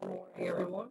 morning, everyone.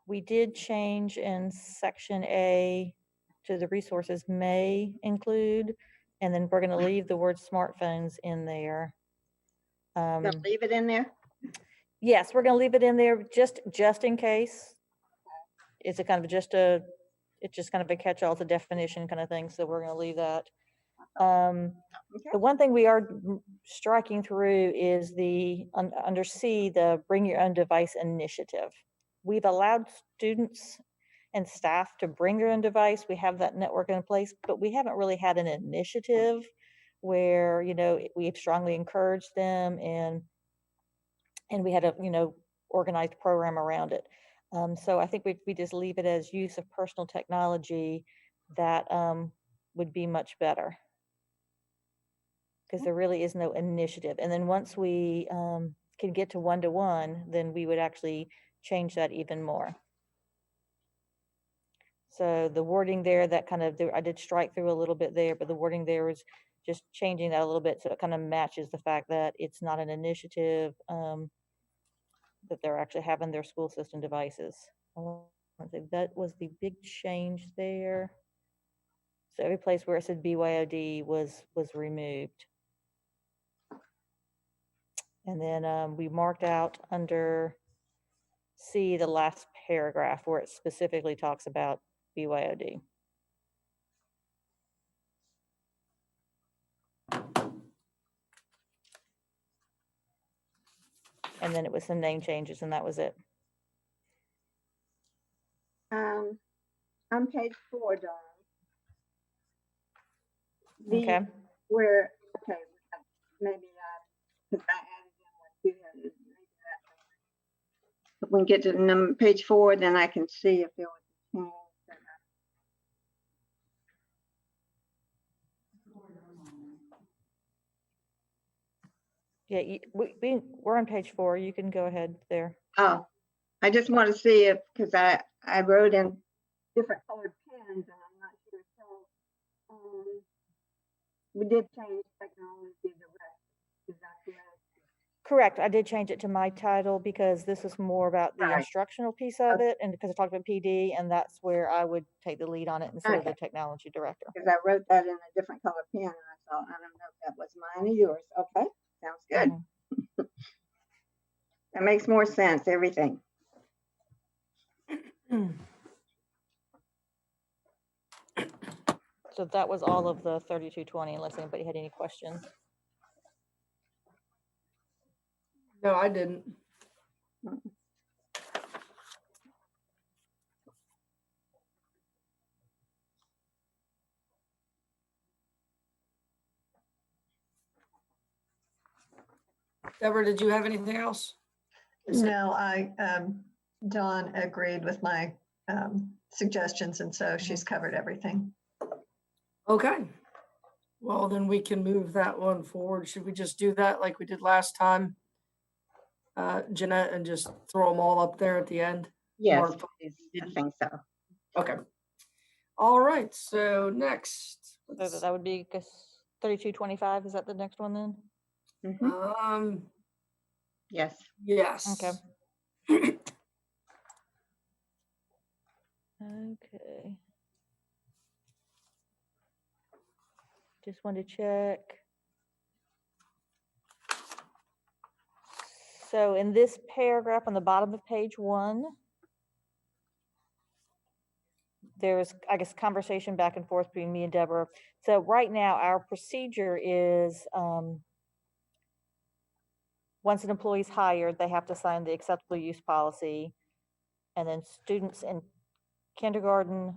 We did change in section A to the resources may include, and then we're going to leave the word smartphones in there. Gonna leave it in there? Yes, we're going to leave it in there just in case. It's a kind of it's just kind of a catch-all, it's a definition kind of thing. So we're going to leave that. Okay. The one thing we are striking through is under C, the bring your own device initiative. We've allowed students and staff to bring their own device. We have that network in place, but we haven't really had an initiative where, we've strongly encouraged them and we had a, organized program around it. So I think we just leave it as use of personal technology. That would be much better, because there really is no initiative. And then once we can get to one-to-one, then we would actually change that even more. So the wording there, I did strike through a little bit there, but the wording there is just changing that a little bit so it kind of matches the fact that it's not an initiative, that they're actually having their school system devices. That was the big change there. So every place where it said BYOD was removed. And then we marked out under C, the last paragraph where it specifically talks about BYOD. And then it was some name changes, and that was it. On page 4, Dawn. Okay. Where, okay, maybe because I added in one too. When we get to page 4, then I can see if there was a change. Yeah, we're on page 4. You can go ahead there. Oh, I just want to see if, because I wrote in different colored pens, and I'm not sure. So we did change technology to rest. Is that correct? Correct. I did change it to my title because this is more about the instructional piece of it, and because I talked about PD, and that's where I would take the lead on it instead of the technology director. Because I wrote that in a different color pen, and I thought, I don't know if that was mine or yours. Okay, sounds good. Mm-hmm. That makes more sense, everything. So that was all of the 3220, unless anybody had any questions. No, I didn't. Deborah, did you have anything else? No, Dawn agreed with my suggestions, and so she's covered everything. Okay. Well, then we can move that one forward. Should we just do that like we did last time, Jeanette, and just throw them all up there at the end? Yes, I think so. Okay. All right. So next. So that would be 3225. Is that the next one then? Mm-hmm. Yes. Yes. Okay. Okay. Just want to check. So in this paragraph on the bottom of page 1, there's, I guess, conversation back and forth between me and Deborah. So right now our procedure is once an employee is hired, they have to sign the acceptable use policy, and then students in kindergarten,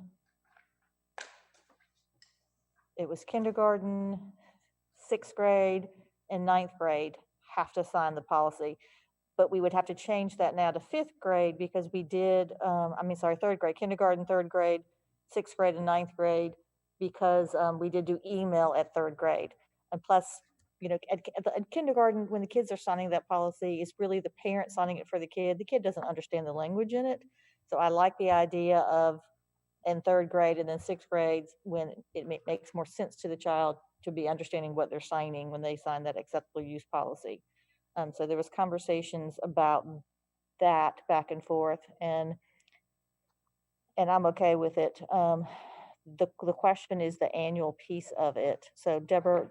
it was kindergarten, 6th grade, and 9th grade have to sign the policy. But we would have to change that now to 5th grade because we did, 3rd grade, kindergarten, 3rd grade, 6th grade, and 9th grade, because we did do email at 3rd grade. And plus, at kindergarten, when the kids are signing that policy, it's really the parent signing it for the kid. The kid doesn't understand the language in it. So I like the idea of in 3rd grade and then 6th grade, when it makes more sense to the child to be understanding what they're signing when they sign that acceptable use policy. So there was conversations about that back and forth. And and I'm okay with it. The question is the annual piece of it. So Deborah,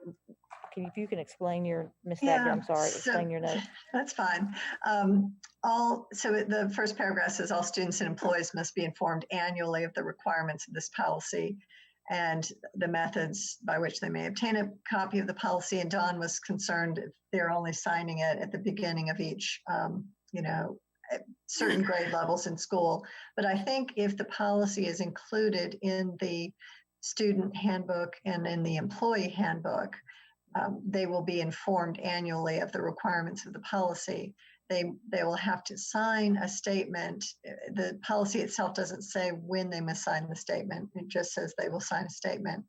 if you can explain your, Miss Dagger, Yeah, I'm sorry, so explain your note. that's fine. So the first paragraph says all students and employees must be informed annually of the requirements of this policy and the methods by which they may obtain a copy of the policy. And Dawn was concerned if they're only signing it at the beginning of each, at certain grade levels in school. But I think if the policy is included in the student handbook and in the employee handbook, they will be informed annually of the requirements of the policy. They will have to sign a statement. The policy itself doesn't say when they must sign the statement. It just says they will sign a statement.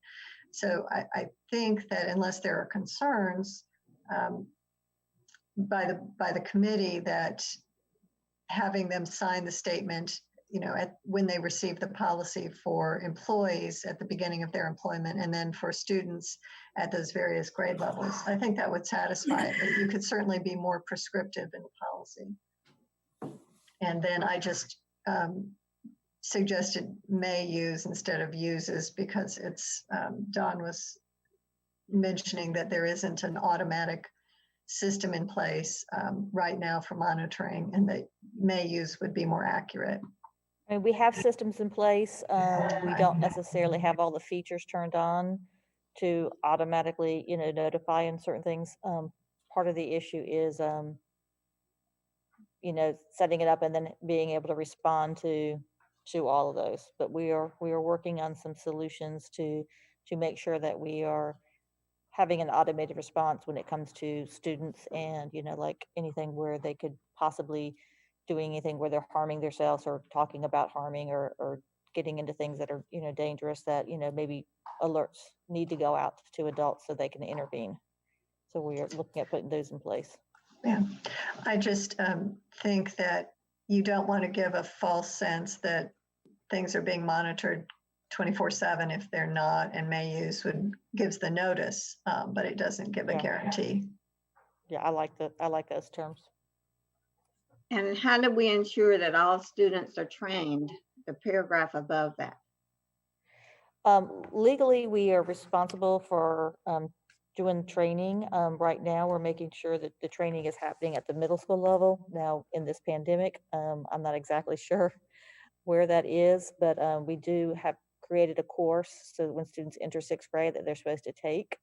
So I think that unless there are concerns by the committee that having them sign the statement, when they receive the policy for employees at the beginning of their employment, and then for students at those various grade levels, I think that would satisfy it. But you could certainly be more prescriptive in the policy. And then I just suggested may use instead of uses, because it's, Don was mentioning that there isn't an automatic system in place right now for monitoring, and that may use would be more accurate. I mean, we have systems in place. We don't necessarily have all the features turned on to automatically, notify in certain things. Part of the issue is, setting it up and then being able to respond to all of those. But we are working on some solutions to make sure that we are having an automated response when it comes to students and, like anything where they could possibly doing anything where they're harming themselves or talking about harming or getting into things that are, dangerous, that, maybe alerts need to go out to adults so they can intervene. So we are looking at putting those in place. Yeah, I just think that you don't want to give a false sense that things are being monitored 24/7 if they're not, and may use gives the notice, but it doesn't give a guarantee. Yeah, I like those terms. And how do we ensure that all students are trained? The paragraph above that. Legally, we are responsible for doing training. Right now, we're making sure that the training is happening at the middle school level. Now, in this pandemic, I'm not exactly sure where that is, but we do have created a course so that when students enter sixth grade that they're supposed to take.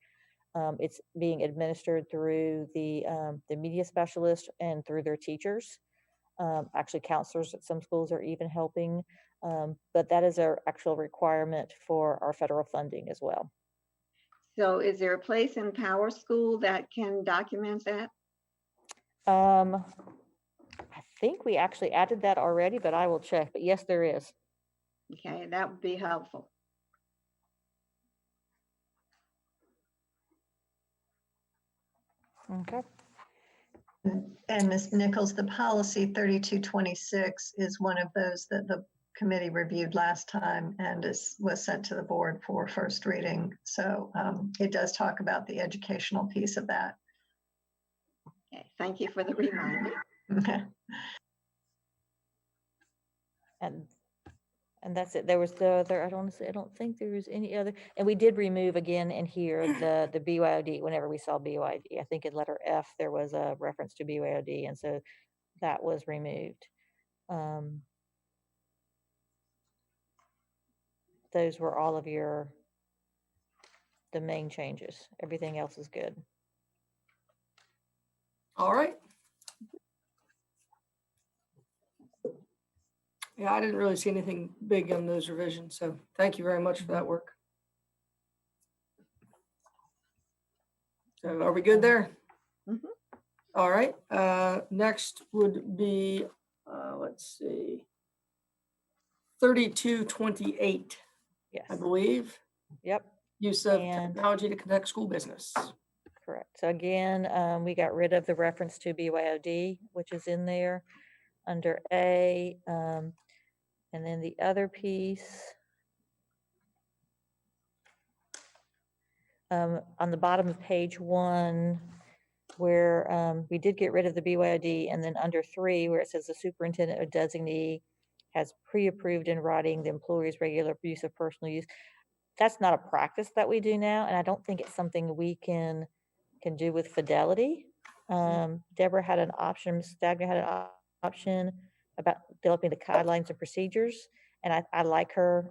It's being administered through the media specialist and through their teachers. Actually, counselors at some schools are even helping, but that is our actual requirement for our federal funding as well. So is there a place in Power School that can document that? I think we actually added that already, but I will check. But yes, there is. Okay, that would be helpful. Okay. And Ms. Nichols, the policy 3226 is one of those that the committee reviewed last time and was sent to the board for first reading. So it does talk about the educational piece of that. Okay, thank you for the reminder. Okay. And that's it. There was the other, I don't think there was any other, and we did remove again in here the BYOD whenever we saw BYOD. I think in letter F, there was a reference to BYOD, and so that was removed. Those were all of the main changes. Everything else is good. All right. Yeah, I didn't really see anything big on those revisions, so thank you very much for that work. So are we good there? Mhm. All right, next would be, let's see, 3228, Yes. I believe. Yep. Use of And- technology to conduct school business. Correct. So again, we got rid of the reference to BYOD, which is in there under A. And then the other piece, on the bottom of page 1, where we did get rid of the BYOD, and then under 3, where it says the superintendent or designee has pre-approved in writing the employee's regular use of personal use. That's not a practice that we do now, and I don't think it's something we can do with fidelity. Deborah had an option, Stagner had an option about developing the guidelines and procedures, and I like her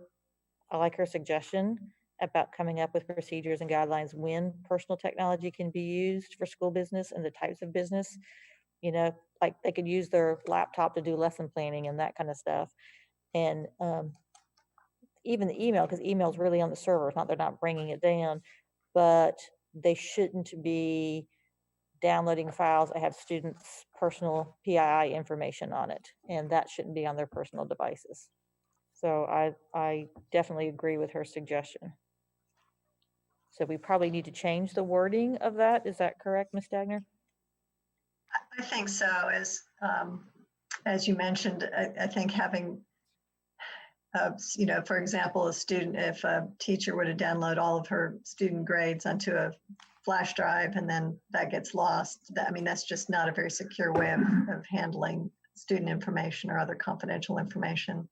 suggestion about coming up with procedures and guidelines when personal technology can be used for school business and the types of business. Like they could use their laptop to do lesson planning and that kind of stuff. And even the email, because email is really on the server. It's not, they're not bringing it down, but they shouldn't be downloading files that have students' personal PII information on it, and that shouldn't be on their personal devices. So I definitely agree with her suggestion. So we probably need to change the wording of that. Is that correct, Ms. Stagner? I think so. As you mentioned, I think having, for example, if a teacher were to download all of her student grades onto a flash drive and then that gets lost, that's just not a very secure way of handling student information or other confidential information.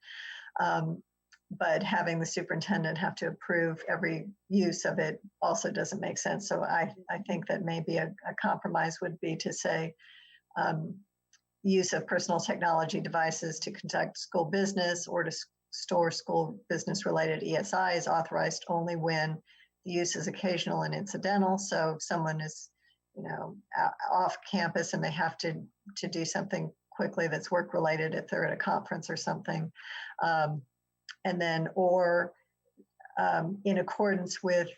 But having the superintendent have to approve every use of it also doesn't make sense. So I think that maybe a compromise would be to say use of personal technology devices to conduct school business or to store school business related ESI is authorized only when the use is occasional and incidental. So if someone is, off campus and they have to do something quickly that's work related, if they're at a conference or something, and then, or in accordance with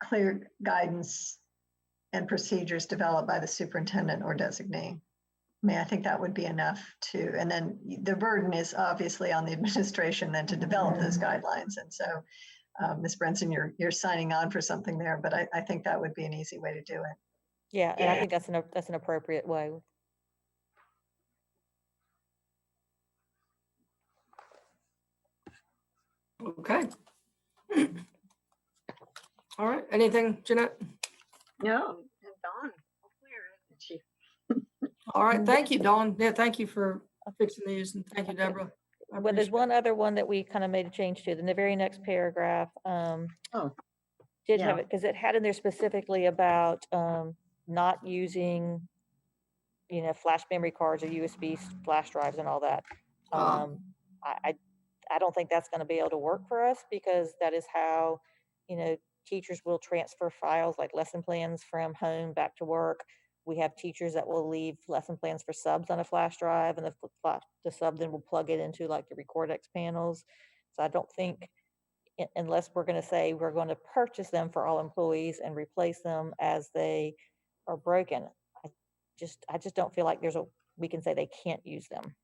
clear guidance and procedures developed by the superintendent or designee. I think that would be enough to, and then the burden is obviously on the administration then to develop those guidelines. And so, Ms. Brenson, you're signing on for something there, but I think that would be an easy way to do it. Yeah, and I think that's an appropriate way. Okay. All right. Anything, Jeanette? No, and Dawn, clear, isn't she? All right. Thank you, Dawn. Yeah, thank you for fixing these, and thank you, Deborah. Well, there's one other one that we kind of made a change to. In the very next paragraph, did have it, because it had in there specifically about not using, flash memory cards or USB flash drives and all that. I don't think that's going to be able to work for us, because that is how, teachers will transfer files like lesson plans from home back to work. We have teachers that will leave lesson plans for subs on a flash drive, and the sub then will plug it into like the Recordex panels. So I don't think, unless we're going to say we're going to purchase them for all employees and replace them as they are broken, I just don't feel like we can say they can't use them.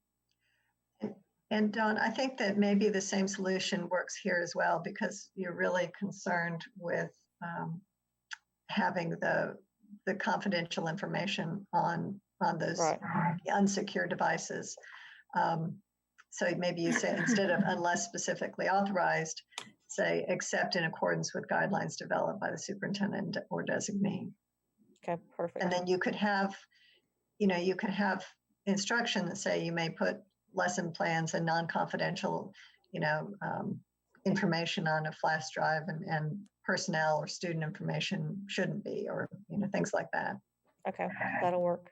And Dawn, I think that maybe the same solution works here as well, because you're really concerned with having the confidential information on those unsecure devices. So maybe you say, instead of unless specifically authorized, say except in accordance with guidelines developed by the superintendent or designee. Okay, perfect. And then you could have instruction that say you may put lesson plans and non-confidential, information on a flash drive, and personnel or student information shouldn't be, or things like that. Okay, that'll work.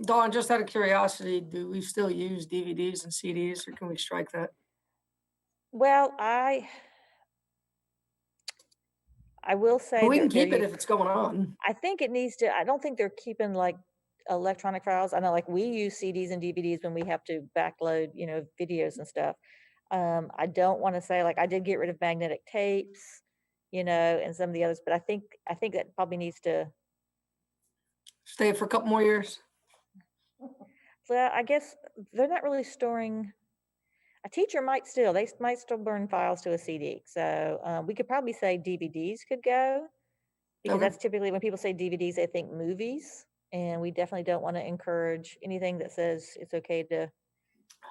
Dawn, just out of curiosity, do we still use DVDs and CDs, or can we strike that? Well, I will say well, we can keep it if it's going on. I think it needs to. I don't think they're keeping like electronic files. I know like we use CDs and DVDs when we have to backload, videos and stuff. I don't want to say, like, I did get rid of magnetic tapes, and some of the others, but I think that probably needs to stay for a couple more years. Well, I guess they're not really storing. A teacher might still burn files to a CD. So we could probably say DVDs could go, because that's typically when people say DVDs, they think movies. And we definitely don't want to encourage anything that says it's okay to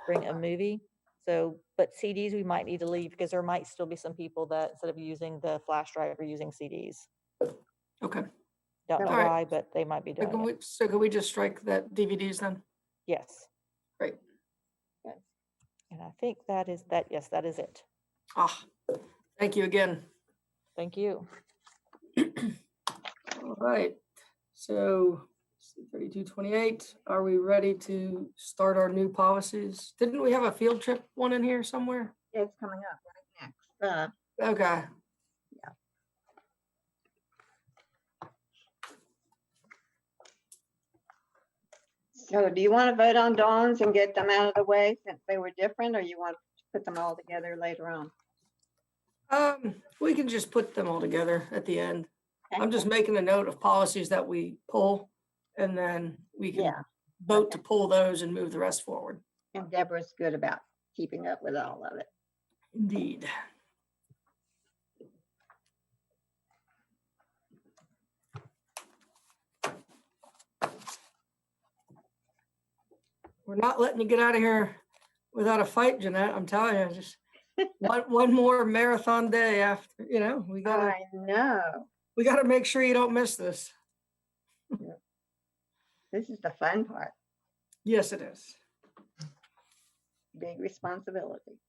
bring a movie. So, but CDs we might need to leave, because there might still be some people that instead of using the flash drive are using CDs. Okay. Don't know why, but they might be doing it. So can we just strike that DVDs then? Yes. Great. And I think that is that. Yes, that is it. Ah, thank you again. Thank you. All right, so 3228, are we ready to start our new policies? Didn't we have a field trip one in here somewhere? It's coming up right next. Okay, So do you want to vote on Dawn's and get them out of the way since they were different, or you want to put them all together later on? we can just put them all together at the end. Okay. I'm just making a note of policies that we pull, and then we can Yeah, vote to pull those and move the rest forward. and Deborah's good about keeping up with all of it. Indeed. We're not letting you get out of here without a fight, Jeanette. I'm telling you, just one more marathon day after, we gotta I know. make sure you don't miss this. This is the fun part. Yes, it is. Big responsibility.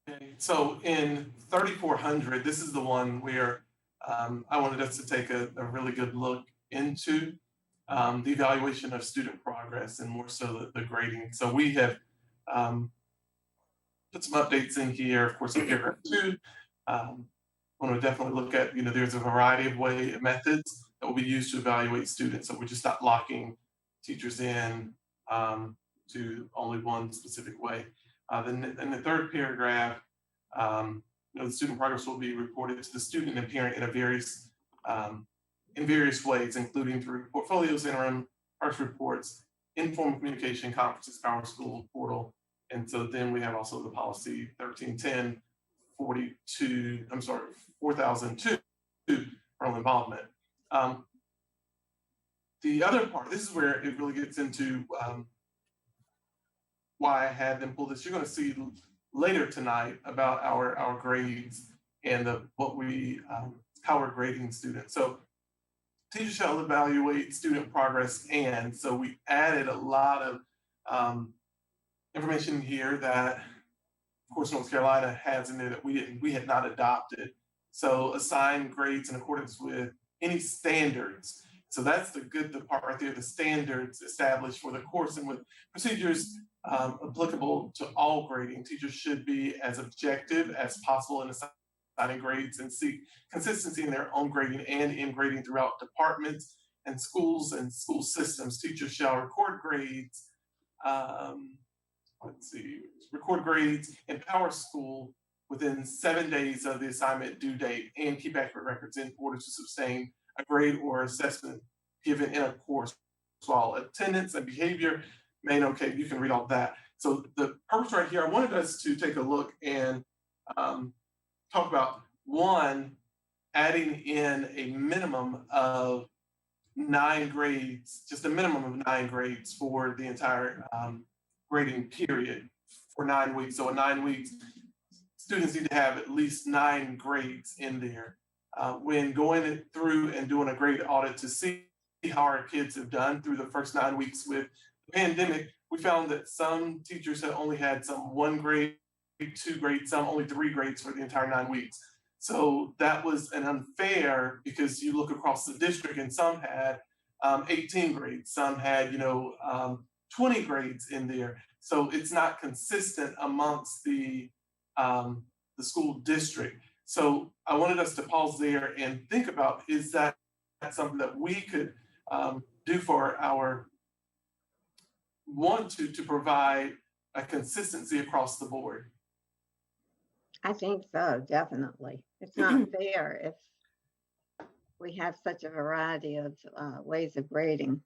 Okay, so in 3400, this is the one where I wanted us to take a really good look into the evaluation of student progress and more so the grading. So we have put some updates in here, of course, in paragraph 2. Want to definitely look at, there's a variety of methods that will be used to evaluate students. So we're just not locking teachers in to only one specific way. Then in the third paragraph, the student progress will be reported to the student and parent in various ways, including through portfolios, interim, harsh reports, informal communication, conferences, Power School portal. And so then we have also the policy 1310, 4002, parental involvement. The other part, this is where it really gets into why I had them pull this. You're going to see later tonight about our grades and how we're grading students. So teachers shall evaluate student progress, and so we added a lot of information here that, of course, North Carolina has in there that we had not adopted. So assign grades in accordance with any standards. So that's the part right there, the standards established for the course and with procedures applicable to all grading. Teachers should be as objective as possible in assigning grades and seek consistency in their own grading and in grading throughout departments and schools and school systems. Teachers shall record grades, record grades in Power School within 7 days of the assignment due date and keep accurate records in order to sustain a grade or assessment given in a course while attendance and behavior okay, you can read all that. So the purpose right here, I wanted us to take a look and talk about one, adding in a minimum of 9 grades, just a minimum of 9 grades for the entire grading period for 9 weeks. So in 9 weeks, students need to have at least 9 grades in there. When going through and doing a grade audit to see how our kids have done through the first 9 weeks with the pandemic, we found that some teachers had only had some 1 grade, 2 grades, some only 3 grades for the entire 9 weeks. So that was an unfair, because you look across the district and some had 18 grades, some had 20 grades in there. So it's not consistent amongst the school district. So I wanted us to pause there and think about, is that something that we could do for our to provide a consistency across the board? I think so, definitely. It's not fair if we have such a variety of ways of grading.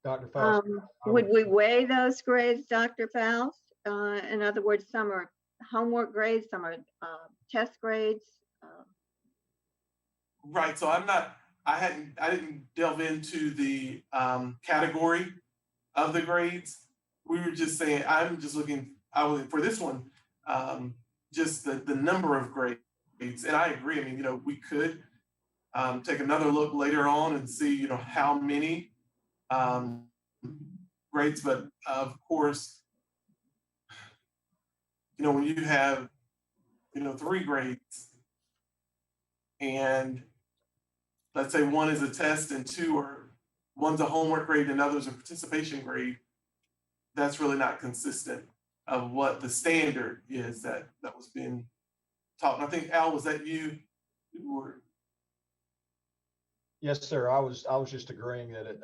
Dr. Faust. Would we weigh those grades, Dr. Faust? In other words, some are homework grades, some are test grades. Right. So I didn't delve into the category of the grades. We were just saying, I'm just looking, for this one, just the number of grades. And I agree. I mean, we could take another look later on and see, how many grades, but of course, when you have, 3 grades and let's say one is a test and one's a homework grade and others a participation grade, that's really not consistent of what the standard is that was being taught. And I think, Al, was that you? Yes, sir. I was just agreeing that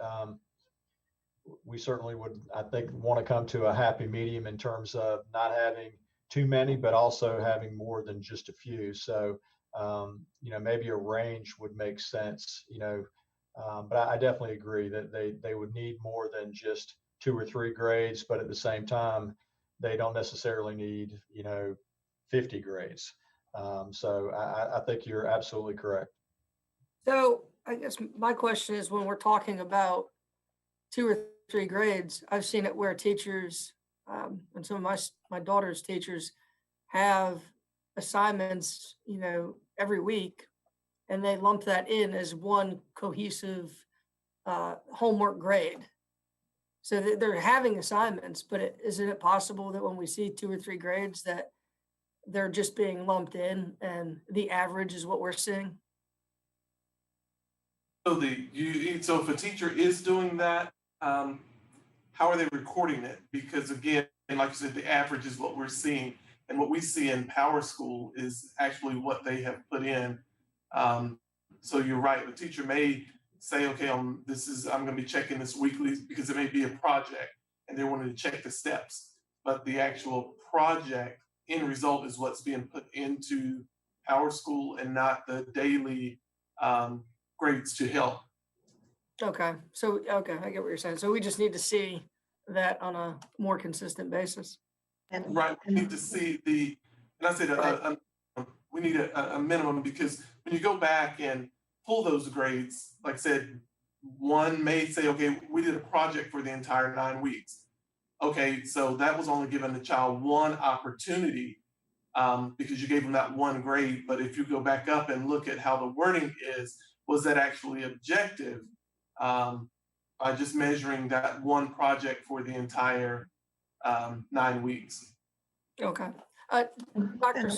we certainly would, I think, want to come to a happy medium in terms of not having too many, but also having more than just a few. So, maybe a range would make sense, but I definitely agree that they would need more than just 2 or 3 grades, but at the same time, they don't necessarily need, 50 grades. So I think you're absolutely correct. So I guess my question is, when we're talking about 2 or 3 grades, I've seen it where teachers, and some of my daughter's teachers have assignments, every week, and they lump that in as one cohesive homework grade. So they're having assignments, but isn't it possible that when we see 2 or 3 grades that they're just being lumped in and the average is what we're seeing? So so if a teacher is doing that, how are they recording it? Because again, like you said, the average is what we're seeing, and what we see in Power School is actually what they have put in. So you're right. The teacher may say, okay, I'm going to be checking this weekly because it may be a project, and they wanted to check the steps, but the actual project end result is what's being put into Power School and not the daily grades to help. Okay. Okay, I get what you're saying. So we just need to see that on a more consistent basis. And Right. We need to see and I said we need a minimum, because when you go back and pull those grades, like I said, one may say, okay, we did a project for the entire 9 weeks. Okay, so that was only giving the child one opportunity because you gave them that one grade. But if you go back up and look at how the wording is, was that actually objective by just measuring that one project for the entire 9 weeks? Okay. and Dr.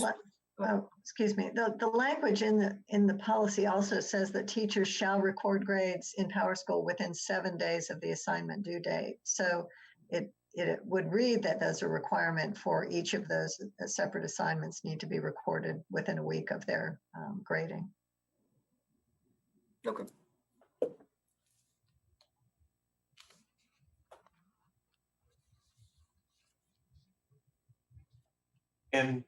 excuse me, the language in the policy also says that teachers shall record grades in Power School within 7 days of the assignment due date. So it would read that there's a requirement for each of those separate assignments need to be recorded within a week of their grading. Okay. And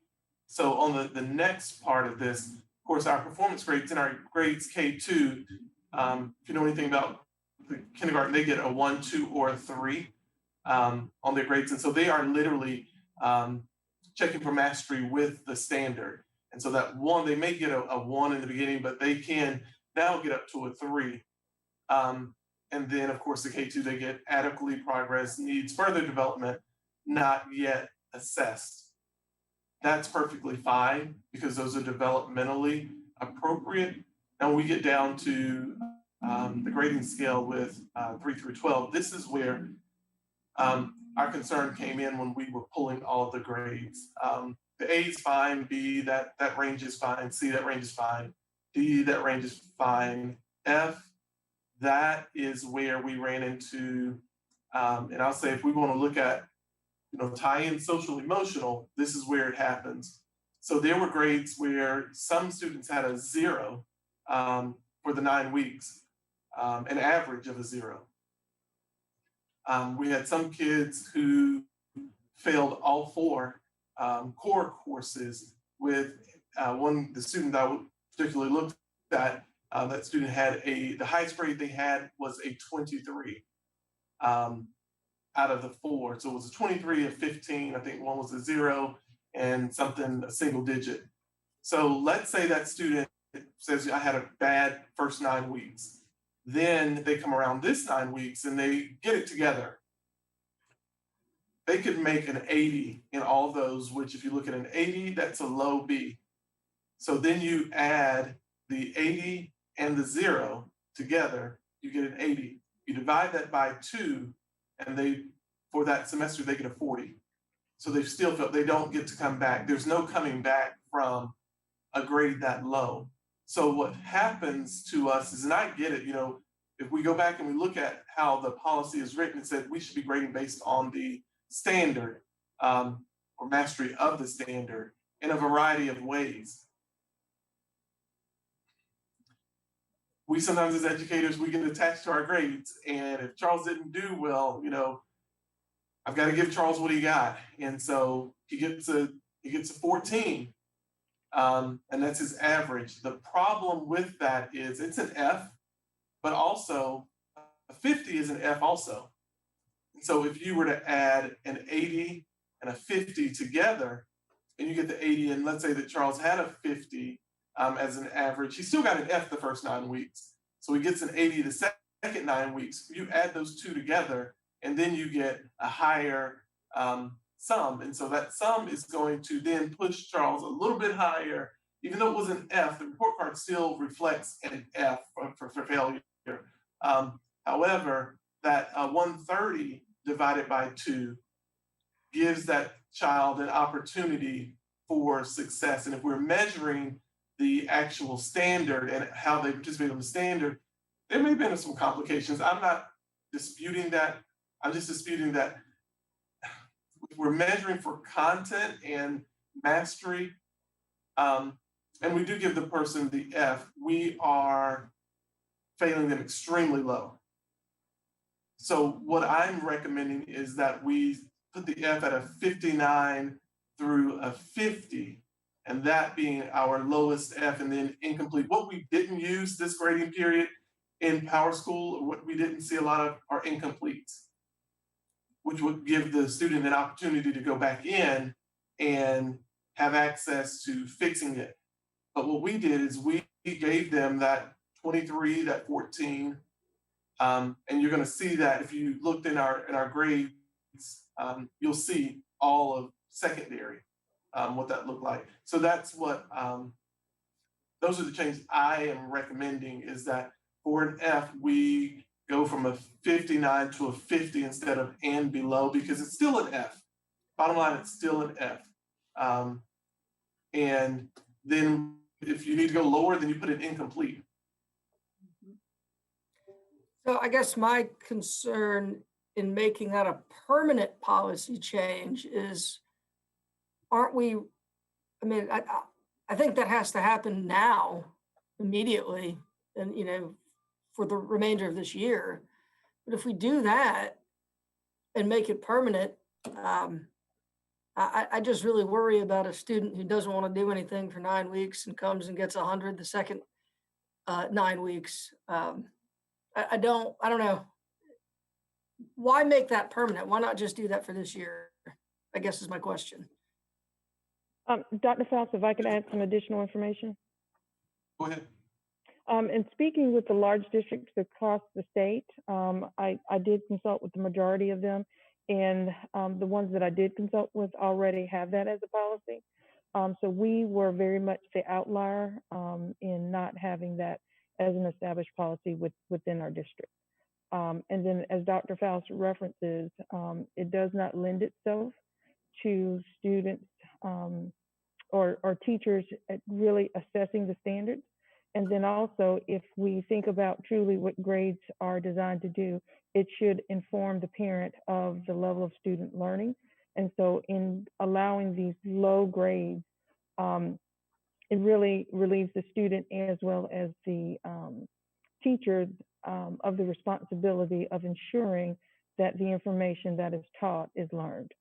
so on the next part of this, of course, our performance grades in our grades K2, if you know anything about the kindergarten, they get a 1, 2, or a 3 on their grades. And so they are literally checking for mastery with the standard. And so that one, they may get a 1 in the beginning, but they can now get up to a 3. And then, of course, the K2, they get adequately progress, needs further development, not yet assessed. That's perfectly fine because those are developmentally appropriate. Now, when we get down to the grading scale with 3 through 12, this is where our concern came in when we were pulling all of the grades. The A is fine, B, that range is fine, C, that range is fine, D, that range is fine, F, that is where we ran into, and I'll say if we want to look at, tie in social emotional, this is where it happens. So there were grades where some students had a 0 for the 9 weeks, an average of a 0. We had some kids who failed all 4 core courses with the student that I particularly looked at, that student had the highest grade they had was a 23 out of the 4. So it was a 23, a 15, I think one was a 0 and something, a single digit. So let's say that student says, I had a bad first 9 weeks. Then they come around this 9 weeks and they get it together. They could make an 80 in all those, which if you look at an 80, that's a low B. So then you add the 80 and the 0 together, you get an 80. You divide that by 2, and for that semester, they get a 40. So they still feel they don't get to come back. There's no coming back from a grade that low. So what happens to us is, and I get it, if we go back and we look at how the policy is written, it said we should be grading based on the standard or mastery of the standard in a variety of ways. We sometimes as educators, we get attached to our grades. And if Charles didn't do well, I've got to give Charles what he got. And so he gets a 14. And that's his average. The problem with that is it's an F, but also a 50 is an F also. And so if you were to add an 80 and a 50 together, and you get the 80, and let's say that Charles had a 50 as an average, he still got an F the first 9 weeks. So he gets an 80 the second 9 weeks. You add those two together, and then you get a higher sum. And so that sum is going to then push Charles a little bit higher. Even though it was an F, the report card still reflects an F for failure. However, that 130 divided by 2 gives that child an opportunity for success. And if we're measuring the actual standard and how they participate on the standard, there may have been some complications. I'm not disputing that. I'm just disputing that if we're measuring for content and mastery, and we do give the person the F, we are failing them extremely low. So what I'm recommending is that we put the F at a 59 through a 50, and that being our lowest F, and then incomplete. What we didn't use this grading period in Power School, what we didn't see a lot of, are incompletes, which would give the student an opportunity to go back in and have access to fixing it. But what we did is we gave them that 23, that 14, and you're going to see that if you looked in our grades, you'll see all of secondary, what that looked like. So that's what, those are the changes I am recommending, is that for an F, we go from a 59 to a 50 instead of and below, because it's still an F. Bottom line, it's still an F. And then if you need to go lower, then you put an incomplete. So I guess my concern in making that a permanent policy change is, aren't we, I mean, I think that has to happen now, immediately, and, for the remainder of this year. But if we do that and make it permanent, I just really worry about a student who doesn't want to do anything for 9 weeks and comes and gets 100 the second 9 weeks. I don't know. Why make that permanent? Why not just do that for this year? I guess is my question. Dr. Faust, if I could add some additional information. Go ahead. In speaking with the large districts across the state, I did consult with the majority of them, and the ones that I did consult with already have that as a policy. So we were very much the outlier in not having that as an established policy within our district. And then, as Dr. Faust references, it does not lend itself to students or teachers at really assessing the standards. And then also, if we think about truly what grades are designed to do, it should inform the parent of the level of student learning. And so in allowing these low grades, it really relieves the student as well as the teacher of the responsibility of ensuring that the information that is taught is learned.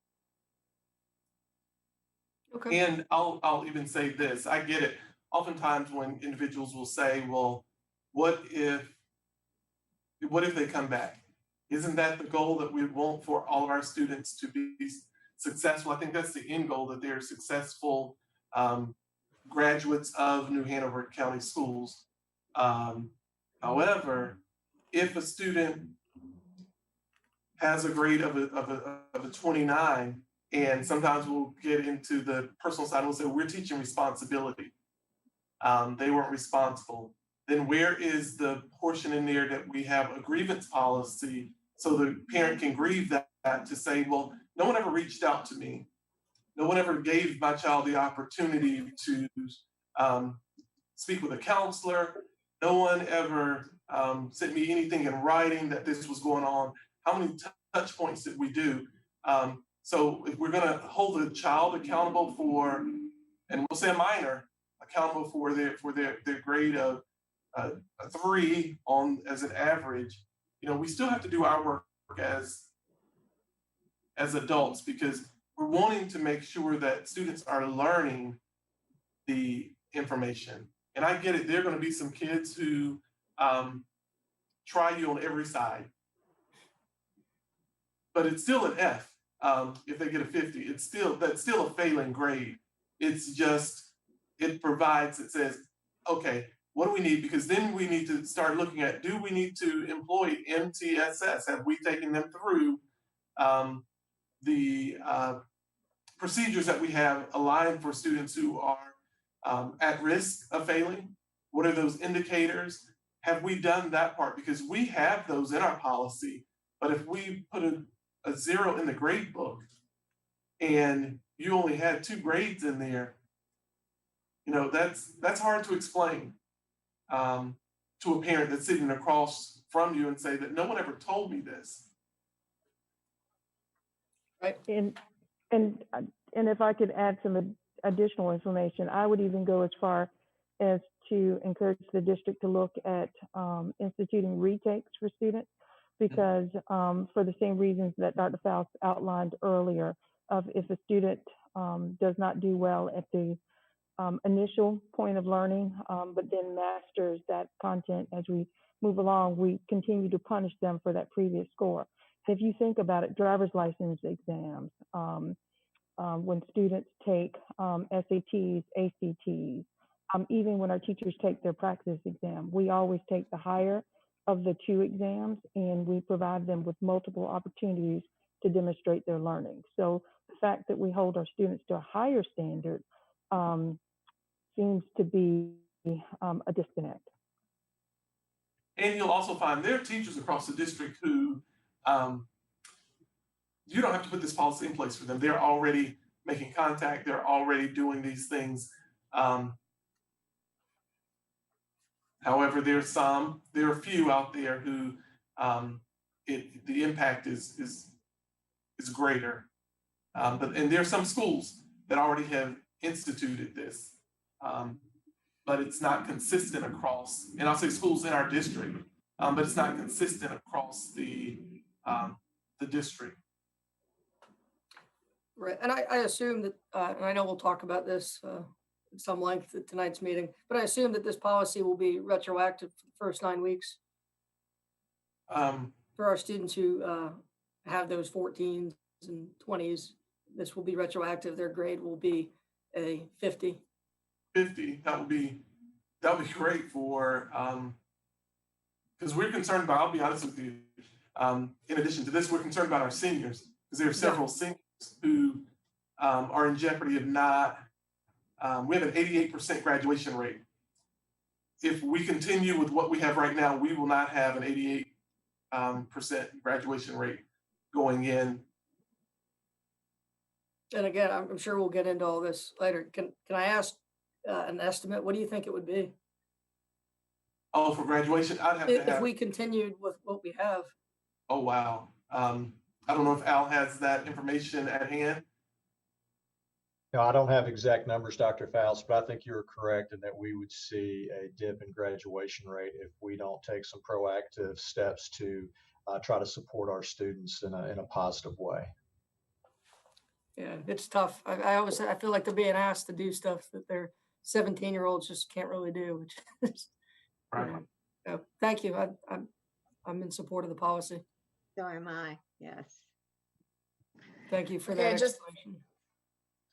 Okay. And I'll even say this, I get it. Oftentimes when individuals will say, well, what if they come back? Isn't that the goal that we want for all of our students to be successful? I think that's the end goal, that they're successful graduates of New Hanover County schools. However, if a student has a grade of a 29, and sometimes we'll get into the personal side, we'll say we're teaching responsibility. They weren't responsible. Then where is the portion in there that we have a grievance policy so the parent can grieve that to say, well, no one ever reached out to me. No one ever gave my child the opportunity to speak with a counselor. No one ever sent me anything in writing that this was going on. How many touch points did we do? So if we're going to hold a child accountable for, and we'll say a minor accountable for their grade of a 3 on as an average, we still have to do our work as adults, because we're wanting to make sure that students are learning the information. And I get it, there are going to be some kids who try you on every side, but it's still an F. If they get a 50, that's still a failing grade. It's just, it says, okay, what do we need? Because then we need to start looking at, do we need to employ NHCS? Have we taken them through the procedures that we have aligned for students who are at risk of failing? What are those indicators? Have we done that part? Because we have those in our policy, but if we put a 0 in the grade book and you only had 2 grades in there, that's hard to explain to a parent that's sitting across from you and say that no one ever told me this. Right. And if I could add some additional information, I would even go as far as to encourage the district to look at instituting retakes for students, because for the same reasons that Dr. Faust outlined earlier, of if a student does not do well at the initial point of learning, but then masters that content as we move along, we continue to punish them for that previous score. If you think about it, driver's license exams, when students take SATs, ACTs, even when our teachers take their practice exam, we always take the higher of the 2 exams, and we provide them with multiple opportunities to demonstrate their learning. So the fact that we hold our students to a higher standard seems to be a disconnect. And you'll also find there are teachers across the district who you don't have to put this policy in place for them. They're already making contact. They're already doing these things. However, there are a few out there who the impact is greater. And there are some schools that already have instituted this, but it's not consistent across. And I'll say schools in our district, but it's not consistent across the district. Right, and I assume that, and I know we'll talk about this at some length at tonight's meeting, but I assume that this policy will be retroactive for the first 9 weeks for our students who have those 14s and 20s. This will be retroactive. Their grade will be a 50. 50. That would be great for because we're concerned about. I'll be honest with you. In addition to this, we're concerned about our seniors, because there are several seniors who are in jeopardy of not. We have an 88% graduation rate. If we continue with what we have right now, we will not have an 88% graduation rate going in. And again, I'm sure we'll get into all this later. Can I ask an estimate? What do you think it would be? Oh, for graduation, I'd have to have. If we continued with what we have. Oh, wow. I don't know if Al has that information at hand. No, I don't have exact numbers, Dr. Faust, but I think you're correct in that we would see a dip in graduation rate if we don't take some proactive steps to try to support our students in a positive way. Yeah, it's tough. I feel like they're being asked to do stuff that their 17-year-olds just can't really do. Which is, Right. So thank you. I'm in support of the policy. So am I, yes. Thank you for Okay, that explanation.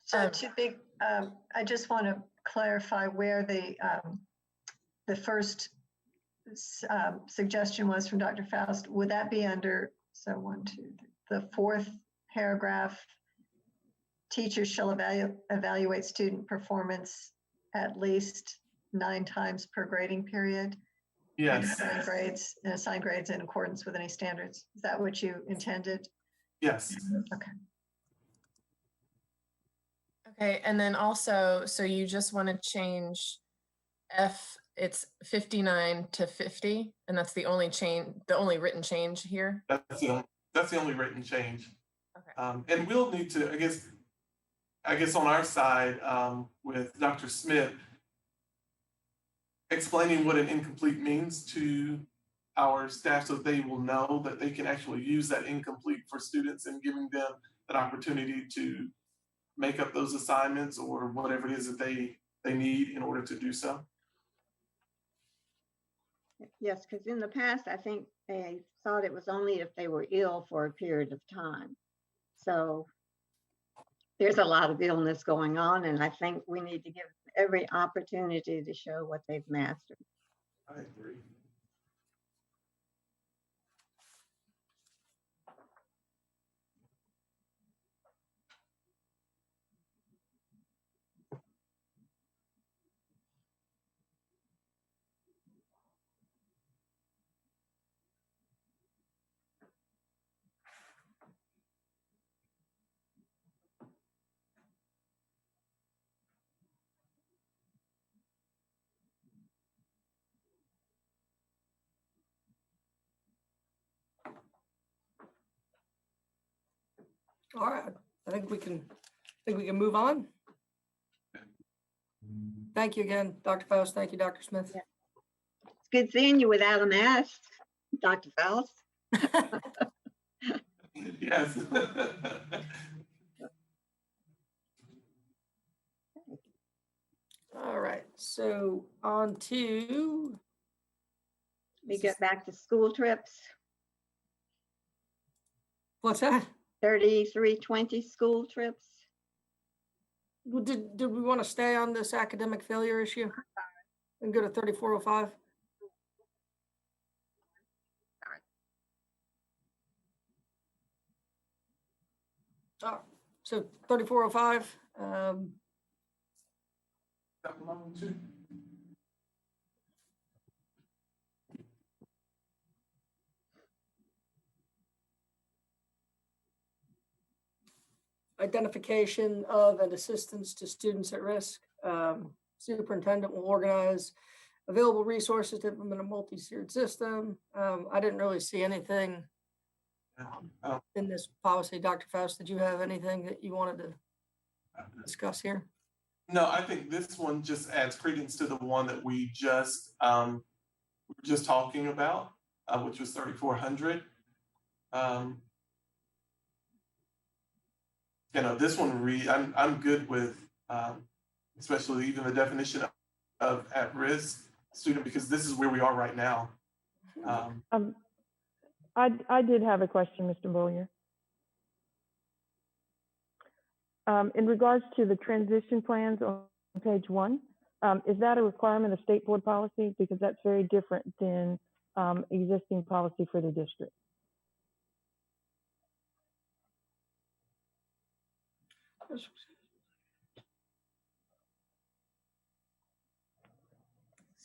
So I just want to clarify where the first suggestion was from Dr. Faust. Would that be under, so 1, 2, 3, the 4th paragraph? Teachers shall evaluate student performance at least 9 times per grading period. Yes, and assign grades in accordance with any standards. Is that what you intended? yes. Okay. Okay, and then also, so you just want to change F, it's 59 to 50, and that's the only written change here? That's the only written change. Okay. And we'll need to, I guess on our side, with Dr. Smith, explaining what an incomplete means to our staff so they will know that they can actually use that incomplete for students and giving them an opportunity to make up those assignments or whatever it is that they need in order to do so. Yes, because in the past, I think they thought it was only if they were ill for a period of time. So there's a lot of illness going on, and I think we need to give every opportunity to show what they've mastered. I agree. All right, I think we can move on. Thank you again, Dr. Faust. Thank you, Dr. Smith. Yeah. It's good seeing you without a mask, Dr. Faust. Yes. All right, so on to, We get back to school trips, what's that? 3320 school trips. Well, did we want to stay on this academic failure issue and go to 3405? Oh, so 3405, That one too. identification of and assistance to students at risk. Superintendent will organize available resources to implement a multi-tiered system. I didn't really see anything in this policy. Dr. Faust, did you have anything that you wanted to discuss here? No, I think this one just adds credence to the one that we were just talking about, which was 3400. This one I'm good with, especially even the definition of at-risk student, because this is where we are right now. I did have a question, Mr. Boyer. In regards to the transition plans on page 1, is that a requirement of state board policy? Because that's very different than existing policy for the district.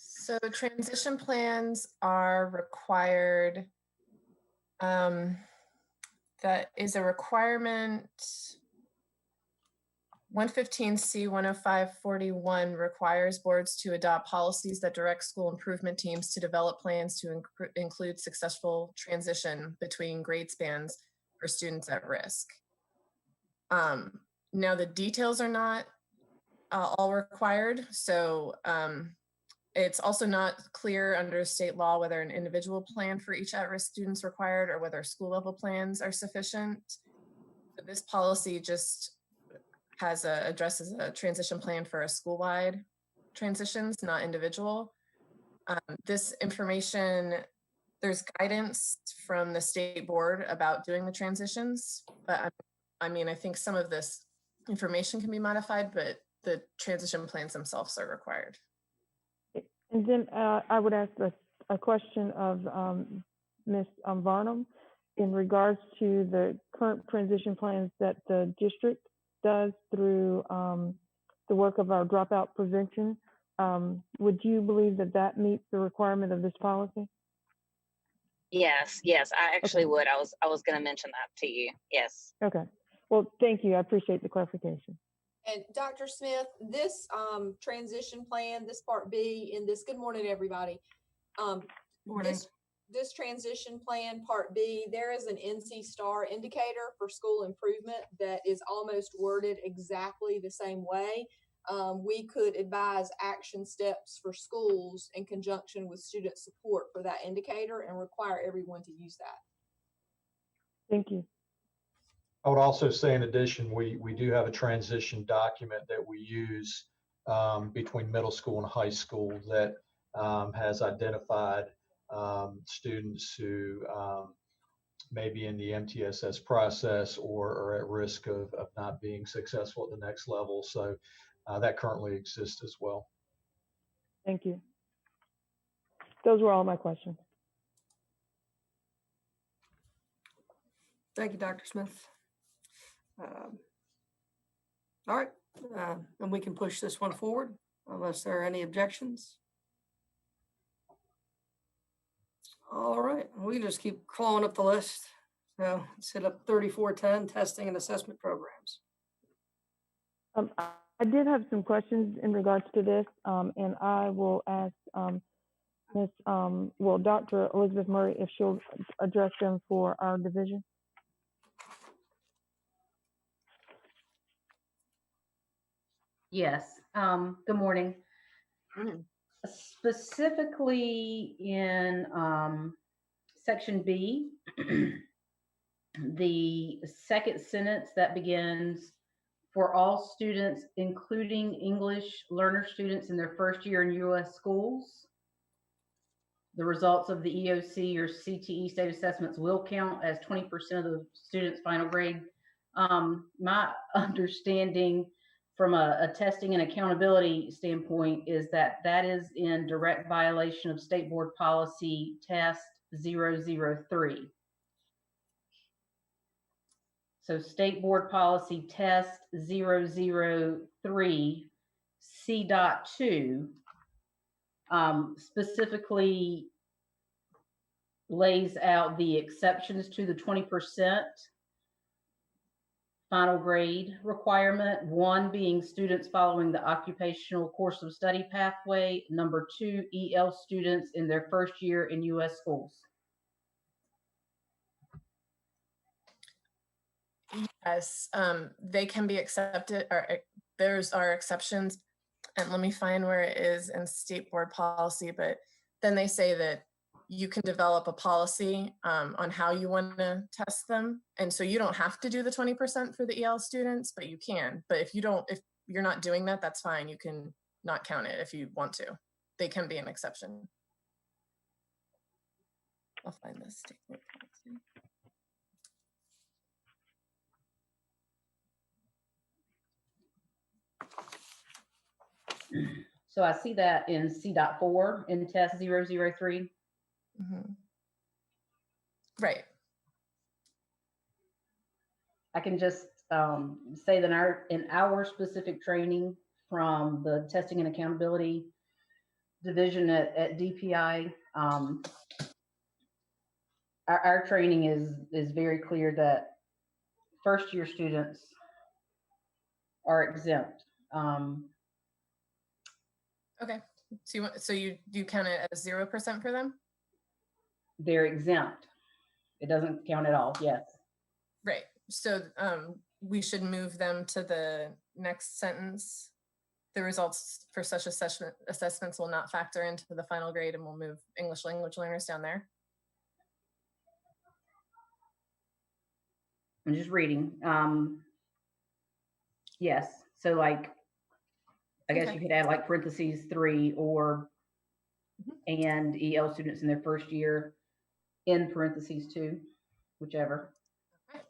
So transition plans are required. That is a requirement. 115C 10541 requires boards to adopt policies that direct school improvement teams to develop plans to include successful transition between grade spans for students at risk. Now the details are not all required, so it's also not clear under state law whether an individual plan for each at-risk student is required or whether school level plans are sufficient. So this policy just addresses a transition plan for a school-wide transitions, not individual. This information, there's guidance from the state board about doing the transitions, but I think some of this information can be modified, but the transition plans themselves are required. And then I would ask a question of Ms. Varnum in regards to the current transition plans that the district does through the work of our dropout prevention. would you believe that that meets the requirement of this policy? Yes, I actually would. I was going to mention that to you. Yes. Okay. Well, thank you. I appreciate the clarification. And Dr. Smith, this transition plan, this part B in this, good morning, everybody. Morning. This transition plan, part B, there is an NC STAR indicator for school improvement that is almost worded exactly the same way. We could advise action steps for schools in conjunction with student support for that indicator and require everyone to use that. Thank you. I would also say, in addition, we do have a transition document that we use between middle school and high school that has identified students who may be in the MTSS process or are at risk of not being successful at the next level. So that currently exists as well. Thank you. Those were all my questions. Thank you, Dr. Smith. All right, and we can push this one forward unless there are any objections. All right, we can just keep clawing up the list. So let's hit up 3410, testing and assessment programs. I did have some questions in regards to this, and I will ask Dr. Elizabeth Murray if she'll address them for our division. Yes. Good morning. Specifically in section B, the second sentence that begins, for all students, including English learner students in their first year in U.S. schools, the results of the EOC or CTE state assessments will count as 20% of the student's final grade. My understanding from a testing and accountability standpoint is that that is in direct violation of State Board Policy Test 003. So State Board Policy Test 003 C.2 specifically lays out the exceptions to the 20% final grade requirement, one being students following the occupational course of study pathway, number two, EL students in their first year in U.S. schools. Yes, they can be accepted, or there's our exceptions. And let me find where it is in state board policy, but then they say that you can develop a policy on how you want to test them. And so you don't have to do the 20% for the EL students, but you can. But if you're not doing that, that's fine. You can not count it if you want to. They can be an exception. I'll find this state board policy. So I see that in C.4 in test 003. Mm-hmm. Right. I can just say that in our specific training from the testing and accountability division at DPI, our training is very clear that first year students are exempt. Okay. So you count it as 0% for them? They're exempt. It doesn't count at all. Yes. Right. So we should move them to the next sentence. The results for such assessments will not factor into the final grade, and we'll move English language learners down there. I'm just reading. Yes. So like, I guess you could add like parentheses 3 or and EL students in their first year in parentheses 2, whichever. Okay.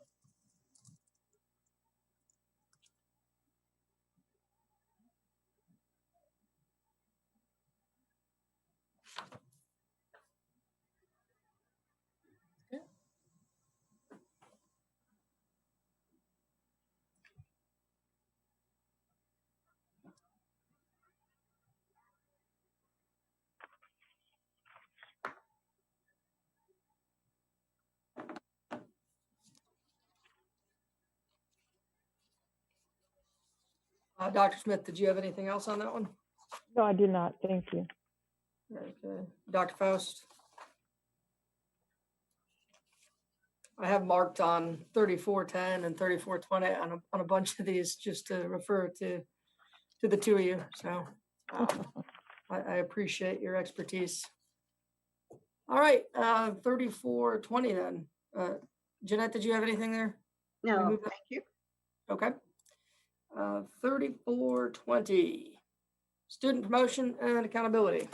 Dr. Smith, did you have anything else on that one? No, I did not. Thank you. Okay. Dr. Faust? I have marked on 3410 and 3420 on a bunch of these just to refer to the two of you. So I appreciate your expertise. All right, 3420 then. Jeanette, did you have anything there? No, Remove that? thank you. Okay. 3420, student promotion and accountability.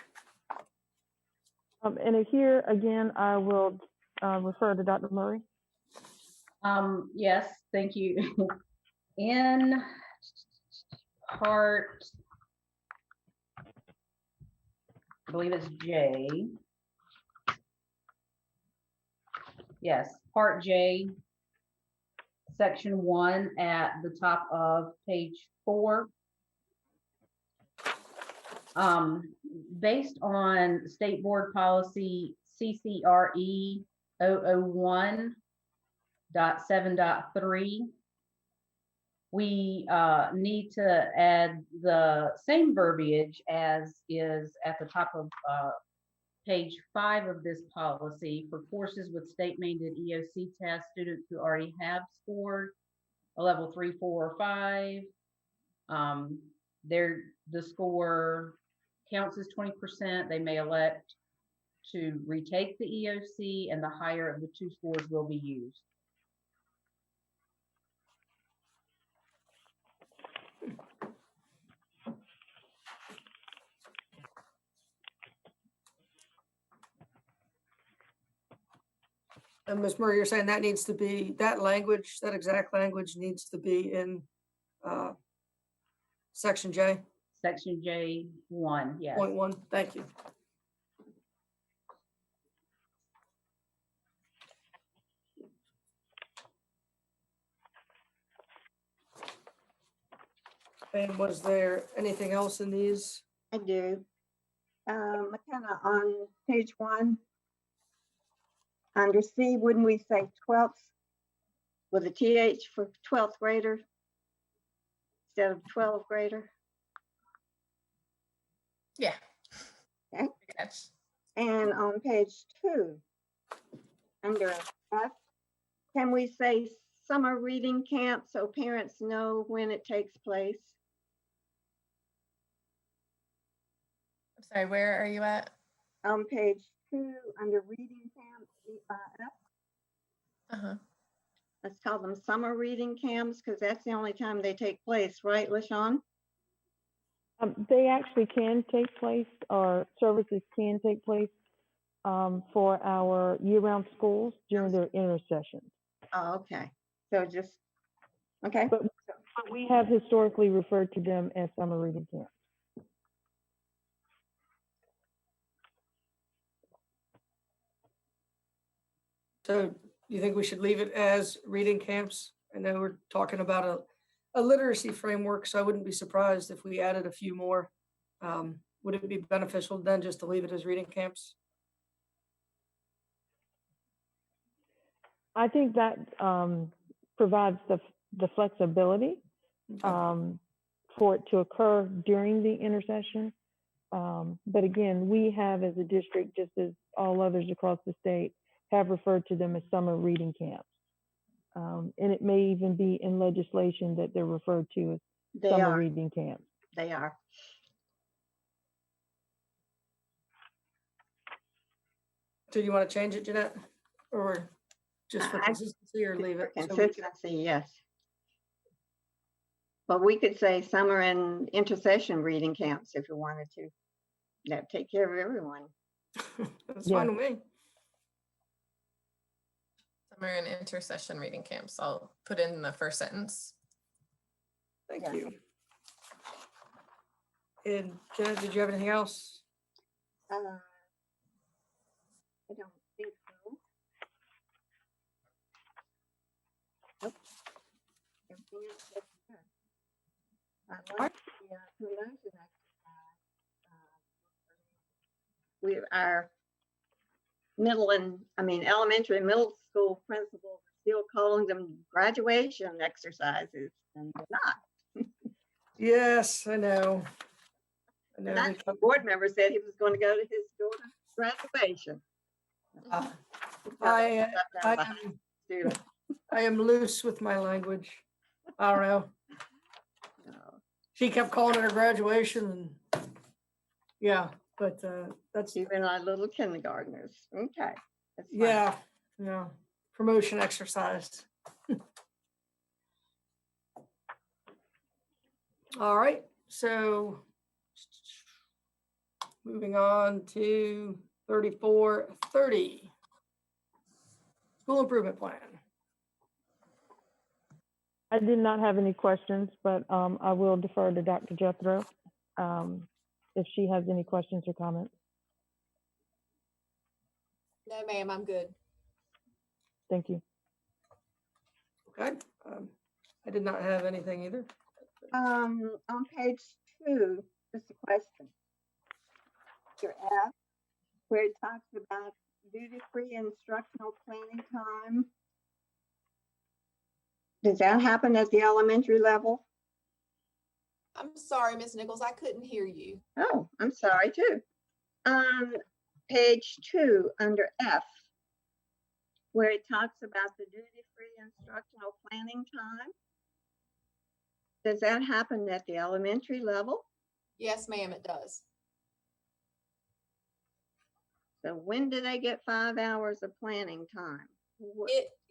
And here again, I will refer to Dr. Murray. Yes, thank you. In part, I believe it's J. Yes, part J, section 1 at the top of page 4. Based on State Board Policy CCRE 001.7.3, we need to add the same verbiage as is at the top of page 5 of this policy for courses with state-mandated EOC test students who already have scored a level 3, 4, or 5. The score counts as 20%. They may elect to retake the EOC, and the higher of the two scores will be used. And Ms. Murray, you're saying that needs to be, that language, that exact language needs to be in section J? Section J1, yes. Point 1, thank you. And was there anything else in these? I do. McKenna, on page 1, under C, wouldn't we say 12th with a TH for 12th grader instead of 12th grader? Yeah. Okay. Catch. And on page 2, under F, can we say summer reading camp so parents know when it takes place? I'm sorry, where are you at? On page 2, under reading camp, F, Uh-huh. let's call them summer reading camps because that's the only time they take place, right, LaShawn? They actually can take place, or services can take place for our year-round schools during their intersessions. Oh, okay. So just, okay. But we have historically referred to them as summer reading camps. So you think we should leave it as reading camps? I know we're talking about a literacy framework, so I wouldn't be surprised if we added a few more. Would it be beneficial then just to leave it as reading camps? I think that provides the flexibility for it to occur during the intersession. But again, we have as a district, just as all others across the state, have referred to them as summer reading camps. And it may even be in legislation that they're referred to as summer reading camps. They are. Do you want to change it, Jeanette? Or just for consistency, or leave it? Consistency, yes. But we could say summer and intercession reading camps if you wanted to. That'd take care of everyone. That's fine with me. Summer and intercession reading camps. I'll put in the first sentence. Thank you. And Jeanette, did you have anything else? I don't think so. Nope. Everything else looks good. I like the promotion exercise. Our elementary and middle school principals are still calling them graduation exercises, and they're not. Yes, I know. I know. And we I, a keep- board member said he was going to go to his daughter's graduation. uh, He probably I, stepped I down by am, student. I am loose with my language. I don't know. No. She kept calling it her graduation and yeah, but that's, Even our little kindergartners. Okay. That's fine. yeah, promotion exercise. All right, so moving on to 3430. School improvement plan. I did not have any questions, but I will defer to Dr. Jethro if she has any questions or comments. No, ma'am, I'm good. Thank you. Okay, I did not have anything either. On page 2, just a question. Your F, where it talks about duty-free instructional planning time. Does that happen at the elementary level? I'm sorry, Miss Nichols, I couldn't hear you. Oh, I'm sorry too. Page 2 under F, where it talks about the duty-free instructional planning time. Does that happen at the elementary level? Yes, ma'am, it does. So when do they get 5 hours of planning time?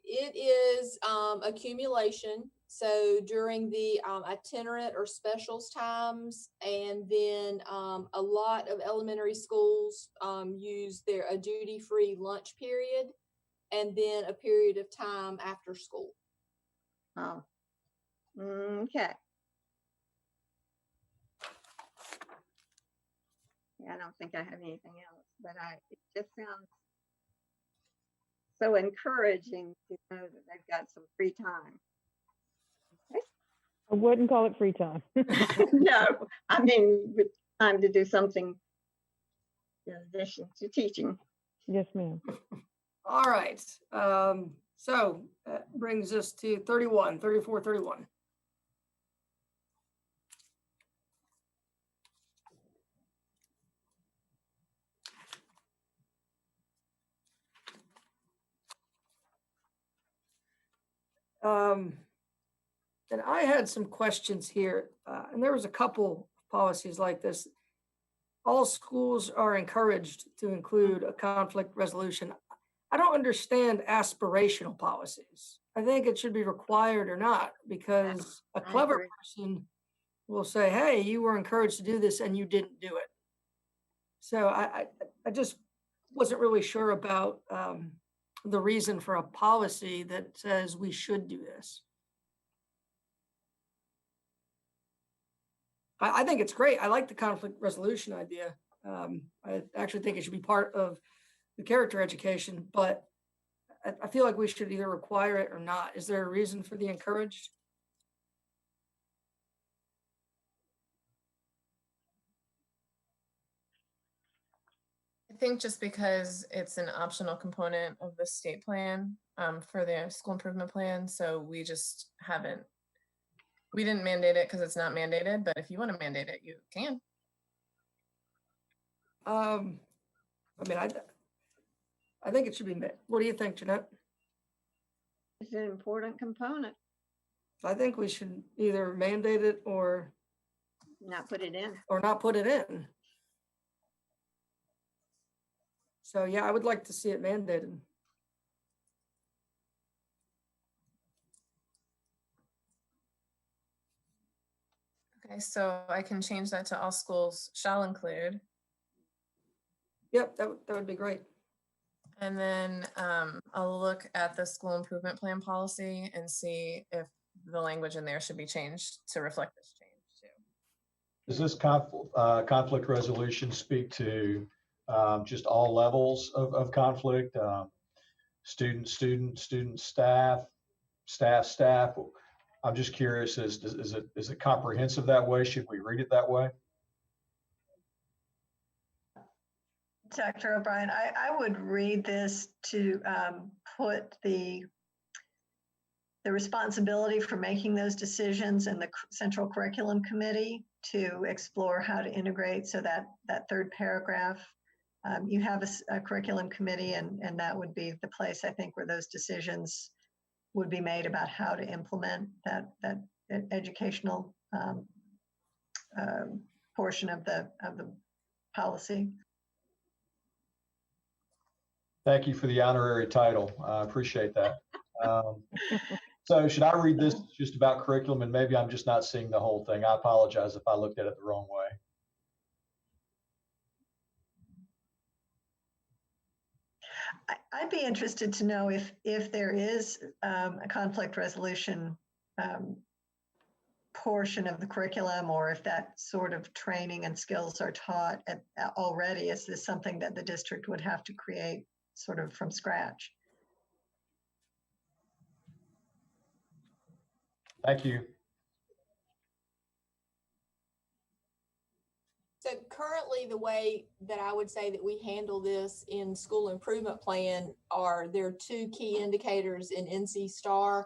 It is accumulation. So during the itinerant or specials times, and then a lot of elementary schools use a duty-free lunch period, and then a period of time after school. Oh, okay. Yeah, I don't think I have anything else, but it just sounds so encouraging to know that they've got some free time. I wouldn't call it free time. No, I mean, with time to do something in addition to teaching. Yes, ma'am. All right, so that brings us to 3431. And I had some questions here, and there was a couple policies like this. All schools are encouraged to include a conflict resolution. I don't understand aspirational policies. I think it should be required or not, because a I clever agree. person will say, hey, you were encouraged to do this and you didn't do it. So I just wasn't really sure about the reason for a policy that says we should do this. I think it's great. I like the conflict resolution idea. I actually think it should be part of the character education, but I feel like we should either require it or not. Is there a reason for the encouraged? I think just because it's an optional component of the state plan for the school improvement plan, so we just we didn't mandate it because it's not mandated, but if you want to mandate it, you can. I mean, I think it should be, what do you think, Jeanette? It's an important component. I think we should either mandate it or Not put it in. not put it in. So yeah, I would like to see it mandated. Okay, so I can change that to all schools shall include. Yep, that would be great. And then I'll look at the school improvement plan policy and see if the language in there should be changed to reflect this change too. Does this conflict resolution speak to just all levels of conflict? Student, staff? I'm just curious, is it comprehensive that way? Should we read it that way? Dr. O'Brien, I would read this to put the the responsibility for making those decisions in the Central Curriculum Committee to explore how to integrate. So that third paragraph, you have a curriculum committee, and that would be the place, I think, where those decisions would be made about how to implement that educational portion of the policy. Thank you for the honorary title. I appreciate that. So should I read this just about curriculum, and maybe I'm just not seeing the whole thing? I apologize if I looked at it the wrong way. I'd be interested to know if there is a conflict resolution portion of the curriculum, or if that sort of training and skills are taught already. Is this something that the district would have to create sort of from scratch? Thank you. So currently, the way that I would say that we handle this in school improvement plan there are two key indicators in NC STAR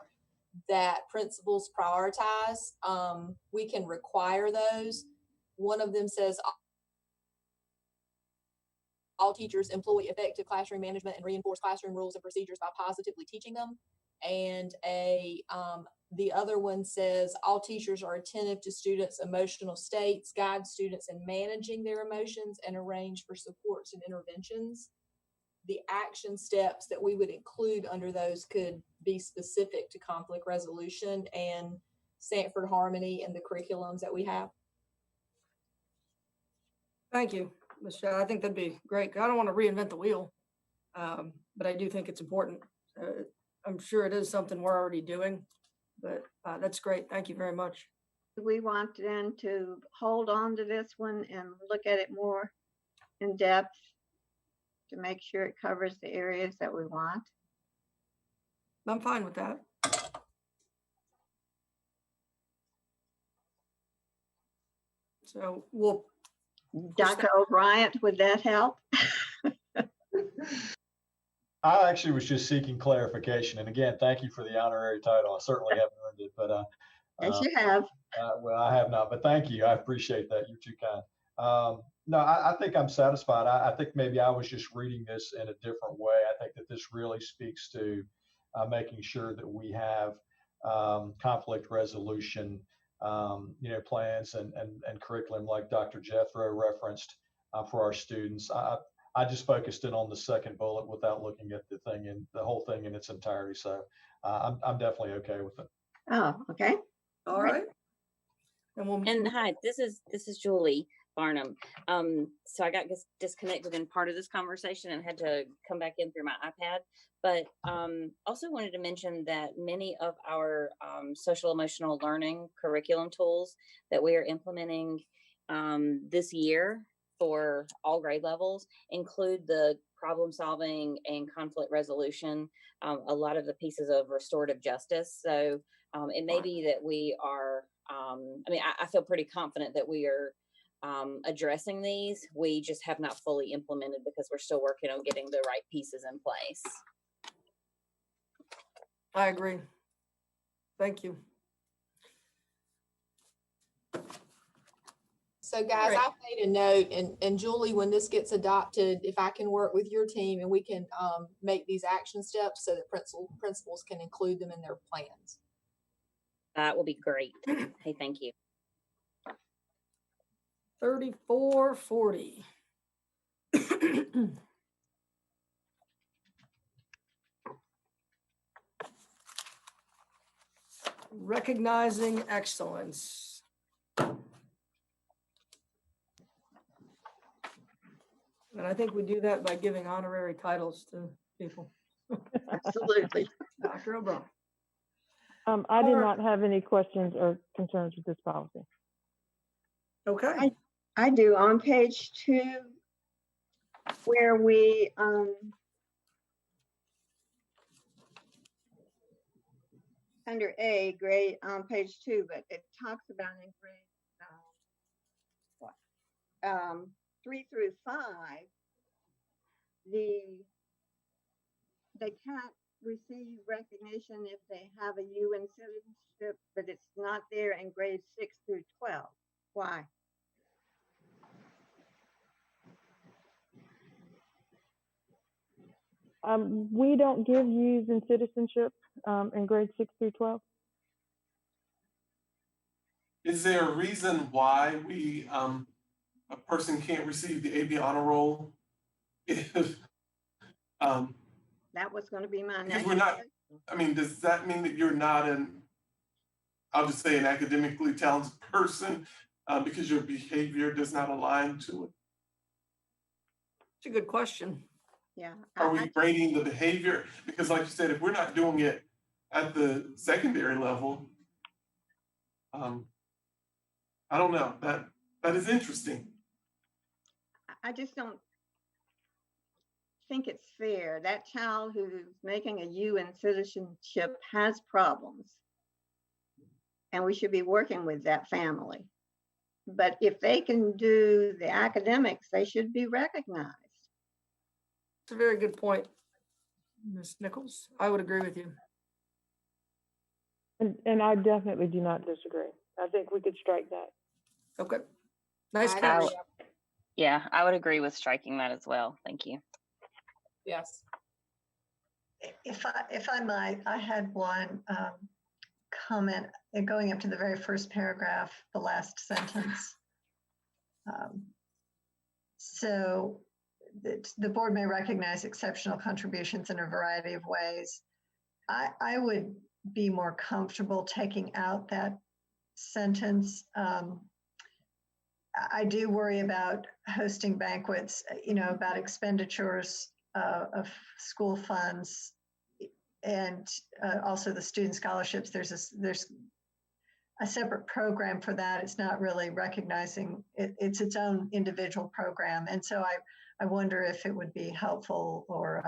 that principals prioritize. We can require those. One of them says all teachers employ effective classroom management and reinforce classroom rules and procedures by positively teaching them. And the other one says all teachers are attentive to students' emotional states, guide students in managing their emotions, and arrange for supports and interventions. The action steps that we would include under those could be specific to conflict resolution and Sanford Harmony and the curriculums that we have. Thank you, Michelle. I think that'd be great. I don't want to reinvent the wheel, but I do think it's important. I'm sure it is something we're already doing, but that's great. Thank you very much. Do we want then to hold on to this one and look at it more in depth to make sure it covers the areas that we want? I'm fine with that. So we'll. Dr. O'Brien, would that help? I actually was just seeking clarification. And again, thank you for the honorary title. I certainly haven't earned it, but Yes, you have. well, I have not, but thank you. I appreciate that. You're too kind. No, I think I'm satisfied. I think maybe I was just reading this in a different way. I think that this really speaks to making sure that we have conflict resolution, plans and curriculum like Dr. Jethro referenced for our students. I just focused in on the second bullet without looking at the whole thing in its entirety. So I'm definitely okay with it. Oh, okay. All right. And hi, this is Julie Barnum. So I got disconnected in part of this conversation and had to come back in through my iPad. But also wanted to mention that many of our social emotional learning curriculum tools that we are implementing this year for all grade levels include the problem solving and conflict resolution, a lot of the pieces of restorative justice. So it may be that we are, I feel pretty confident that we are addressing these. We just have not fully implemented because we're still working on getting the right pieces in place. I agree. Thank you. So guys, I've made a note, and Julie, when this gets adopted, if I can work with your team and we can make these action steps so that principals can include them in their plans. That will be great. Hey, thank you. 3440. Recognizing excellence. And I think we do that by giving honorary titles to people. Absolutely. Dr. O'Brien. I did not have any questions or concerns with this policy. Okay. I do. On page 2, where we under A, grade on page 2, but it talks about in grade 3 through 5, they can't receive recognition if they have a UN citizenship, but it's not there in grades 6 through 12. Why? We don't give U's in citizenship in grades 6 through 12. Is there a reason why a person can't receive the AB honor roll if, That was going to be my because next we're not, question. I mean, does that mean that you're not I'll just say an academically talented person because your behavior does not align to it? It's a good question. Yeah. Are we grading the behavior? Because like you said, if we're not doing it at the secondary level, I don't know, that is interesting. I just don't think it's fair. That child who's making a UN citizenship has problems, and we should be working with that family. But if they can do the academics, they should be recognized. It's a very good point, Ms. Nichols. I would agree with you. And I definitely do not disagree. I think we could strike that. Okay. Nice I catch. agree. Yeah, I would agree with striking that as well. Thank you. Yes. If I might, I had one comment going up to the very first paragraph, the last sentence. So the board may recognize exceptional contributions in a variety of ways. I would be more comfortable taking out that sentence. I do worry about hosting banquets, about expenditures of school funds, and also the student scholarships. There's a separate program for that. It's not really recognizing it. It's its own individual program. And so I wonder if it would be helpful or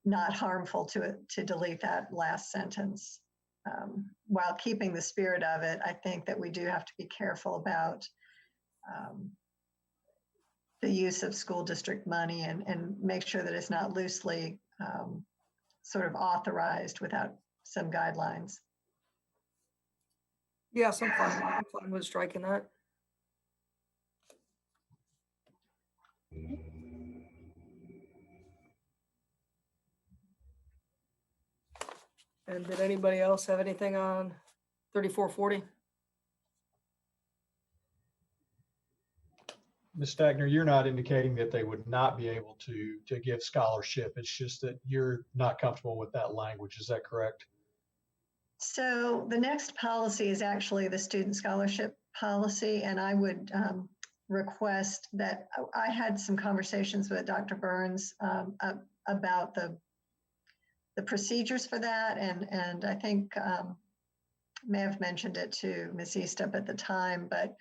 not harmful to delete that last sentence. While keeping the spirit of it, I think that we do have to be careful about the use of school district money and make sure that it's not loosely sort of authorized without some guidelines. Yes, I'm fine with striking that. And did anybody else have anything on 3440? Ms. Stagner, you're not indicating that they would not be able to give scholarship. It's just that you're not comfortable with that language. Is that correct? So the next policy is actually the student scholarship policy, and I would request that I had some conversations with Dr. Burns about the procedures for that, and I think may have mentioned it to Ms. Eastup at the time, but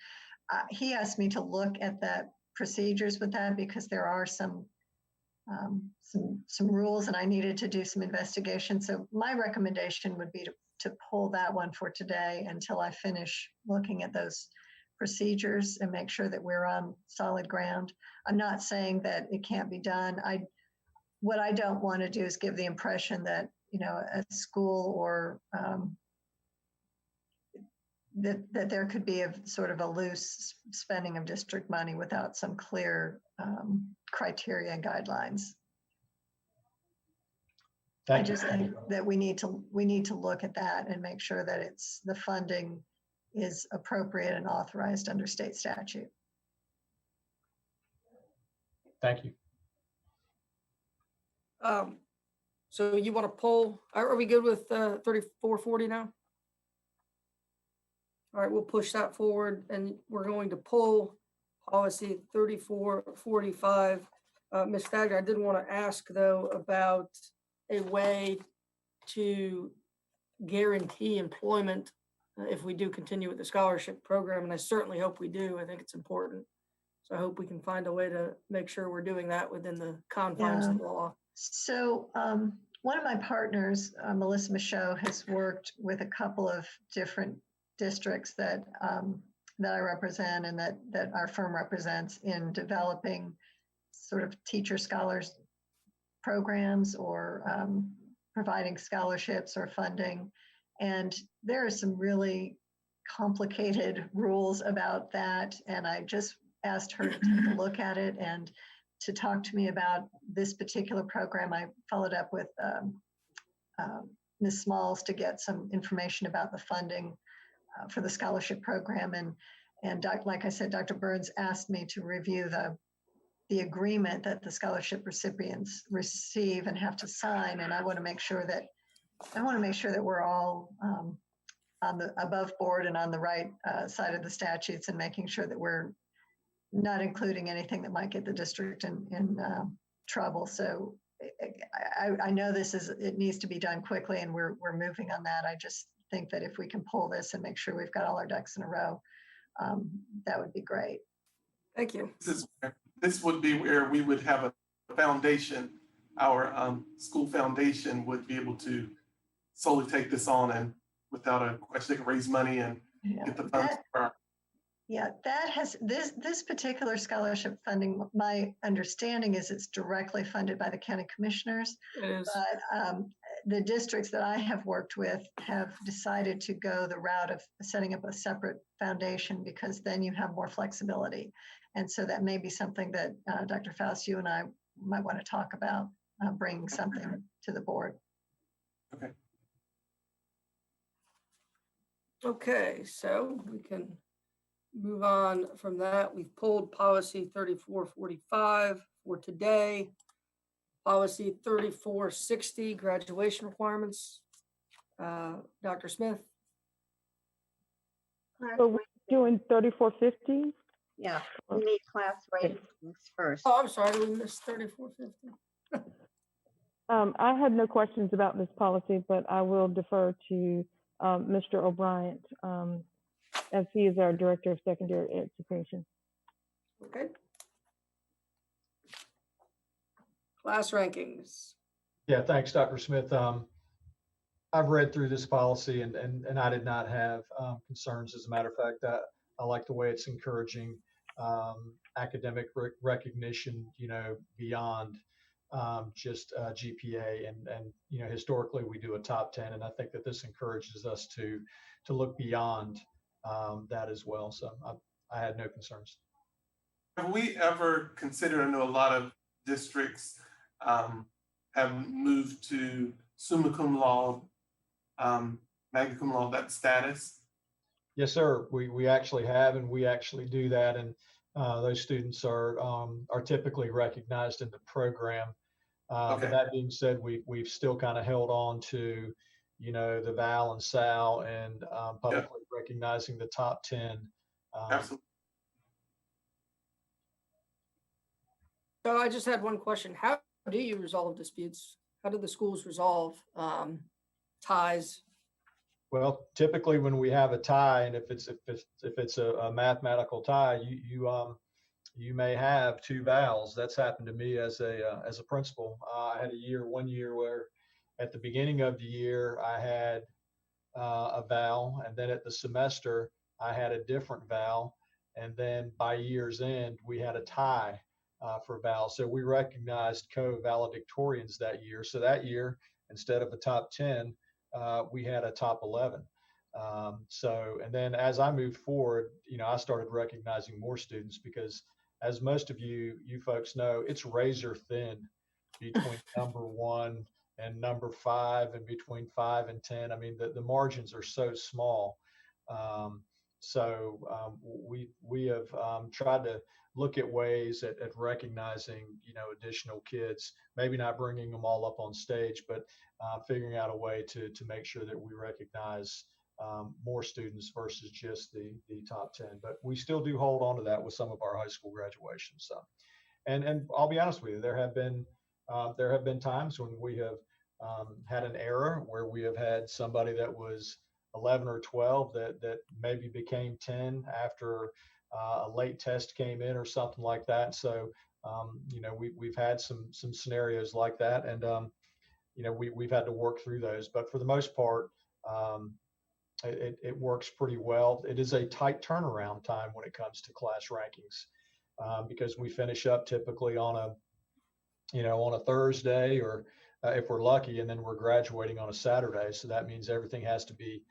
he asked me to look at the procedures with that because there are some rules, and I needed to do some investigation. So my recommendation would be to pull that one for today until I finish looking at those procedures and make sure that we're on solid ground. I'm not saying that it can't be done. What I don't want to do is give the impression that, a school or that there could be a sort of a loose spending of district money without some clear criteria and guidelines. I just think that we need to look at that and make sure that the funding is appropriate and authorized under state statute. Thank you. So you want to pull, are we good with 3440 now? All right, we'll push that forward and we're going to pull policy 3445. Ms. Stagner, I did want to ask though about a way to guarantee employment if we do continue with the scholarship program, and I certainly hope we do. I think it's important. So I hope we can find a way to make sure we're doing that within the confines of the law. So one of my partners, Melissa Michaud, has worked with a couple of different districts that I represent and that our firm represents in developing sort of teacher scholars programs or providing scholarships or funding. And there are some really complicated rules about that. And I just asked her to take a look at it and to talk to me about this particular program. I followed up with Ms. Smalls to get some information about the funding for the scholarship program. And like I said, Dr. Burns asked me to review the agreement that the scholarship recipients receive and have to sign. And I want to make sure that we're all on the above board and on the right side of the statutes, and making sure that we're not including anything that might get the district in trouble. So I know it needs to be done quickly, and we're moving on that. I just think that if we can pull this and make sure we've got all our ducks in a row, that would be great. Thank you. This would be where we would have a foundation. Our school foundation would be able to solely take this on, and without a question, they can raise money and get the funds. That has this particular scholarship funding. My understanding is it's directly funded by the county commissioners. It is. But the districts that I have worked with have decided to go the route of setting up a separate foundation, because then you have more flexibility. And so that may be something that Dr. Faust, you and I might want to talk about, bringing something to the board. Okay. Okay, so we can move on from that. We've pulled policy 3445 for today. Policy 3460, graduation requirements. Dr. Smith? So we're doing 3450? Yeah, we need class ratings first. Oh, I'm sorry, we missed 3450. I had no questions about this policy, but I will defer to Mr. O'Brien, as he is our Director of Secondary Education. Okay. Class rankings. Yeah, thanks, Dr. Smith. I've read through this policy, and I did not have concerns. As a matter of fact, I like the way it's encouraging academic recognition, beyond just GPA. And historically we do a top 10, and I think that this encourages us to look beyond that as well. So I had no concerns. Have we ever considered, I know a lot of districts have moved to summa cum laude, magna cum laude, that status? Yes, sir. We actually have, and we actually do that. And those students are typically recognized in the program. Okay. But that being said, we've still kind of held on to, the Val and Sal, and publicly recognizing the top 10. Absolutely. So I just had one question. How do you resolve disputes? How do the schools resolve ties? Well, typically when we have a tie, and if it's a mathematical tie, you may have two vowels. That's happened to me as a principal. I had one year where at the beginning of the year I had a vowel, and then at the semester I had a different vowel, and then by year's end we had a tie for vowels. So we recognized co-valedictorians that year. So that year, instead of a top 10, we had a top 11. And then as I moved forward, I started recognizing more students, because as most of you folks know, it's razor thin between number 1 and number 5, and between 5 and 10. I mean, the margins are so small. We have tried to look at ways at recognizing, additional kids, maybe not bringing them all up on stage, but figuring out a way to make sure that we recognize more students versus just the top 10. But we still do hold on to that with some of our high school graduations. So, and I'll be honest with you, there have been times when we have had an error where we have had somebody that was 11 or 12 that maybe became 10 after a late test came in or something like that. So, we've had some scenarios like that, and we've had to work through those. But for the most part, it works pretty well. It is a tight turnaround time when it comes to class rankings, because we finish up typically on a Thursday, or if we're lucky, and then we're graduating on a Saturday. So that means everything has to be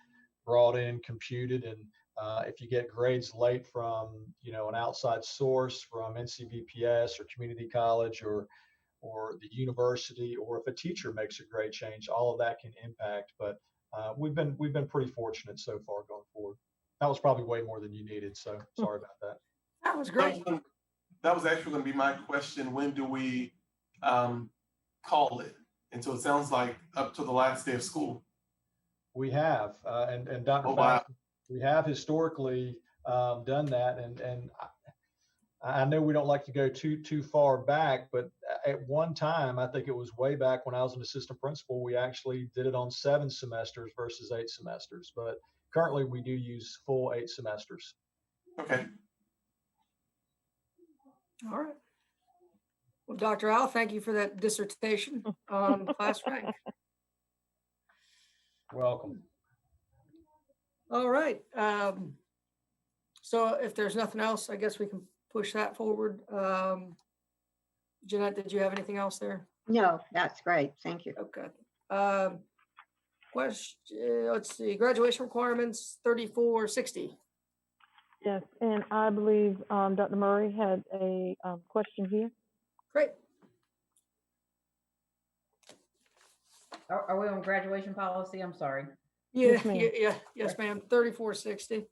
brought in, computed, and if you get grades late from, an outside source from NCVPS or community college or the university, or if a teacher makes a grade change, all of that can impact. But we've been pretty fortunate so far going forward. That was probably way more than you needed, so sorry about that. That was great. That was actually going to be my question. When do we call it? And so it sounds like up to the last day of school. We have, and Dr. Oh, wow. Fox, we have historically done that, and I know we don't like to go too far back, but at one time, I think it was way back when I was an assistant principal, we actually did it on 7 semesters versus 8 semesters. But currently, we do use full 8 semesters. Okay. All right. Well, Dr. Al, thank you for that dissertation on class rank. Welcome. All right. So if there's nothing else, I guess we can push that forward. Jeanette, did you have anything else there? No, that's great. Thank you. Okay. Question, let's see, graduation requirements 3460. Yes, and I believe Dr. Murray had a question here. Great. Are we on graduation policy? I'm sorry. Yeah, Yes, ma'am. yes, ma'am. 3460.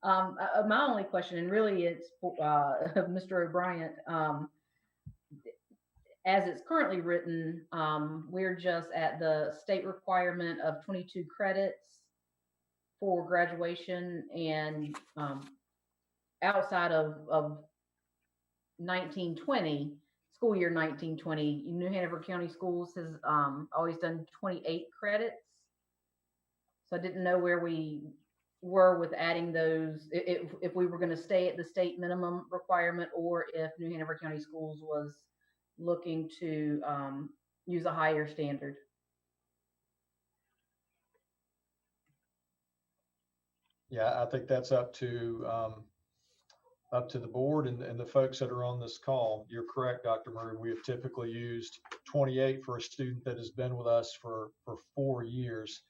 My only question, and really it's for Mr. O'Brien, as it's currently written, we're just at the state requirement of 22 credits for graduation, and outside of 1920, school year 1920, New Hanover County Schools has always done 28 credits. So I didn't know where we were with adding those, if we were going to stay at the state minimum requirement, or if New Hanover County Schools was looking to use a higher standard. Yeah, I think that's up to the board and the folks that are on this call. You're correct, Dr. Murray. We have typically used 28 for a student that has been with us for 4 years.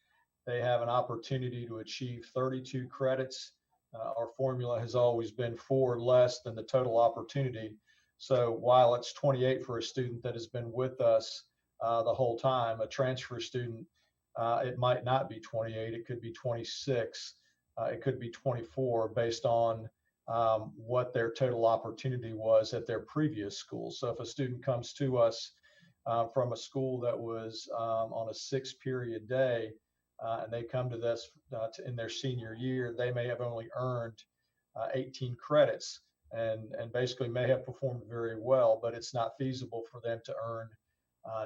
They have an opportunity to achieve 32 credits. Our formula has always been 4 less than the total opportunity. So while it's 28 for a student that has been with us the whole time, a transfer student, it might not be 28. It could be 26. It could be 24 based on what their total opportunity was at their previous school. So if a student comes to us from a school that was on a 6-period day, and they come to this in their senior year, they may have only earned 18 credits and basically may have performed very well, but it's not feasible for them to earn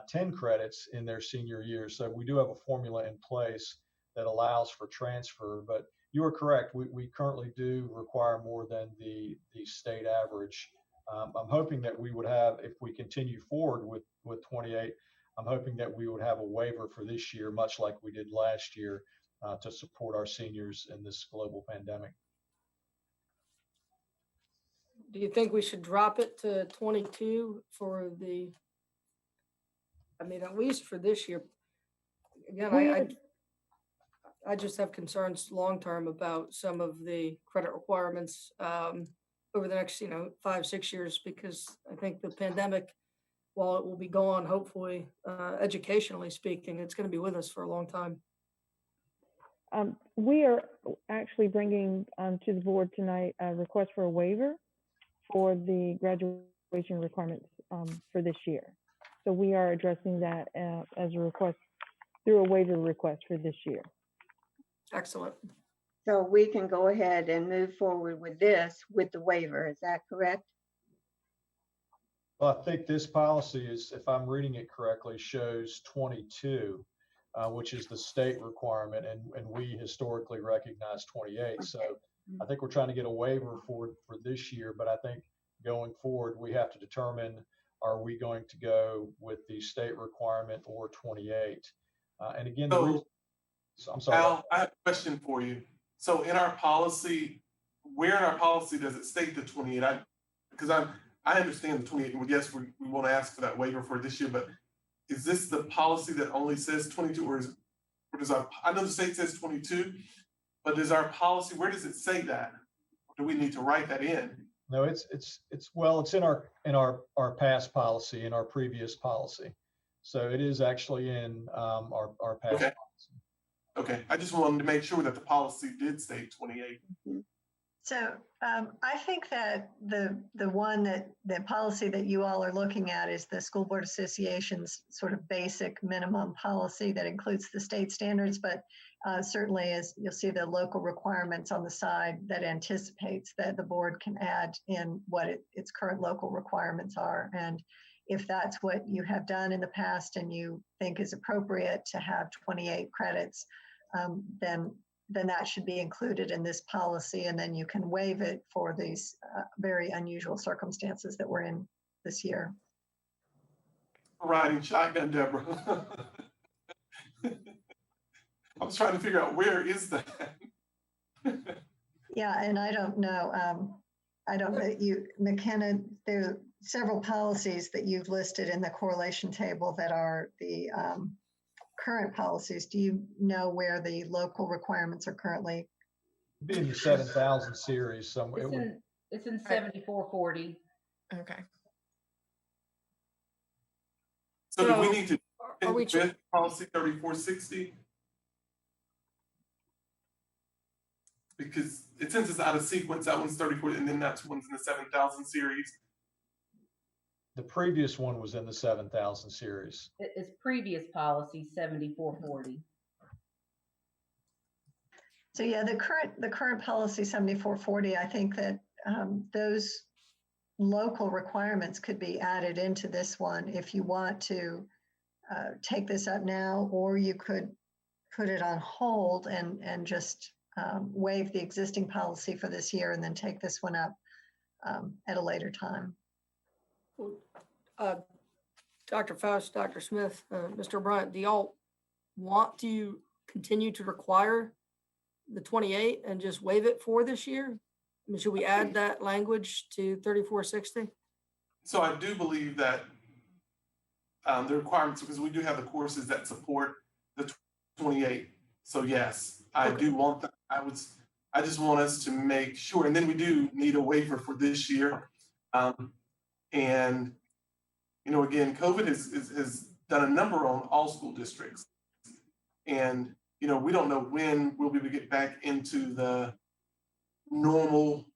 10 credits in their senior year. So we do have a formula in place that allows for transfer, but you are correct. We currently do require more than the state average. I'm hoping that we would have, if we continue forward with 28, I'm hoping that we would have a waiver for this year, much like we did last year, to support our seniors in this global pandemic. Do you think we should drop it to 22 for at least for this year? Again, I just have concerns long-term about some of the credit requirements over the next, 5-6 years, because I think the pandemic, while it will be gone, hopefully, educationally speaking, it's going to be with us for a long time. We are actually bringing to the board tonight a request for a waiver for the graduation requirements for this year. So we are addressing that as a request through a waiver request for this year. Excellent. So we can go ahead and move forward with this with the waiver. Is that correct? Well, I think this policy is, if I'm reading it correctly, shows 22, which is the state requirement, and we historically recognize 28. So I think we're trying to get a waiver for this year, but I think going forward, we have to determine, are we going to go with the state requirement or 28? And again, I'm sorry. Al, I have a question for you. So in our policy, where in our policy does it state the 28? Because I understand the 28. Yes, we want to ask for that waiver for this year, but is this the policy that only says 22, or does I know the state says 22, but does our policy, where does it say that? Or do we need to write that in? No, it's in our past policy, in our previous policy. So it is actually in our past Okay. policy. Okay, I just wanted to make sure that the policy did say 28. So I think that the policy that you all are looking at is the School Board Association's sort of basic minimum policy that includes the state standards, but certainly as you'll see the local requirements on the side that anticipates that the board can add in what its current local requirements are. And if that's what you have done in the past and you think is appropriate to have 28 credits, then that should be included in this policy, and then you can waive it for these very unusual circumstances that we're in this year. Riding shotgun, Deborah. I was trying to figure out where is that. Yeah, and I don't know. I don't know, McKenna, there are several policies that you've listed in the correlation table that are the current policies. Do you know where the local requirements are currently? It'd be in the 7,000 series somewhere. It's in 7440. Okay. So do we need to Are we with policy 3460? Because it since it's out of sequence, that one's 34, and then that's one's in the 7,000 series. The previous one was in the 7,000 series. It's previous policy 7440. So yeah, the current policy 7440, I think that those local requirements could be added into this one if you want to take this up now, or you could put it on hold and just waive the existing policy for this year and then take this one up at a later time. Dr. Faust, Dr. Smith, Mr. Bryant, do y'all want to continue to require the 28 and just waive it for this year? I mean, should we add that language to 3460? So I do believe that the requirements, because we do have the courses that support the 28. So yes, I do want that. I just want us to make sure, and then we do need a waiver for this year. And you know, again, COVID has done a number on all school districts. And, you know, we don't know when we'll be able to get back into the normal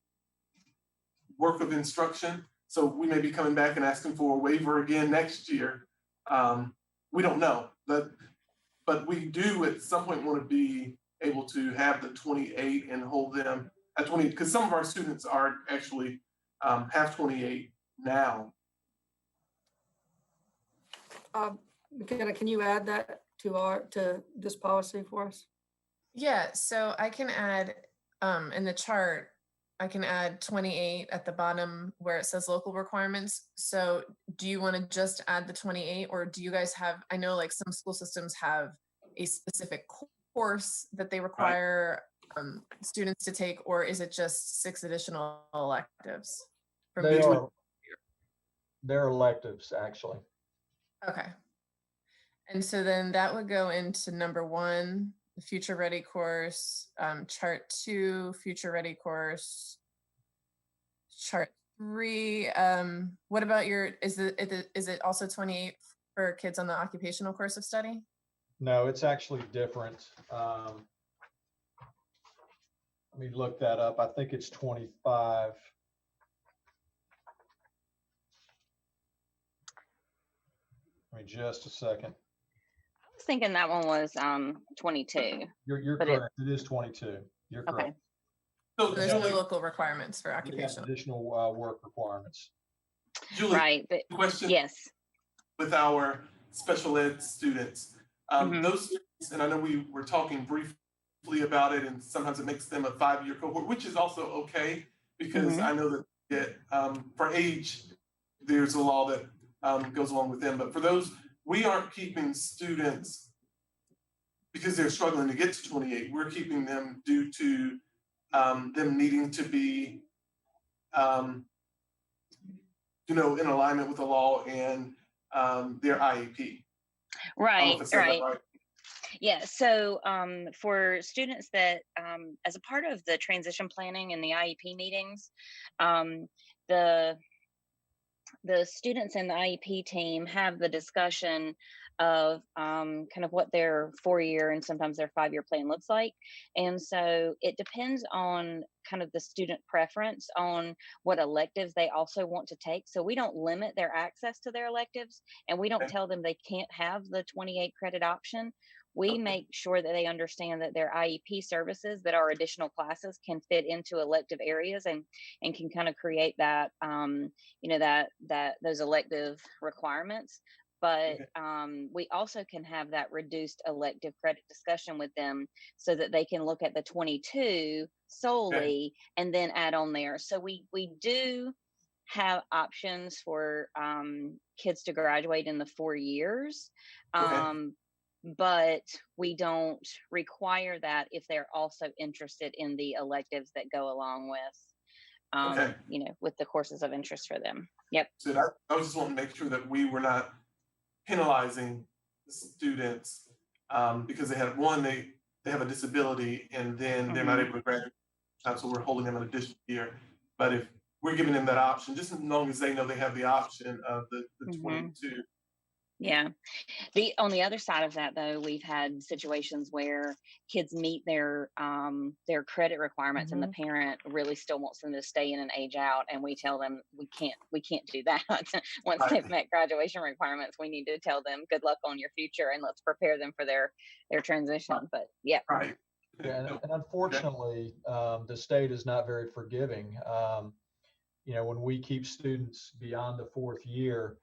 work of instruction. So we may be coming back and asking for a waiver again next year. We don't know, but we do at some point want to be able to have the 28 and hold them at 20, because some of our students are actually have 28 now. McKenna, can you add that to this policy for us? Yeah, so I can add in the chart, I can add 28 at the bottom where it says local requirements. So do you want to just add the 28, or do you guys have, I know like some school systems have a specific course that they require students to take, or is it just 6 additional electives? They're electives, actually. Okay. And so then that would go into number 1, the Future Ready course, chart 2, Future Ready course, chart 3. What about is it also 28 for kids on the occupational course of study? No, it's actually different. Let me look that up. I think it's 25. Give me just a second. I was thinking that one was 22. You're correct. It is 22. You're correct. Okay. So there's no local requirements for occupational. Additional work requirements. Julie, Right. But question. yes. With our special ed students, those students, and I know we were talking briefly about it, and sometimes it makes them a 5-year cohort, which is also okay, because I know that for age, there's a law that goes along with them. But for those, we aren't keeping students because they're struggling to get to 28. We're keeping them due to them needing to be, in alignment with the law and their IEP. Right, if I said that right. right. Yeah, so for students that, as a part of the transition planning and the IEP meetings, um, the the students in the IEP team have the discussion of kind of what their 4-year and sometimes their 5-year plan looks like. And so it depends on kind of the student preference on what electives they also want to take. So we don't limit their access to their electives, and we don't Okay. tell them they can't have the 28 credit option. We Okay. make sure that they understand that their IEP services that are additional classes can fit into elective areas and can kind of create that that those elective requirements. But Okay. we also can have that reduced elective credit discussion with them so that they can look at the 22 solely and then add on there. So we do have options for kids to graduate in the 4 years. Okay. But we don't require that if they're also interested in the electives that go along with Okay. with the courses of interest for them. Yep. So I was just wanting to make sure that we were not penalizing students because they have they have a disability and then they're not able to graduate. So we're holding them an additional year. But if we're giving them that option, just as long as they know they have the option of the 22. Yeah. On the other side of that, though, we've had situations where kids meet their credit requirements and the parent really still wants them to stay in and age out, and we tell them we can't do that. Once they've met graduation requirements, we need to tell them good luck on your future and let's prepare them for their transition. But yeah. Right. Yeah, and unfortunately, the state is not very forgiving. When we keep students beyond the 4th year,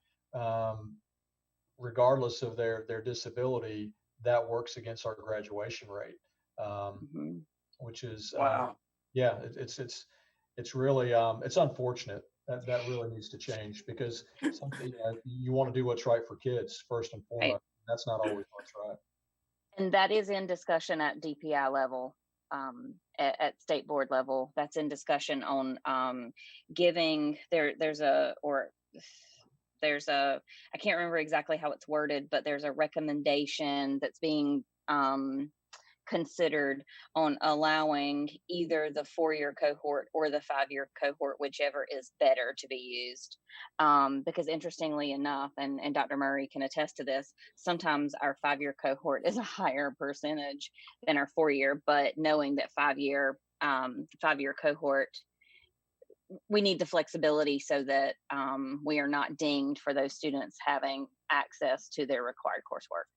regardless of their disability, that works against our graduation rate, which is wow. It's really it's unfortunate. That really needs to change because you want to do what's right for kids first and foremost. Right. That's not always what's right. And that is in discussion at DPI level, at state board level. That's in discussion on giving there's a I can't remember exactly how it's worded, but there's a recommendation that's being considered on allowing either the 4-year cohort or the 5-year cohort, whichever is better to be used. Because interestingly enough, and Dr. Murray can attest to this, sometimes our 5-year cohort is a higher percentage than our 4-year, but knowing that 5-year cohort, we need the flexibility so that we are not dinged for those students having access to their required coursework.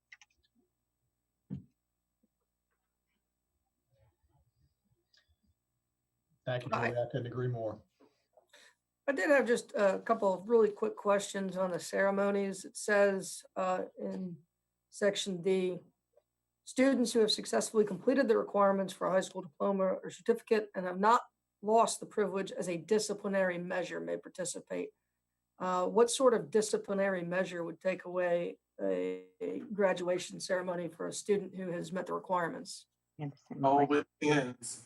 Thank you, Julie. I couldn't agree more. I did have just a couple of really quick questions on the ceremonies. It says in section D, students who have successfully completed the requirements for a high school diploma or certificate and have not lost the privilege as a disciplinary measure may participate. What sort of disciplinary measure would take away a graduation ceremony for a student who has met the requirements? Oh, it depends.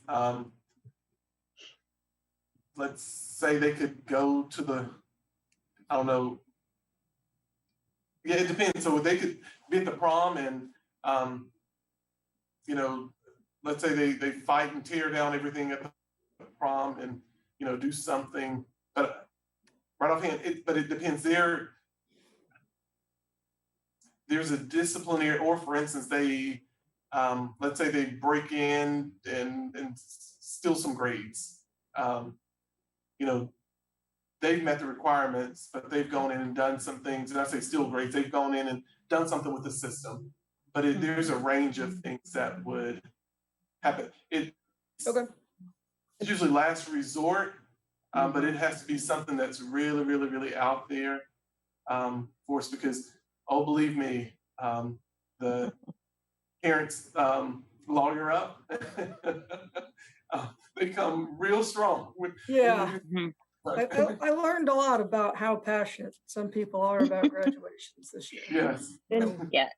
Let's say they could go to I don't know. Yeah, it depends. So they could be at the prom and, let's say they fight and tear down everything at the prom and, do something, but right offhand, it depends. There's a disciplinary, or for instance, they, let's say they break in and steal some grades. They've met the requirements, but they've gone in and done some things. And I say steal grades, they've gone in and done something with the system. But there's a range of things that would happen. It's usually last resort, but it has to be something that's really, really, really out there for us because, believe me, the parents lawyer up. They come real strong. I learned a lot about how passionate some people are about graduations this year. Yes. Yeah.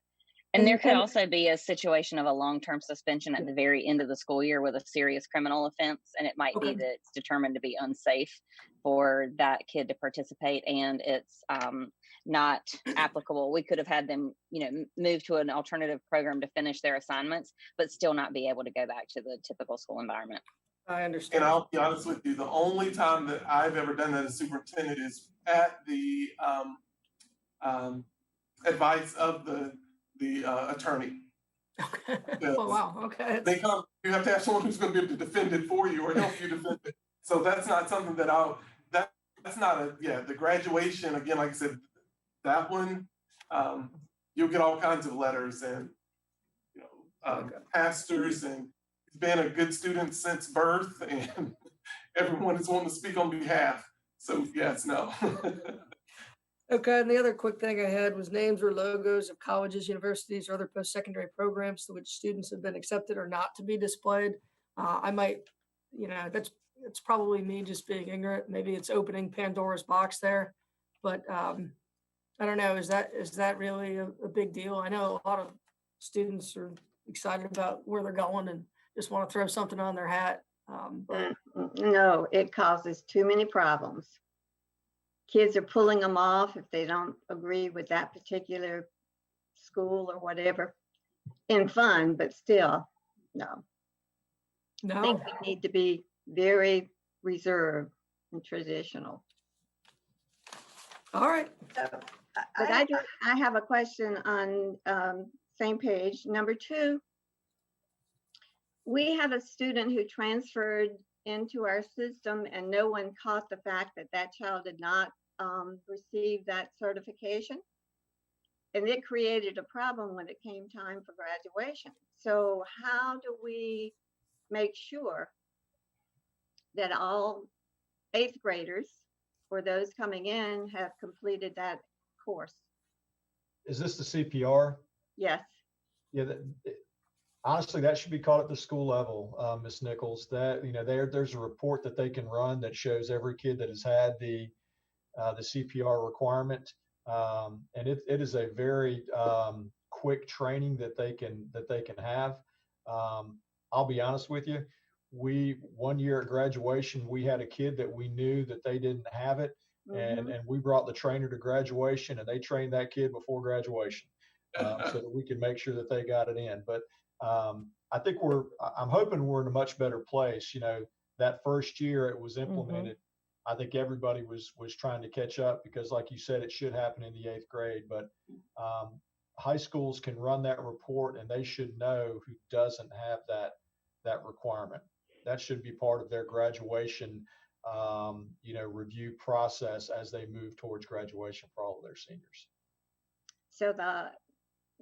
And there could also be a situation of a long-term suspension at the very end of the school year with a serious criminal offense, and it might be that it's determined to be unsafe for that kid to participate, and it's not applicable. We could have had them, move to an alternative program to finish their assignments, but still not be able to go back to the typical school environment. I understand. And I'll be honest with you, the only time that I've ever done that as superintendent is at the advice of the attorney. Okay. Oh, wow. Okay. You have to have someone who's going to be able to defend it for you or help you defend it. So that's not something that that's not the graduation, again, like I said, that one, you'll get all kinds of letters and, pastors, and he's been a good student since birth, and everyone is wanting to speak on behalf. So yes, no. Okay, and the other quick thing I had was names or logos of colleges, universities, or other post-secondary programs to which students have been accepted or not to be displayed. I might, it's probably me just being ignorant. Maybe it's opening Pandora's box there, but I don't know. Is that really a big deal? I know a lot of students are excited about where they're going and just want to throw something on their hat. But no, it causes too many problems. Kids are pulling them off if they don't agree with that particular school or whatever. In fun, but still, no. I think we need to be very reserved and traditional. All right. But I have a question on same page, number 2. We had a student who transferred into our system and no one caught the fact that that child did not receive that certification. And it created a problem when it came time for graduation. So how do we make sure that all 8th graders or those coming in have completed that course? Is this the CPR? Yes. Yeah. Honestly, that should be caught at the school level, Ms. Nichols. That there's a report that they can run that shows every kid that has had the CPR requirement, and it is a very quick training that they can have. I'll be honest with you. One year at graduation, we had a kid that we knew that they didn't have it, and we brought the trainer to graduation, and they trained that kid before graduation, so that we can make sure that they got it in. But I think I'm hoping we're in a much better place. That first year it was implemented, I think everybody was trying to catch up because, like you said, it should happen in the 8th grade. But high schools can run that report, and they should know who doesn't have that requirement. That should be part of their graduation, review process as they move towards graduation for all of their seniors. So the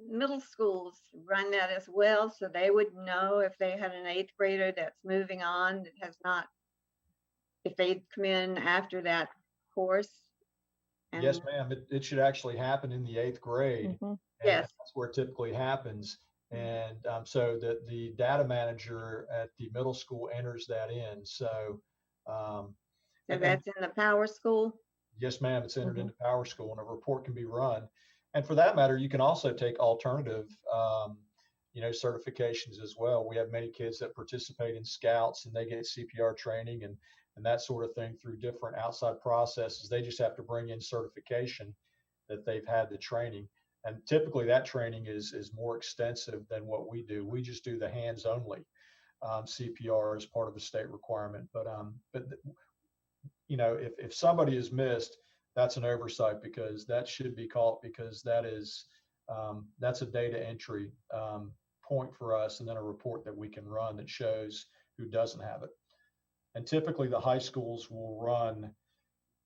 middle schools run that as well, so they would know if they had an 8th grader that's moving on that has not, if they come in after that course. Yes, ma'am. It should actually happen in the 8th grade. Yes, that's where it typically happens. And so the data manager at the middle school enters that in. So that's in the power school. Yes, ma'am. It's entered into Power School, and a report can be run. And for that matter, you can also take alternative, certifications as well. We have many kids that participate in Scouts, and they get CPR training and that sort of thing through different outside processes. They just have to bring in certification that they've had the training. And typically that training is more extensive than what we do. We just do the hands only CPR as part of a state requirement. But if somebody is missed, that's an oversight, because that should be caught, because that's a data entry point for us, and then a report that we can run that shows who doesn't have it. And typically the high schools will run,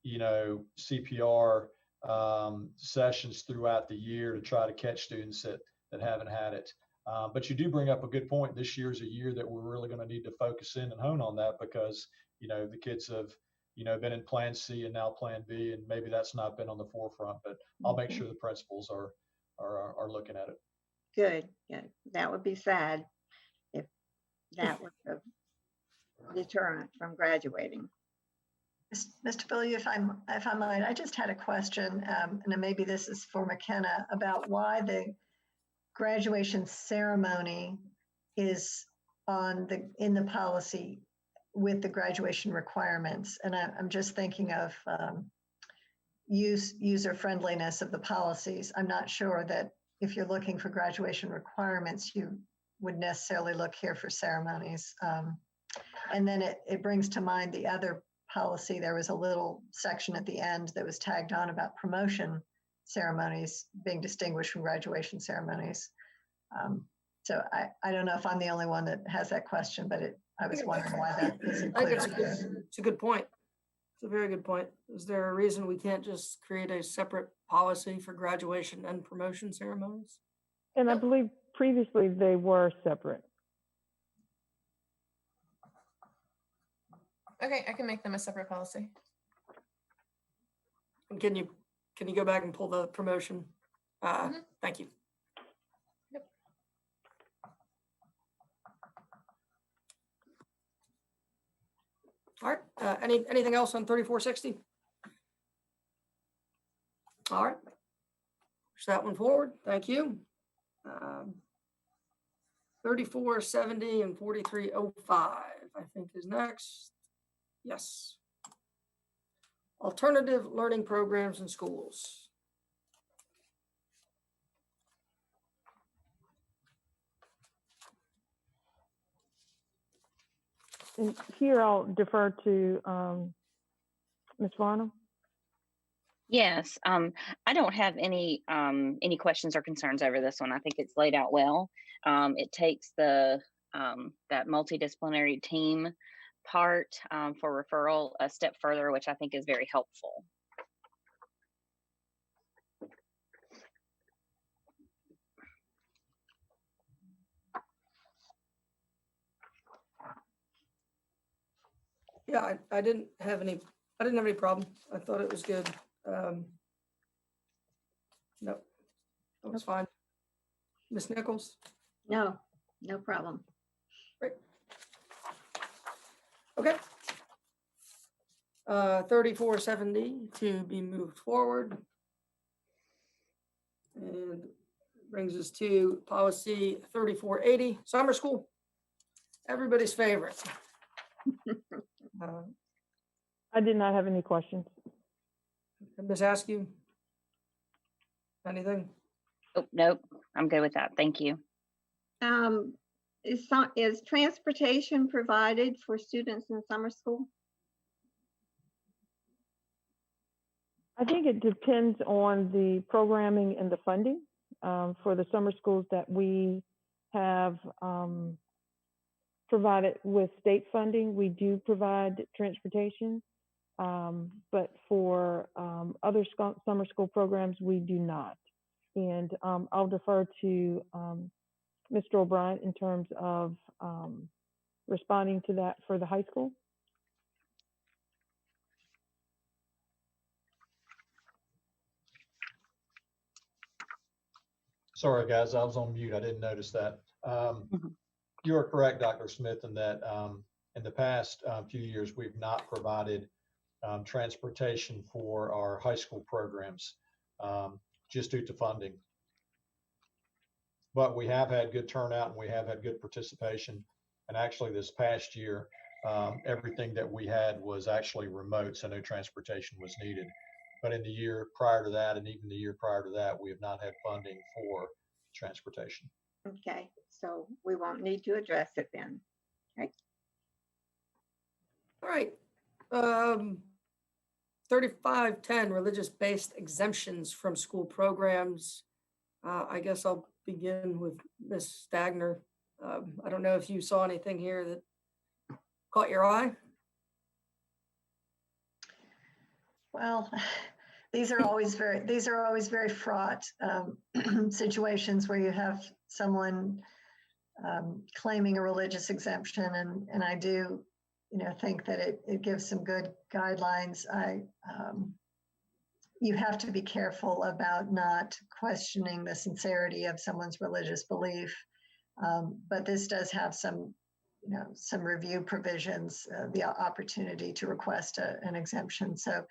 CPR sessions throughout the year to try to catch students that haven't had it. But you do bring up a good point. This year is a year that we're really going to need to focus in and hone on that, because, the kids have, been in Plan C and now Plan B, and maybe that's not been on the forefront, but I'll make sure the principals are looking at it. Good. That would be sad if that was a deterrent from graduating. Mr. Billy, if I might, I just had a question, and maybe this is for McKenna, about why graduation ceremony is in the policy with the graduation requirements. And I'm just thinking of user friendliness of the policies. I'm not sure that if you're looking for graduation requirements, you would necessarily look here for ceremonies. And then it brings to mind the other policy. There was a little section at the end that was tagged on about promotion ceremonies being distinguished from graduation ceremonies. So I don't know if I'm the only one that has that question, but I was wondering why that is included. It's a good point. It's a very good point. Is there a reason we can't just create a separate policy for graduation and promotion ceremonies? And I believe previously they were separate. Okay, I can make them a separate policy. And can you go back and pull the promotion? Thank you. Yep. All right. Anything else on 3460? All right. Push that one forward. Thank you. 3470 and 4305, I think, is next. Yes. Alternative learning programs in schools. And here I'll defer to Ms. Varnum. Yes, I don't have any questions or concerns over this one. I think it's laid out well. It takes that multidisciplinary team part for referral a step further, which I think is very helpful. Yeah, I didn't have any problem. I thought it was good. No, that was fine. Ms. Nichols? No, no problem. Great. Okay. 3470 to be moved forward. And brings us to policy 3480, summer school. Everybody's favorite. I did not have any questions. Ms. Askew? Anything? Oh, nope, I'm good with that. Thank you. Is transportation provided for students in summer school? I think it depends on the programming and the funding. For the summer schools that we have provided with state funding, we do provide transportation. But for other summer school programs, we do not. And I'll defer to Mr. O'Brien in terms of responding to that for the high school. Sorry, guys, I was on mute. I didn't notice that. You are correct, Dr. Smith, in that in the past few years, we've not provided transportation for our high school programs just due to funding. But we have had good turnout and we have had good participation. And actually this past year, everything that we had was actually remote, so no transportation was needed. But in the year prior to that, and even the year prior to that, we have not had funding for transportation. Okay, so we won't need to address it then. Okay. All right. 3510, religious-based exemptions from school programs. I guess I'll begin with Ms. Stagner. I don't know if you saw anything here that caught your eye. Well, these are always very fraught situations where you have someone claiming a religious exemption, and I do, think that it gives some good guidelines. You have to be careful about not questioning the sincerity of someone's religious belief, but this does have some review provisions, the opportunity to request an exemption. So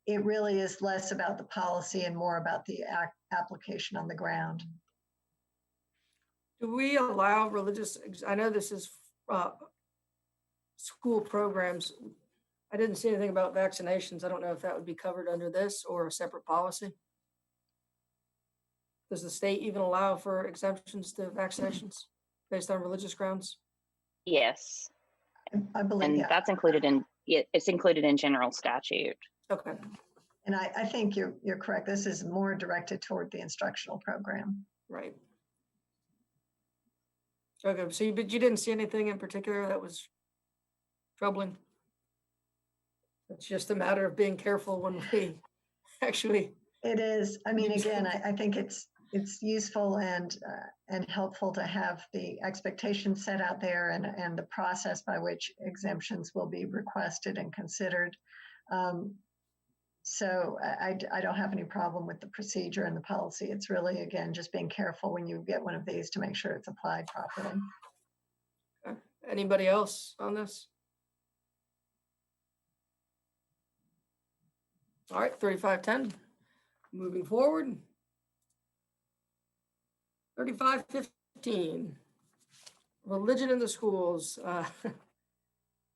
it really is less about the policy and more about the application on the ground. Do we allow I know this is school programs. I didn't see anything about vaccinations. I don't know if that would be covered under this or a separate policy. Does the state even allow for exemptions to vaccinations based on religious grounds? Yes, I believe, and yeah. that's included in, it's included in general statute. Okay. And I think you're correct. This is more directed toward the instructional program. Right. Okay, so but you didn't see anything in particular that was troubling? It's just a matter of being careful when we actually. It is. I mean, again, I think it's useful and helpful to have the expectations set out there and the process by which exemptions will be requested and considered. So I don't have any problem with the procedure and the policy. It's really, again, just being careful when you get one of these to make sure it's applied properly. Okay. Anybody else on this? All right, 3510. Moving forward. 3515. Religion in the schools.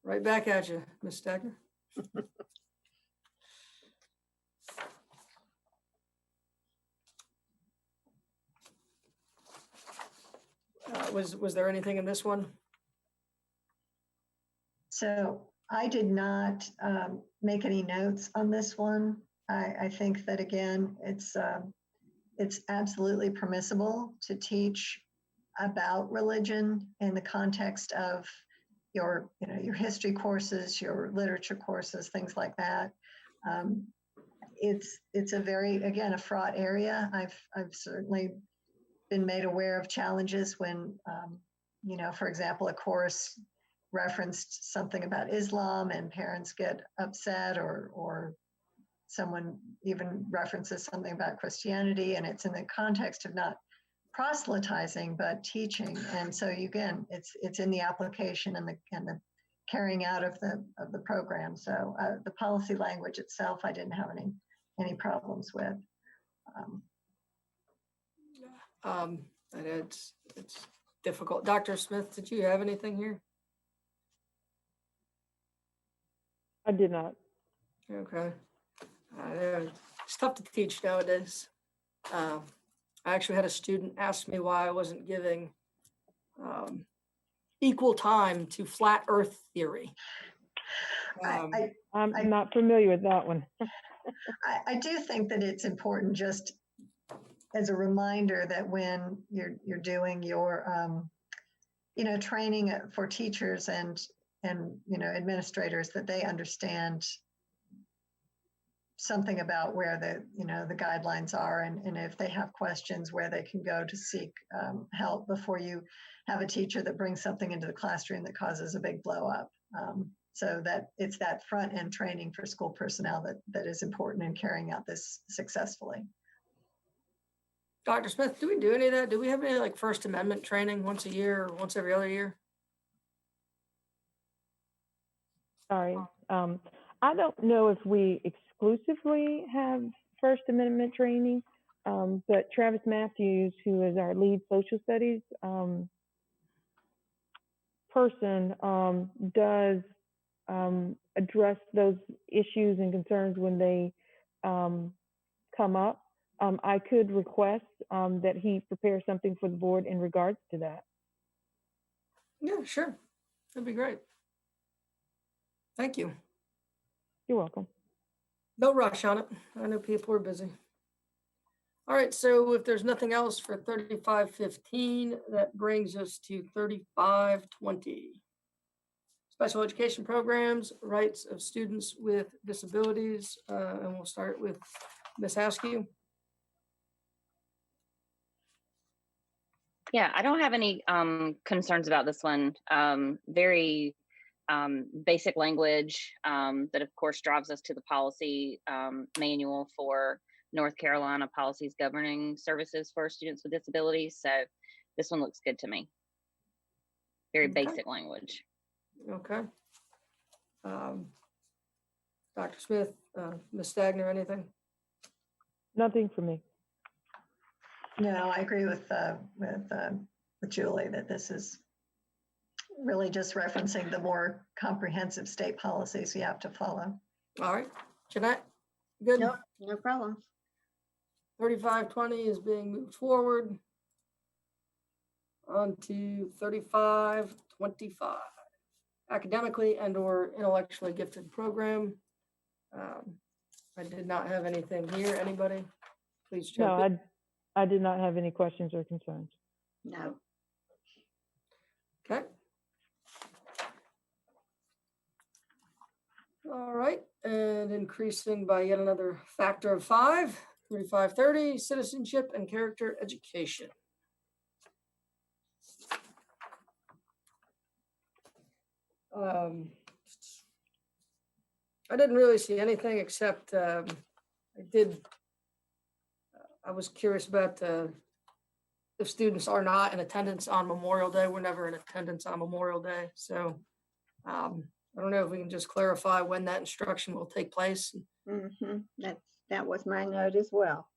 Right back at you, Ms. Stagner. Was there anything in this one? So I did not make any notes on this one. I think that, again, it's absolutely permissible to teach about religion in the context of your history courses, your literature courses, things like that. It's a very, again, a fraught area. I've certainly been made aware of challenges when, for example, a course referenced something about Islam and parents get upset, or someone even references something about Christianity, and it's in the context of not proselytizing but teaching. And so again, it's in the application and the carrying out of the program. So the policy language itself, I didn't have any problems with. And it's difficult. Dr. Smith, did you have anything here? I did not. Okay. It's tough to teach nowadays. I actually had a student ask me why I wasn't giving equal time to flat earth theory. I'm not familiar with that one. I do think that it's important, just as a reminder, that when you're doing your training for teachers and administrators, that they understand something about where the guidelines are, and if they have questions, where they can go to seek help before you have a teacher that brings something into the classroom that causes a big blow up. So that it's that front end training for school personnel that is important in carrying out this successfully. Dr. Smith, do we do any of that? Do we have any like First Amendment training once a year or once every other year? Sorry. I don't know if we exclusively have First Amendment training, but Travis Matthews, who is our lead social studies person, does address those issues and concerns when they come up. I could request that he prepare something for the board in regards to that. Yeah, sure. That'd be great. Thank you. You're welcome. No rush on it. I know people are busy. All right, so if there's nothing else for 3515, that brings us to 3520. Special education programs, rights of students with disabilities, and we'll start with Ms. Askew. Yeah, I don't have any concerns about this one. Very basic language that of course drives us to the policy manual for North Carolina policies governing services for students with disabilities. So this one looks good to me. Very basic language. Okay. Dr. Smith, Ms. Stagner, anything? Nothing for me. No, I agree with with Julie that this is really just referencing the more comprehensive state policies you have to follow. All right, Jeanette, good? Nope, no problem. 3520 is being moved forward. On to 3525, academically and/or intellectually gifted program. I did not have anything here. Anybody? Please jump in. No, I did not have any questions or concerns. No. Okay. All right, and increasing by yet another factor of 5, 3530, citizenship and character education. I didn't really see anything except I was curious about if students are not in attendance on Memorial Day. We're never in attendance on Memorial Day. So I don't know if we can just clarify when that instruction will take place. That was my note as well.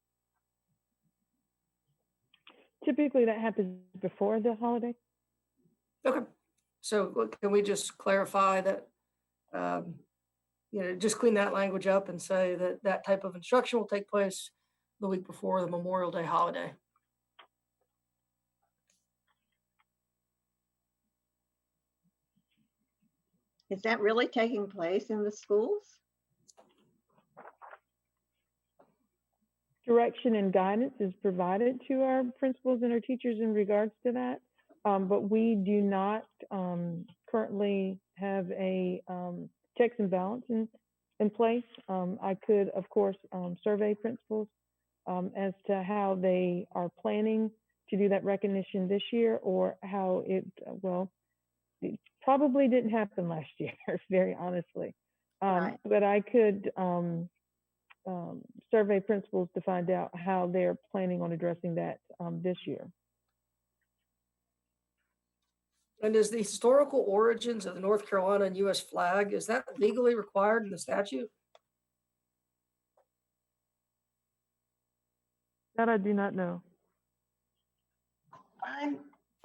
Typically that happens before the holiday. Okay. So can we just clarify that, just clean that language up and say that that type of instruction will take place the week before the Memorial Day holiday? Is that really taking place in the schools? Direction and guidance is provided to our principals and our teachers in regards to that. But we do not currently have a checks and balance in place. I could, of course, survey principals as to how they are planning to do that recognition this year, or how it probably didn't happen last year, very honestly. Right. But I could survey principals to find out how they're planning on addressing that this year. And is the historical origins of the North Carolina and U.S. flag, is that legally required in the statute? That I do not know.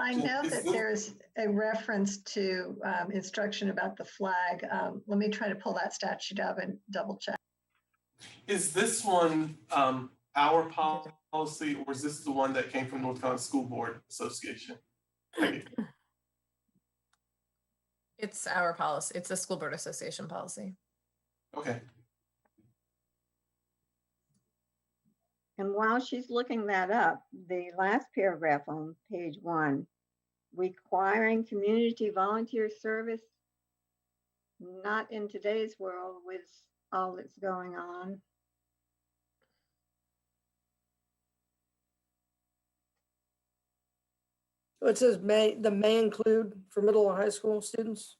I know that there's a reference to instruction about the flag. Let me try to pull that statute up and double check. Is this one our policy, or is this the one that came from North Carolina School Board Association? It's our policy. It's the School Board Association policy. Okay. And while she's looking that up, the last paragraph on page 1, requiring community volunteer service, not in today's world with all that's going on. It says may include for middle and high school students.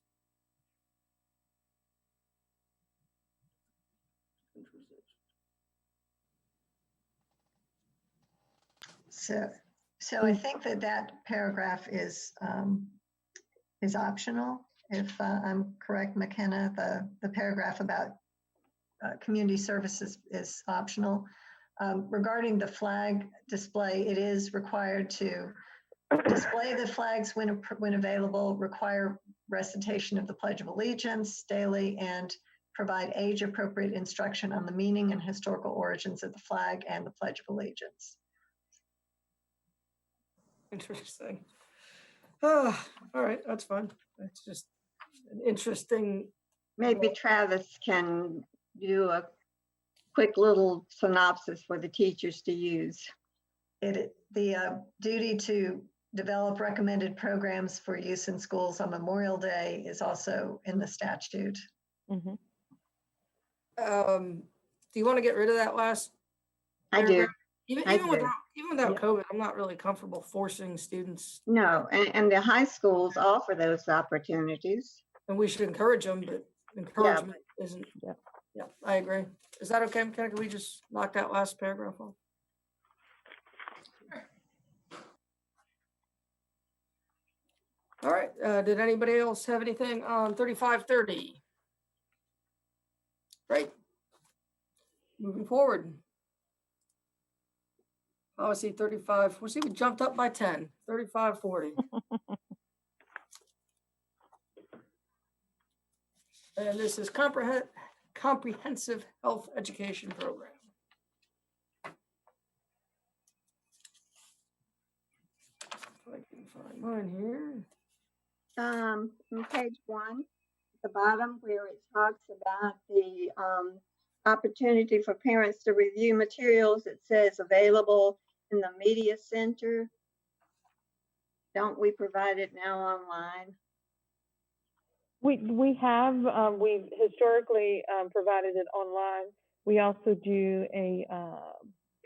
So I think that paragraph is optional. If I'm correct, McKenna, the paragraph about community services is optional. Regarding the flag display, it is required to display the flags when available, require recitation of the Pledge of Allegiance daily, and provide age-appropriate instruction on the meaning and historical origins of the flag and the Pledge of Allegiance. Interesting. All right, that's fine. That's just an interesting. Maybe Travis can do a quick little synopsis for the teachers to use. The duty to develop recommended programs for use in schools on Memorial Day is also in the statute. Mm-hmm. Do you want to get rid of that last paragraph? I do. Even without COVID, I'm not really comfortable forcing students. No, and the high schools offer those opportunities. And we should encourage them, but encouragement isn't. Yeah, I agree. Is that okay, McKenna? Can we just knock that last paragraph off? All right. Did anybody else have anything on 3530? Great. Moving forward. Policy 35, we jumped up by 10, 3540. And this is comprehensive health education program. If I can find mine here. On page 1, at the bottom where it talks about the opportunity for parents to review materials, it says available in the media center. Don't we provide it now online? We have, we've historically provided it online. We also do a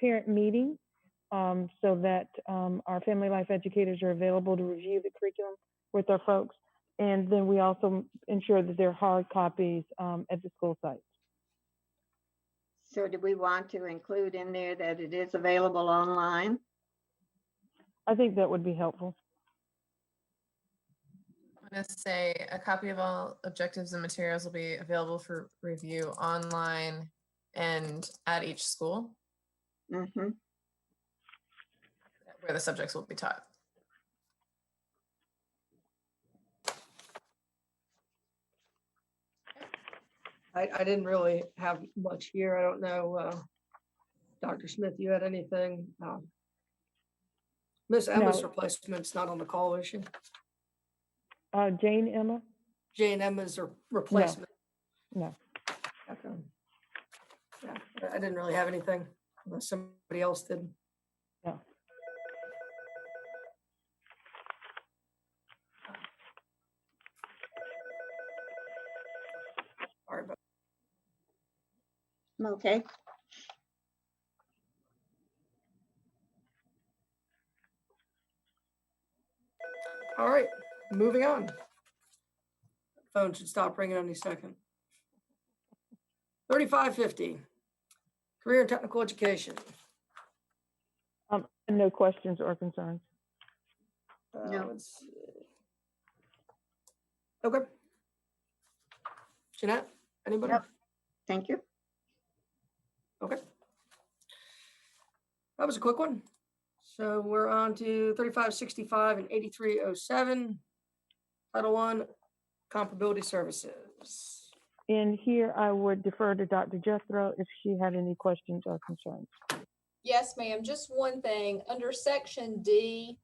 parent meeting so that our family life educators are available to review the curriculum with our folks. And then we also ensure that there are hard copies at the school site. So do we want to include in there that it is available online? I think that would be helpful. I'm going to say a copy of all objectives and materials will be available for review online and at each school Mm-hmm. where the subjects will be taught. I didn't really have much here. I don't know, Dr. Smith, you had anything? Miss Emma's No. replacement's not on the call, is she? Jane Emma? Jane Emma's replacement. No. Okay. Yeah, I didn't really have anything unless somebody else did. No. Sorry about Okay. All right, moving on. Phone should stop ringing any second. 3550, career and technical education. No questions or concerns. No. Let's see. Okay. Jeanette, anybody? Yep. Thank you. Okay. That was a quick one. So we're on to 3565 and 8307, Title I, comparability services. And here I would defer to Dr. Jethro if she had any questions or concerns. Yes, ma'am. Just one thing. Under section D,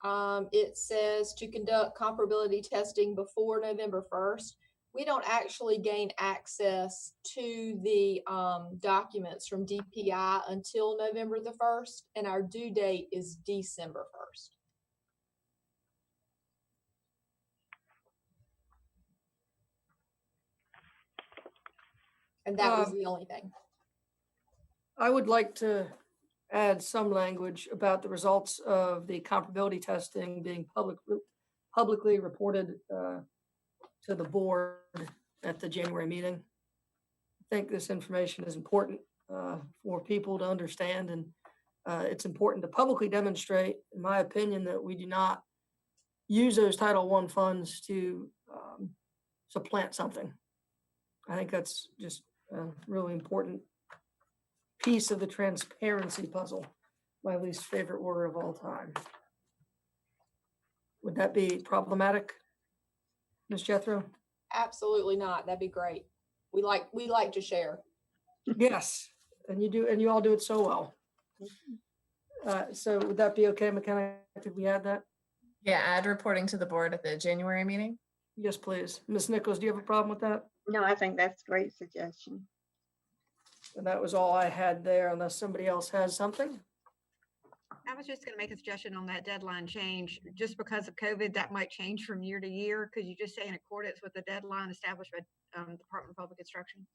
it says to conduct comparability testing before November 1st. We don't actually gain access to the documents from DPI until November the 1st, and our due date is December 1st. And that was the only thing. I would like to add some language about the results of the comparability testing being publicly reported to the board at the January meeting. I think this information is important for people to understand, and it's important to publicly demonstrate, in my opinion, that we do not use those Title I funds to supplant something. I think that's just a really important piece of the transparency puzzle, my least favorite word of all time. Would that be problematic, Ms. Jethro? Absolutely not. That'd be great. We like to share. Yes, and you do, and you all do it so well. So would that be okay, McKenna? Could we add that? Yeah, add reporting to the board at the January meeting. Yes, please. Ms. Nichols, do you have a problem with that? No, I think that's a great suggestion. And that was all I had there, unless somebody else has something. I was just going to make a suggestion on that deadline change. Just because of COVID, that might change from year to year. Could you just say in accordance with the deadline established by Department of Public Instruction?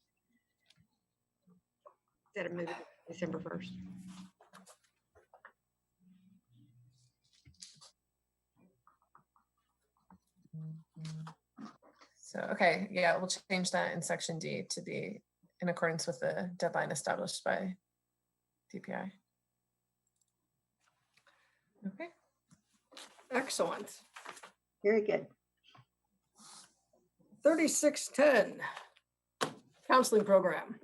Instead of moving to December 1st. So, okay, yeah, we'll change that in section D to be in accordance with the deadline established by DPI. Okay. Excellent. Very good. 3610, counseling program.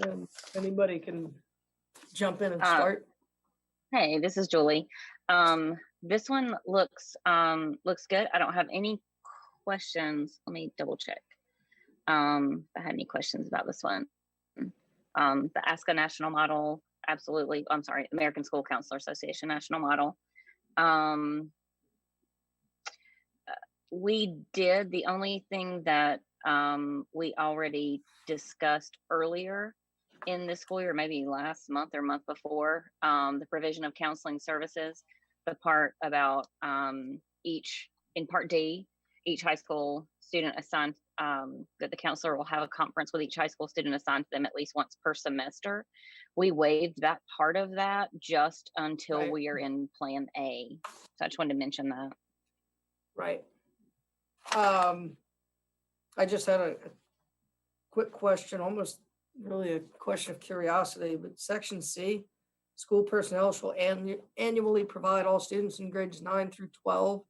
And anybody can jump in and Uh, start. Hey, this is Julie. This one looks good. I don't have any questions. Let me double check. If I had any questions about this one. The ASCA national model, absolutely. I'm sorry, American School Counselor Association national model. We did the only thing that we already discussed earlier in this school year, maybe last month or month before, the provision of counseling services, the part about in part D, each high school student assigned, that the counselor will have a conference with each high school student assigned to them at least once per semester. We waived that part of that just until Right. we are in Plan A. So I just wanted to mention that. Right. I just had a quick question, almost really a question of curiosity, but section C, school personnel shall annually provide all students in grades 9 through 12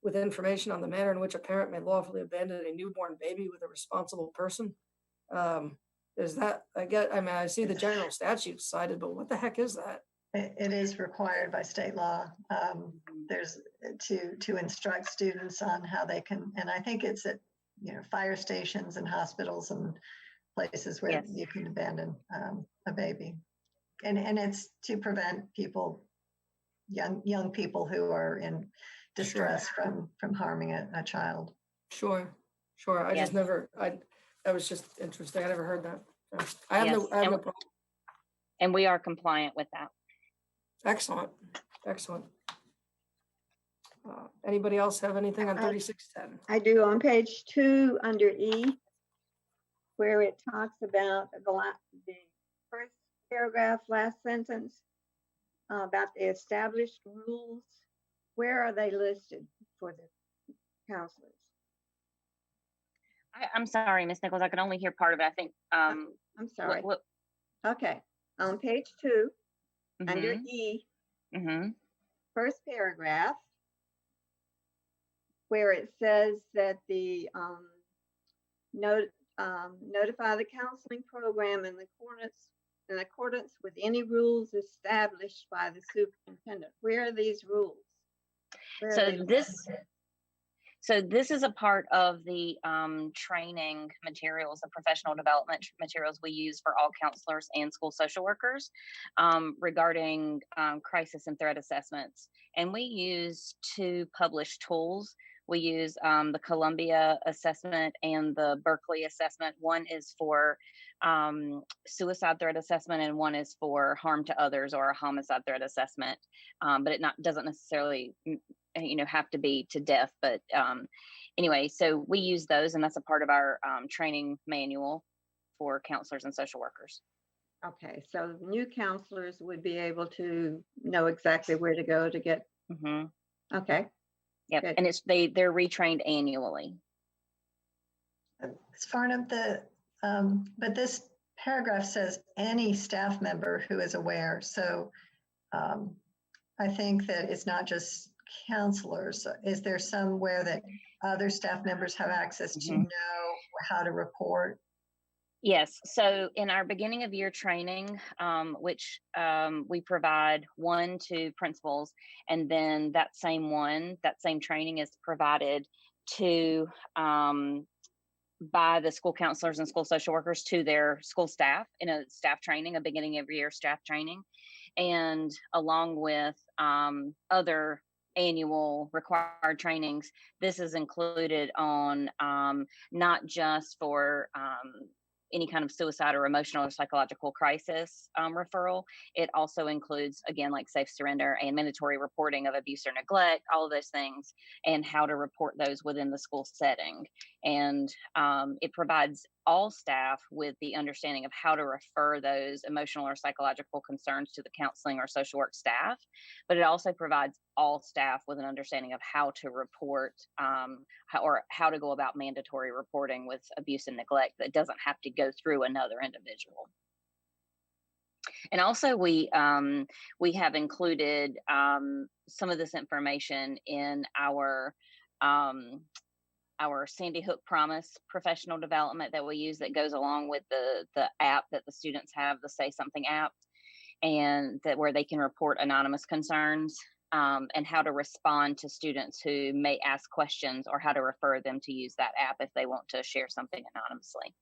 with information on the manner in which a parent may lawfully abandon a newborn baby with a responsible person. Is that, I see the general statute cited, but what the heck is that? It is required by state law. There's to instruct students on how they can, and I think it's at, fire stations and hospitals and places where Yes. you can abandon a baby. And it's to prevent people, young people who are in distress from harming a child. Sure. I Yes. just that was just interesting. I never heard that. So I have no problem. And we are compliant with that. Excellent. Anybody else have anything on 3610? I do on page 2 under E, where it talks about the first paragraph, last sentence, about the established rules. Where are they listed for the counselors? I'm sorry, Ms. Nichols, I could only hear part of it. I think. I'm sorry. Okay, on page 2, under E, first paragraph, where it says that the notify the counseling program in accordance with any rules established by the superintendent. Where are these rules? So this is a part of the training materials, the professional development materials we use for all counselors and school social workers regarding crisis and threat assessments. And we use 2 published tools. We use the Columbia assessment and the Berkeley assessment. One is for suicide threat assessment, and one is for harm to others or a homicide threat assessment. But it doesn't necessarily have to be to death. But anyway, so we use those, and that's a part of our training manual for counselors and social workers. Okay, so new counselors would be able to know exactly where to go to get. Okay. Yep. Good. And they're retrained annually. As far as but this paragraph says any staff member who is aware. So I think that it's not just counselors. Is there somewhere that other staff members have access to know how to report? Yes. So in our beginning of year training, which we provide 1 to principals, and then that same training is provided to by the school counselors and school social workers to their school staff in a staff training, a beginning of year staff training, and along with other annual required trainings. This is included on not just for any kind of suicide or emotional or psychological crisis referral. It also includes, again, like safe surrender and mandatory reporting of abuse or neglect, all of those things, and how to report those within the school setting. And it provides all staff with the understanding of how to refer those emotional or psychological concerns to the counseling or social work staff. But it also provides all staff with an understanding of how to report how to go about mandatory reporting with abuse and neglect that doesn't have to go through another individual. And also we have included some of this information in our our Sandy Hook Promise professional development that we use that goes along with the app that the students have, the Say Something app, and that where they can report anonymous concerns, and how to respond to students who may ask questions, or how to refer them to use that app if they want to share something anonymously.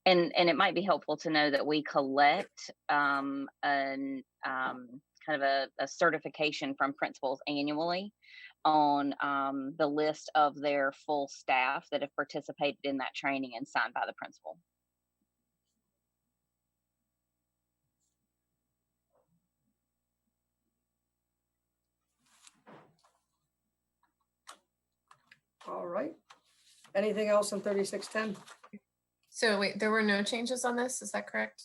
And it might be helpful to know that we collect kind of a certification from principals annually on the list of their full staff that have participated in that training and signed by the principal. All right. Anything else on 3610? So wait, there were no changes on this, is that correct?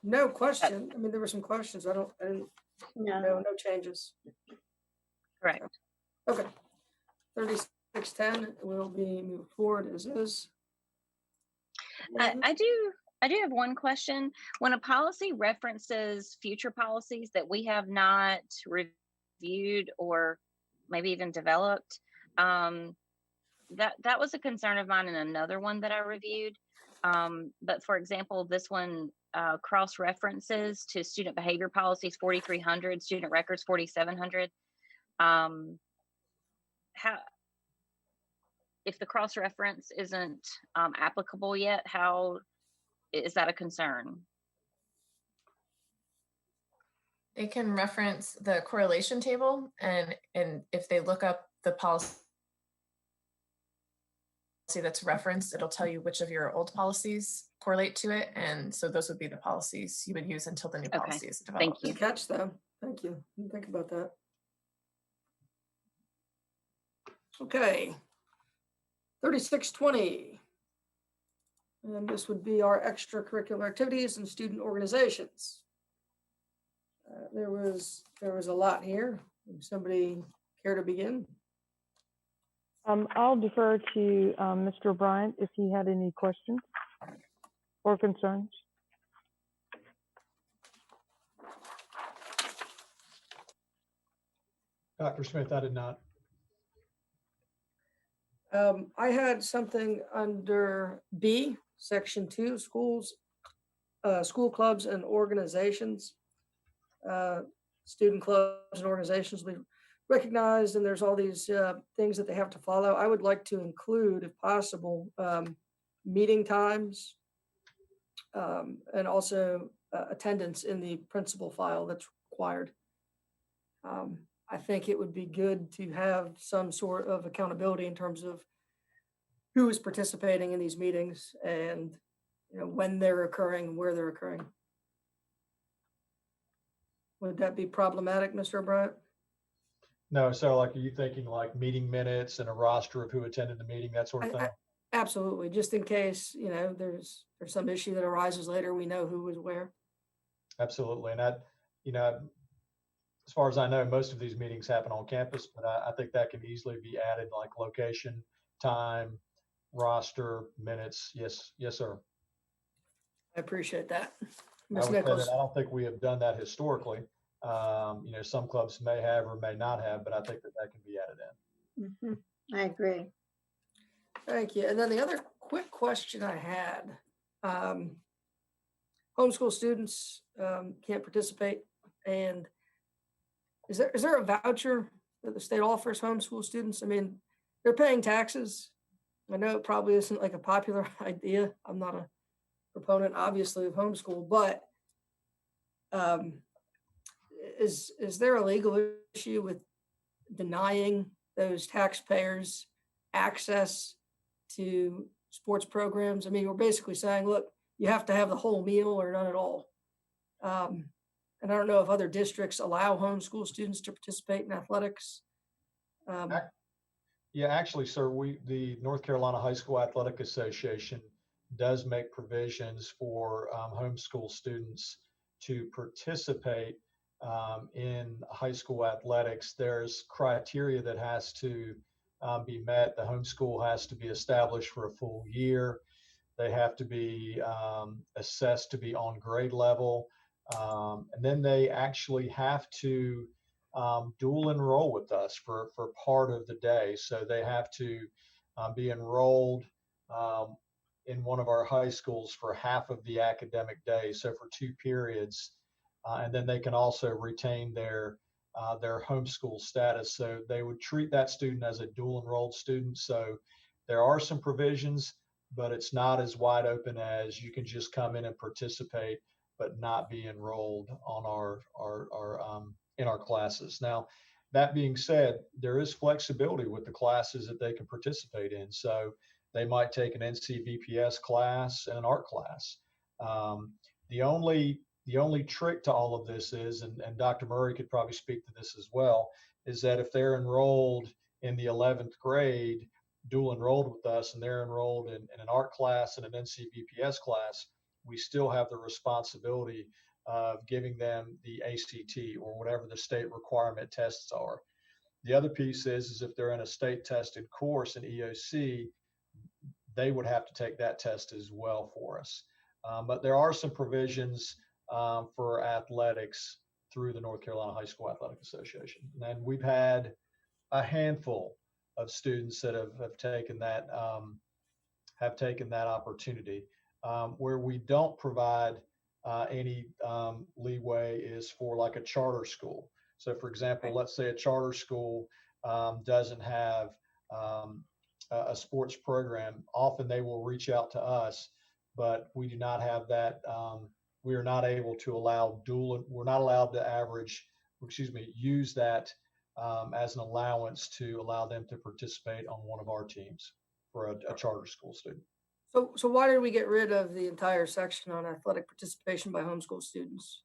No question. I mean, there were some questions. I didn't, no changes. Correct. Okay. 3610 will be moved forward as is. I do have one question. When a policy references future policies that we have not reviewed or maybe even developed, that was a concern of mine in another one that I reviewed. But for example, this one cross references to student behavior policies 4300, student records 4700. How, if the cross reference isn't applicable yet, how is that a concern? They can reference the correlation table, and if they look up the policy that's referenced, it'll tell you which of your old policies correlate to it, and so those would be the policies you would use until the new policy is developed. Thank you. Good catch, though. Thank you. Didn't think about that. Okay. 3620. And this would be our extracurricular activities and student organizations. There was a lot here. Somebody care to begin? I'll defer to Mr. Bryant if he had any questions or concerns. Dr. Smith, I did not. I had something under B, section 2, schools, school clubs and organizations. Student clubs and organizations will be recognized, and there's all these things that they have to follow. I would like to include, if possible, meeting times and also attendance in the principal file that's required. I think it would be good to have some sort of accountability in terms of who is participating in these meetings and when they're occurring and where they're occurring. Would that be problematic, Mr. O'Brien? No, so like, are you thinking like meeting minutes and a roster of who attended the meeting, that sort of thing? Absolutely, just in case, there's some issue that arises later, we know who was where. Absolutely, and as far as I know, most of these meetings happen on campus, but I think that can easily be added, like location, time, roster, minutes. Yes, sir. I appreciate that. I would say that I don't think we have done that historically. Some clubs may have or may not have, but I think that can be added in. Mm-hmm. I agree. Thank you. And then the other quick question I had, homeschool students can't participate, and is there a voucher that the state offers homeschool students? I mean, they're paying taxes. I know it probably isn't like a popular idea. I'm not a proponent, obviously, of homeschool, but is there a legal issue with denying those taxpayers access to sports programs? I mean, we're basically saying, look, you have to have the whole meal or none at all. And I don't know if other districts allow homeschool students to participate in athletics. Yeah, actually, sir, the North Carolina High School Athletic Association does make provisions for homeschool students to participate in high school athletics. There's criteria that has to be met. The homeschool has to be established for a full year. They have to be assessed to be on grade level. And then they actually have to dual enroll with us for part of the day. So they have to be enrolled in one of our high schools for half of the academic day, so for 2 periods. And then they can also retain their homeschool status. So they would treat that student as a dual enrolled student. So there are some provisions, but it's not as wide open as you can just come in and participate, but not be enrolled on in our classes. Now, that being said, there is flexibility with the classes that they can participate in. So they might take an NCVPS class and an art class. The only trick to all of this is, and Dr. Murray could probably speak to this as well, is that if they're enrolled in the 11th grade, dual enrolled with us, and they're enrolled in an art class and an NCVPS class, we still have the responsibility of giving them the ACT or whatever the state requirement tests are. The other piece is if they're in a state tested course in EOC, they would have to take that test as well for us. But there are some provisions for athletics through the North Carolina High School Athletic Association. And we've had a handful of students that have taken that opportunity. Where we don't provide any leeway is for like a charter school. So for example, let's say a charter school doesn't have a sports program. Often they will reach out to us, but we do not have that. We are not able to allow we're not allowed to use that as an allowance to allow them to participate on one of our teams for a charter school student. So why did we get rid of the entire section on athletic participation by homeschool students?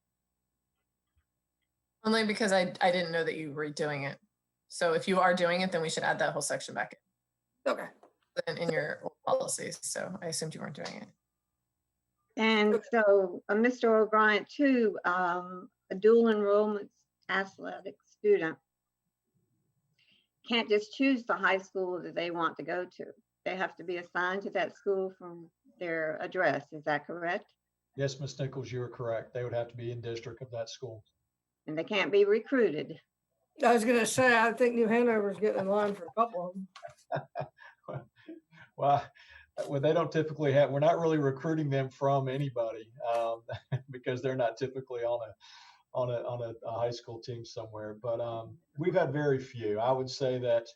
Only because I didn't know that you were doing it. So if you are doing it, then we should add that whole section back in. Okay. In your old policies. So I assumed you weren't doing it. And so, Mr. O'Brien, too, a dual enrollment athletic student can't just choose the high school that they want to go to. They have to be assigned to that school from their address. Is that correct? Yes, Ms. Nichols, you are correct. They would have to be in district of that school. And they can't be recruited. I was going to say, I think New Hanover's getting in line for a couple of them. Well, they don't typically have, we're not really recruiting them from anybody because they're not typically on a high school team somewhere. But we've had very few. I would say that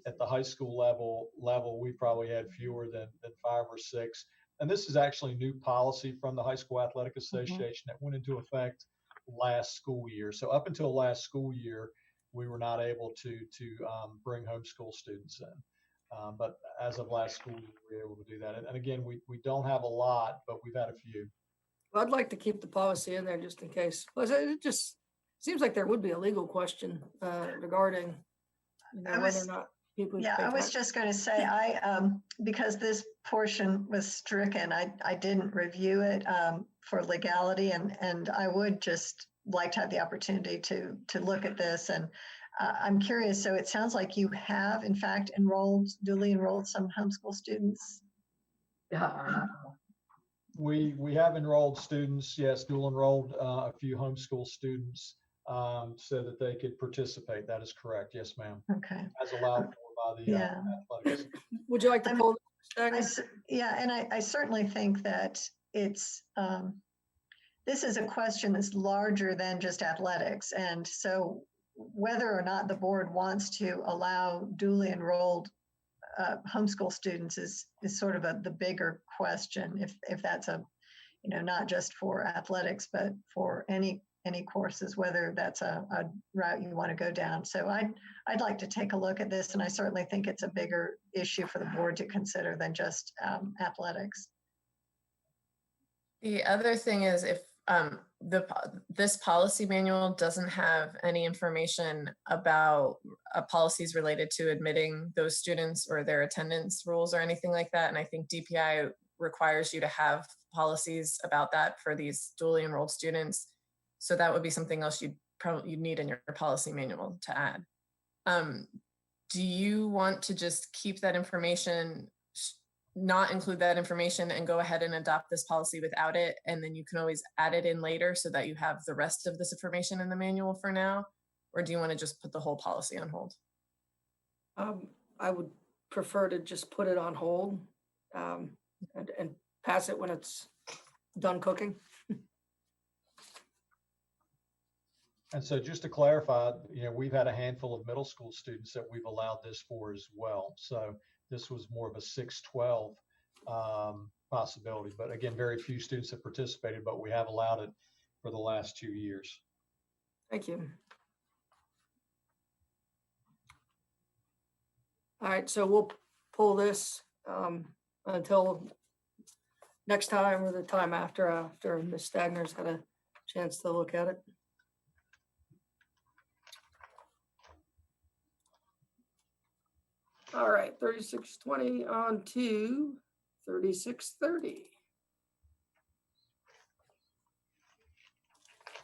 at the high school level, we probably had fewer than 5 or 6. And this is actually new policy from the High School Athletic Association that went into effect last school year. So up until last school year, we were not able to bring homeschool students in. But as of last school year, we were able to do that. And again, we don't have a lot, but we've had a few. Well, I'd like to keep the policy in there just in case. Plus, it just seems like there would be a legal question regarding whether or not people. Yeah, I was just going to say, because this portion was stricken, I didn't review it for legality, and I would just like to have the opportunity to look at this. And I'm curious, so it sounds like you have, in fact, duly enrolled some homeschool students. We have enrolled students, yes, dual enrolled a few homeschool students so that they could participate. That is correct. Yes, ma'am. Okay. As allowed for by the athletics. Would you like to pull yeah, and I certainly think that it's this is a question that's larger than just athletics. And so whether or not the board wants to allow duly enrolled homeschool students is sort of the bigger question, if that's not just for athletics, but for any courses, whether that's a route you want to go down. So I'd like to take a look at this, and I certainly think it's a bigger issue for the board to consider than just athletics. The other thing is if this policy manual doesn't have any information about policies related to admitting those students or their attendance rules or anything like that. And I think DPI requires you to have policies about that for these dually enrolled students. So that would be something else you'd need in your policy manual to add. Do you want to just keep that information not include that information and go ahead and adopt this policy without it, and then you can always add it in later so that you have the rest of this information in the manual for now? Or do you want to just put the whole policy on hold? I would prefer to just put it on hold and pass it when it's done cooking. And so just to clarify, we've had a handful of middle school students that we've allowed this for as well. So this was more of a 6-12 possibility. But again, very few students have participated, but we have allowed it for the last 2 years. Thank you. All right, so we'll pull this until next time or the time after Ms. Stagner's had a chance to look at it. All right, 3620 on to 3630.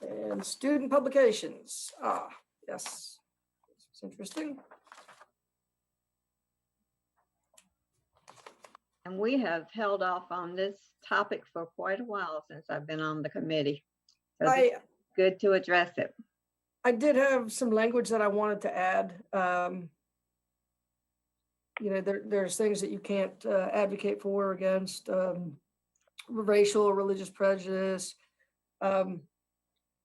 And student publications. Yes, it's interesting. And we have held off on this topic for quite a while since I've been on the committee. So it's good to address it. I did have some language that I wanted to add. There's things that you can't advocate for or against, racial or religious prejudice. I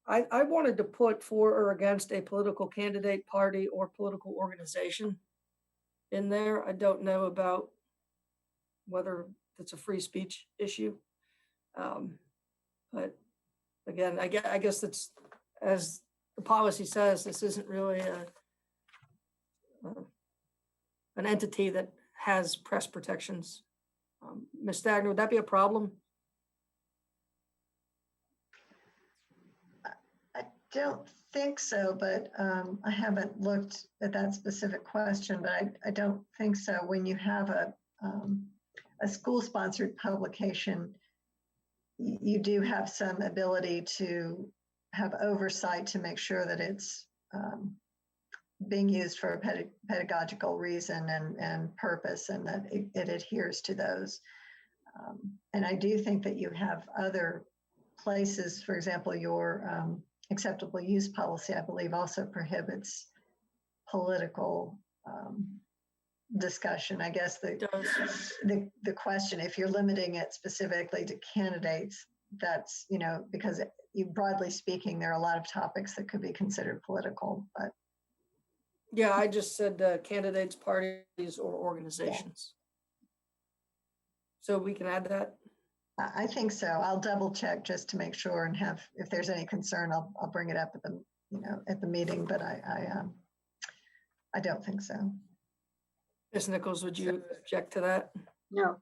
wanted to put for or against a political candidate, party, or political organization in there. I don't know about whether it's a free speech issue. But again, I guess it's, as the policy says, this isn't really an entity that has press protections. Ms. Stagner, would that be a problem? I don't think so, but I haven't looked at that specific question, but I don't think so. When you have a school-sponsored publication, you do have some ability to have oversight to make sure that it's being used for a pedagogical reason and purpose, and that it adheres to those. And I do think that you have other places, for example, your acceptable use policy, I believe, also prohibits political discussion. I guess the question, if you're limiting it specifically to candidates, that's, because broadly speaking, there are a lot of topics that could be considered political, but. Yeah, I just said candidates, parties, or organizations. So we can add that? I think so. I'll double check just to make sure and if there's any concern, I'll bring it up at the meeting, but I don't think so. Ms. Nichols, would you object to that? No.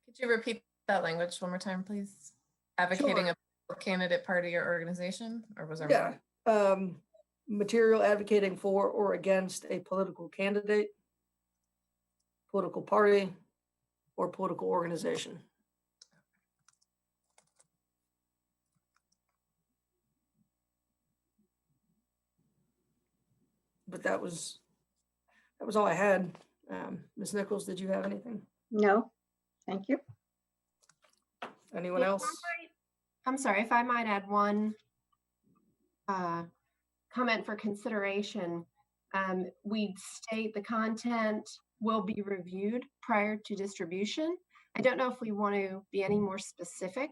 Could you repeat that language one more time, please? Advocating Sure. a candidate, party, or organization, or was there? Yeah. Material advocating for or against a political candidate, political party, or political organization. But that was all I had. Ms. Nichols, did you have anything? No, thank you. Anyone else? I'm sorry, if I might add one comment for consideration. We state the content will be reviewed prior to distribution. I don't know if we want to be any more specific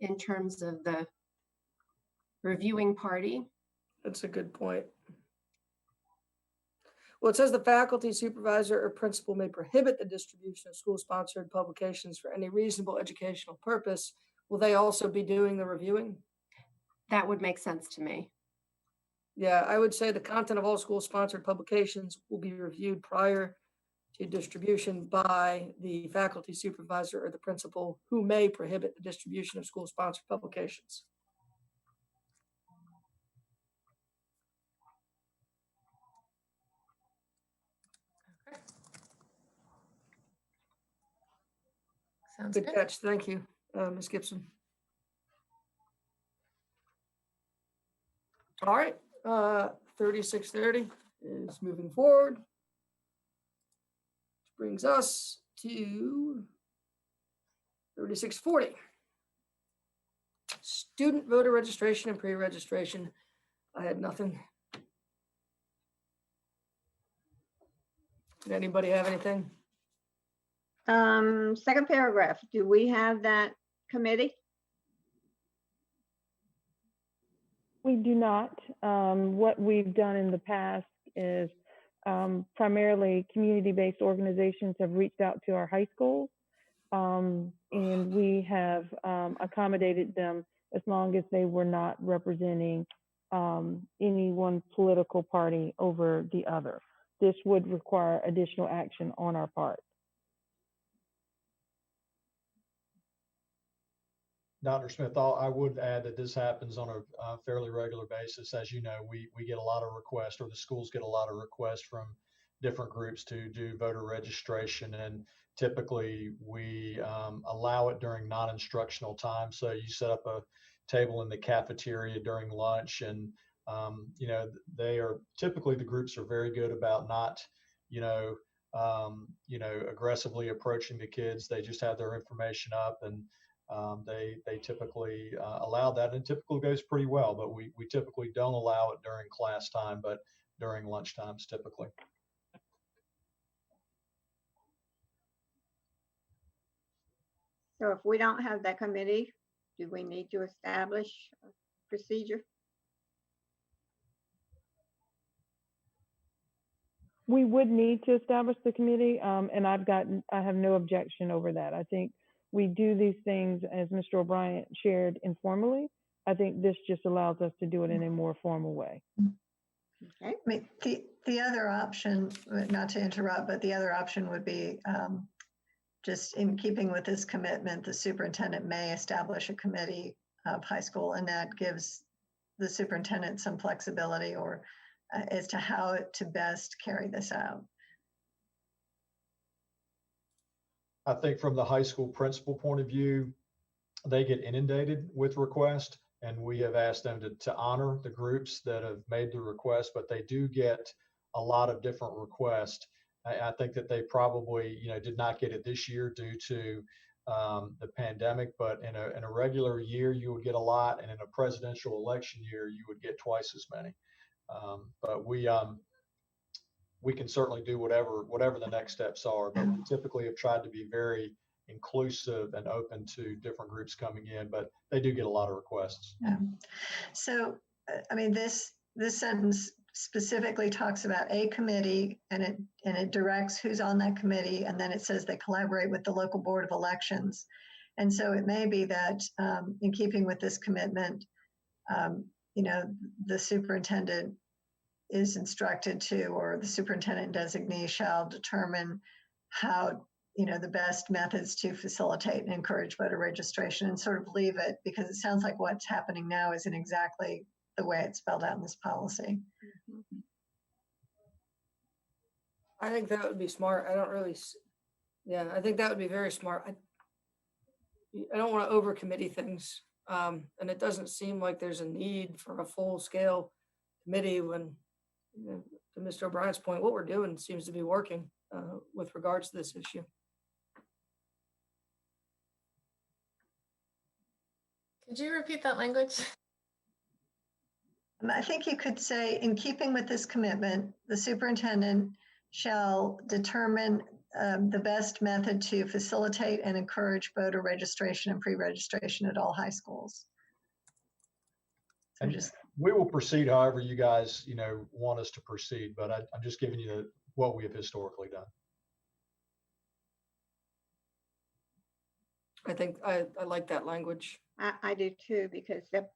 in terms of the reviewing party. That's a good point. Well, it says the faculty, supervisor, or principal may prohibit the distribution of school-sponsored publications for any reasonable educational purpose. Will they also be doing the reviewing? That would make sense to me. Yeah, I would say the content of all school-sponsored publications will be reviewed prior to distribution by the faculty, supervisor, or the principal, who may prohibit the distribution of school-sponsored publications. Okay. Sounds Good good. catch. Thank you, Ms. Gibson. All right, 3630 is moving forward. brings us to 3640. Student voter registration and pre-registration. I had nothing. Did anybody have anything? Second paragraph, do we have that committee? We do not. What we've done in the past is primarily community-based organizations have reached out to our high schools, and we have accommodated them as long as they were not representing any one political party over the other. This would require additional action on our part. Dr. Smith, I would add that this happens on a fairly regular basis. As you know, we get a lot of requests, or the schools get a lot of requests from different groups to do voter registration. And typically we allow it during non-instructional time. So you set up a table in the cafeteria during lunch, and you know, they are typically, the groups are very good about not, aggressively approaching the kids. They just have their information up, and they typically allow that, and it typically goes pretty well. But we typically don't allow it during class time, but during lunch times typically. So if we don't have that committee, do we need to establish a procedure? We would need to establish the committee, and I have no objection over that. I think we do these things, as Mr. O'Brien shared, informally. I think this just allows us to do it in a more formal way. Okay. I mean, the other option, not to interrupt, but the other option would be just in keeping with this commitment, the superintendent may establish a committee of high school, and that gives the superintendent some flexibility or as to how to best carry this out. I think from the high school principal point of view, they get inundated with requests, and we have asked them to honor the groups that have made the request, but they do get a lot of different requests. I think that they probably, did not get it this year due to the pandemic, but in a regular year, you would get a lot, and in a presidential election year, you would get twice as many. But we can certainly do whatever the next steps are, but we typically have tried to be very inclusive and open to different groups coming in, but they do get a lot of requests. Yeah. So, I mean, this sentence specifically talks about a committee, and it directs who's on that committee, and then it says they collaborate with the local board of elections. And so it may be that in keeping with this commitment, the superintendent is instructed to, or the superintendent designee shall determine how, the best methods to facilitate and encourage voter registration, and sort of leave it, because it sounds like what's happening now isn't exactly the way it's spelled out in this policy. Mm-hmm. I think that would be smart. I think that would be very smart. I don't want to over committee things. And it doesn't seem like there's a need for a full scale committee when, to Mr. O'Brien's point, what we're doing seems to be working with regards to this issue. Could you repeat that language? I think you could say, in keeping with this commitment, the superintendent shall determine the best method to facilitate and encourage voter registration and pre-registration at all high schools. And we will proceed however you guys, want us to proceed, but I'm just giving you what we have historically done. I think I like that language. I do too, because that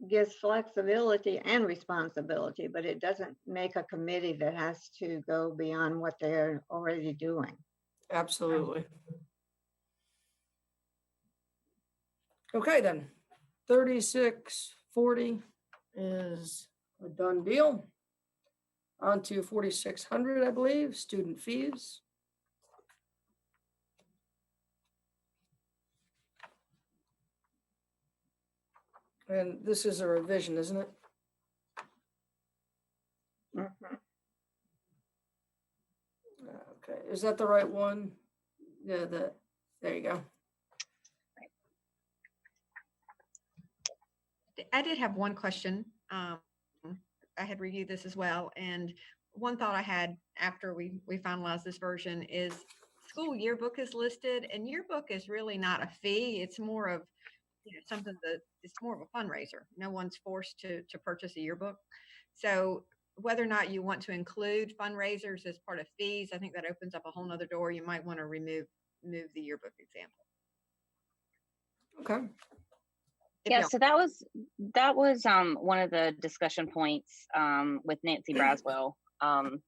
gives flexibility and responsibility, but it doesn't make a committee that has to go beyond what they're already doing. Absolutely. Okay, then 3640 is a done deal. On to 4600, I believe, student fees. And this is a revision, isn't it? Mm-hmm. is that the right one? Yeah, there you go. I did have one question. I had reviewed this as well, and one thought I had after we finalized this version is school yearbook is listed, and yearbook is really not a fee. It's more of something that it's more of a fundraiser. No one's forced to purchase a yearbook. So whether or not you want to include fundraisers as part of fees, I think that opens up a whole nother door. You might want to remove the yearbook example. Okay. Yeah, so that was one of the discussion points with Nancy Braswell, and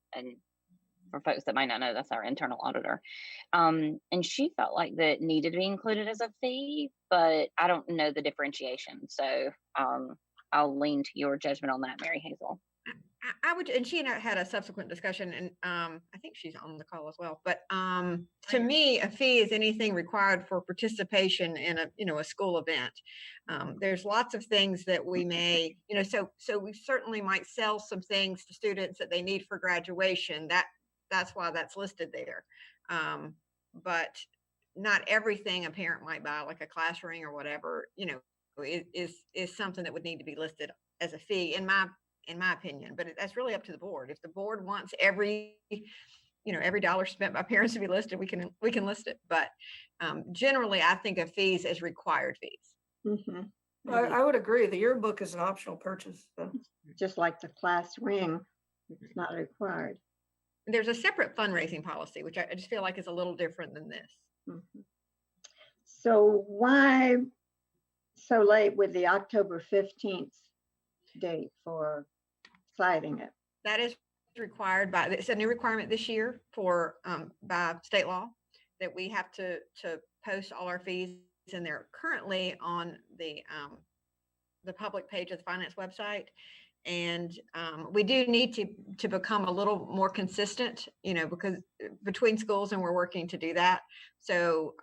for folks that might not know, that's our internal auditor, and she felt like that needed to be included as a fee, but I don't know the differentiation, so I'll lean to your judgment on that, Mary Hazel. I would, and she and I had a subsequent discussion, and I think she's on the call as well. But to me, a fee is anything required for participation in a school event. There's lots of things that we may, so we certainly might sell some things to students that they need for graduation. That's why that's listed there. But not everything a parent might buy, like a class ring or whatever, is something that would need to be listed as a fee in my opinion, but that's really up to the board. If the board wants every dollar spent by parents to be listed, we can list it. But generally, I think of fees as required fees. Mm-hmm. I would agree. The yearbook is an optional purchase. So. Just like the class ring, it's not required. There's a separate fundraising policy, which I just feel like is a little different than this. Mm-hmm. So why so late with the October 15th date for citing it? That is required it's a new requirement this year by state law that we have to post all our fees, and they're currently on the public page of the finance website. And we do need to become a little more consistent, because between schools, and we're working to do that. So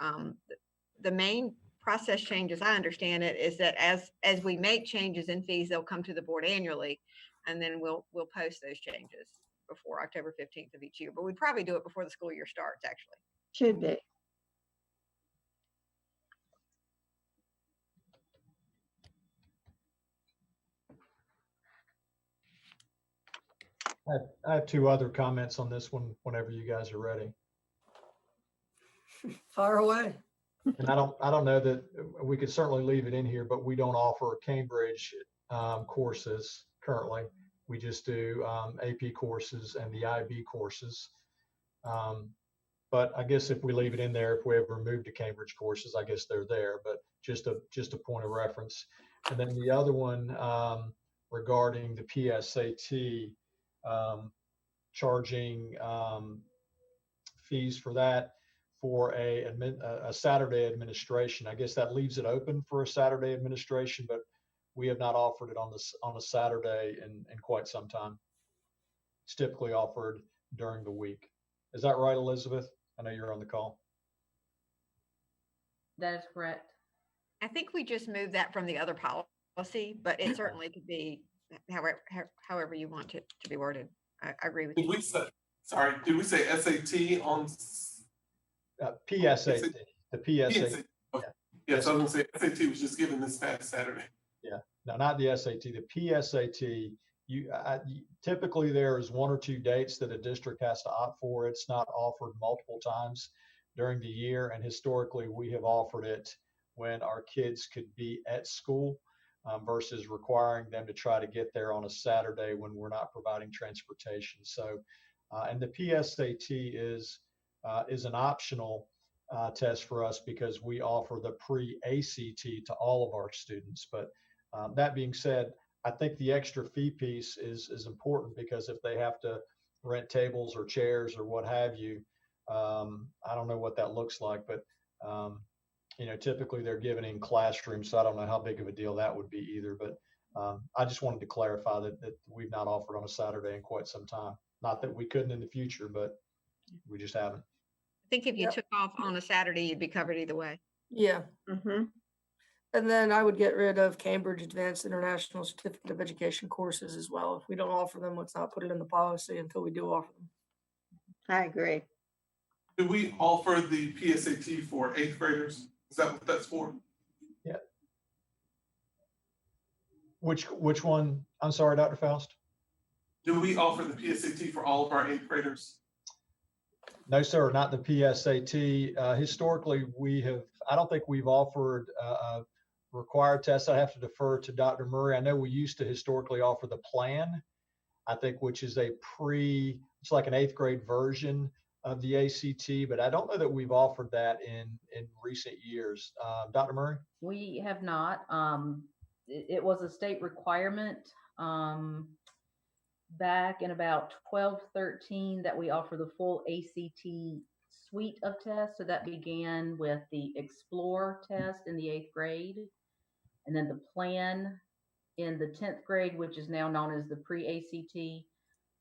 the main process change, as I understand it, is that as we make changes in fees, they'll come to the board annually, and then we'll post those changes before October 15th of each year. But we'd probably do it before the school year starts, actually. Should be. I have two other comments on this one whenever you guys are ready. Fire away. And I don't know that we could certainly leave it in here, but we don't offer Cambridge courses currently. We just do AP courses and the IB courses. But I guess if we leave it in there, if we ever move to Cambridge courses, I guess they're there, but just a point of reference. And then the other one regarding the PSAT, charging fees for that for a Saturday administration. I guess that leaves it open for a Saturday administration, but we have not offered it on a Saturday in quite some time. It's typically offered during the week. Is that right, Elizabeth? I know you're on the call. That is correct. I think we just moved that from the other policy, but it certainly could be however you want it to be worded. I agree with you. Did we say SAT on? PSAT, the PSAT. Okay. Yes, I was going to say SAT was just given this past Saturday. Yeah, no, not the SAT, the PSAT. Typically there is one or two dates that a district has to opt for. It's not offered multiple times during the year, and historically we have offered it when our kids could be at school versus requiring them to try to get there on a Saturday when we're not providing transportation. So, and the PSAT is an optional test for us because we offer the pre-ACT to all of our students. But that being said, I think the extra fee piece is important because if they have to rent tables or chairs or what have you, I don't know what that looks like, but typically they're given in classrooms, so I don't know how big of a deal that would be either. But I just wanted to clarify that we've not offered on a Saturday in quite some time. Not that we couldn't in the future, but we just haven't. I think if you took off on a Saturday, you'd be covered either way. Yeah. Mm-hmm. And then I would get rid of Cambridge Advanced International Certificate of Education courses as well. If we don't offer them, let's not put it in the policy until we do offer them. I agree. Do we offer the PSAT for 8th graders? Is that what that's for? Yeah. Which one? I'm sorry, Dr. Faust. Do we offer the PSAT for all of our 8th graders? No, sir, not the PSAT. Historically, I don't think we've offered a required test. I have to defer to Dr. Murray. I know we used to historically offer the plan, I think, which is it's like an 8th grade version of the ACT, but I don't know that we've offered that in recent years. Dr. Murray? We have not. It was a state requirement back in about 12, 13 that we offer the full ACT suite of tests. So that began with the Explore test in the 8th grade, and then the plan in the 10th grade, which is now known as the pre-ACT,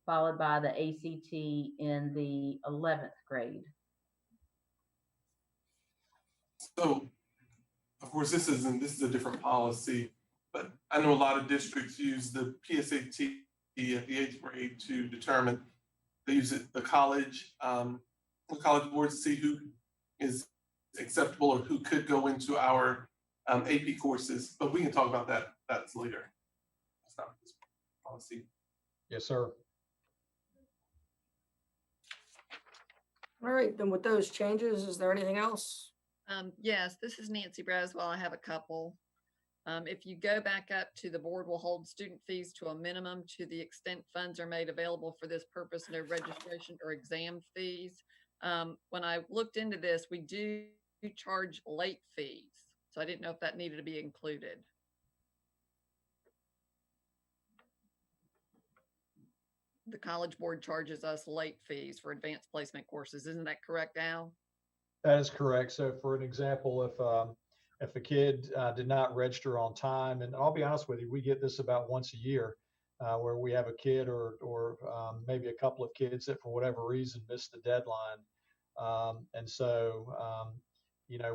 followed by the ACT in the 11th grade. So, of course, this is a different policy, but I know a lot of districts use the PSAT at the 8th grade to determine. They use the college boards to see who is acceptable or who could go into our AP courses. But we can talk about that. That's later. That's not this policy. Yes, sir. All right, then with those changes, is there anything else? Yes, this is Nancy Braswell. I have a couple. If you go back up to the board will hold student fees to a minimum to the extent funds are made available for this purpose, no registration or exam fees. When I looked into this, we do charge late fees. So I didn't know if that needed to be included. The College Board charges us late fees for advanced placement courses. Isn't that correct, Al? That is correct. So for an example, if a kid did not register on time, and I'll be honest with you, we get this about once a year, where we have a kid or maybe a couple of kids that for whatever reason missed the deadline. And so,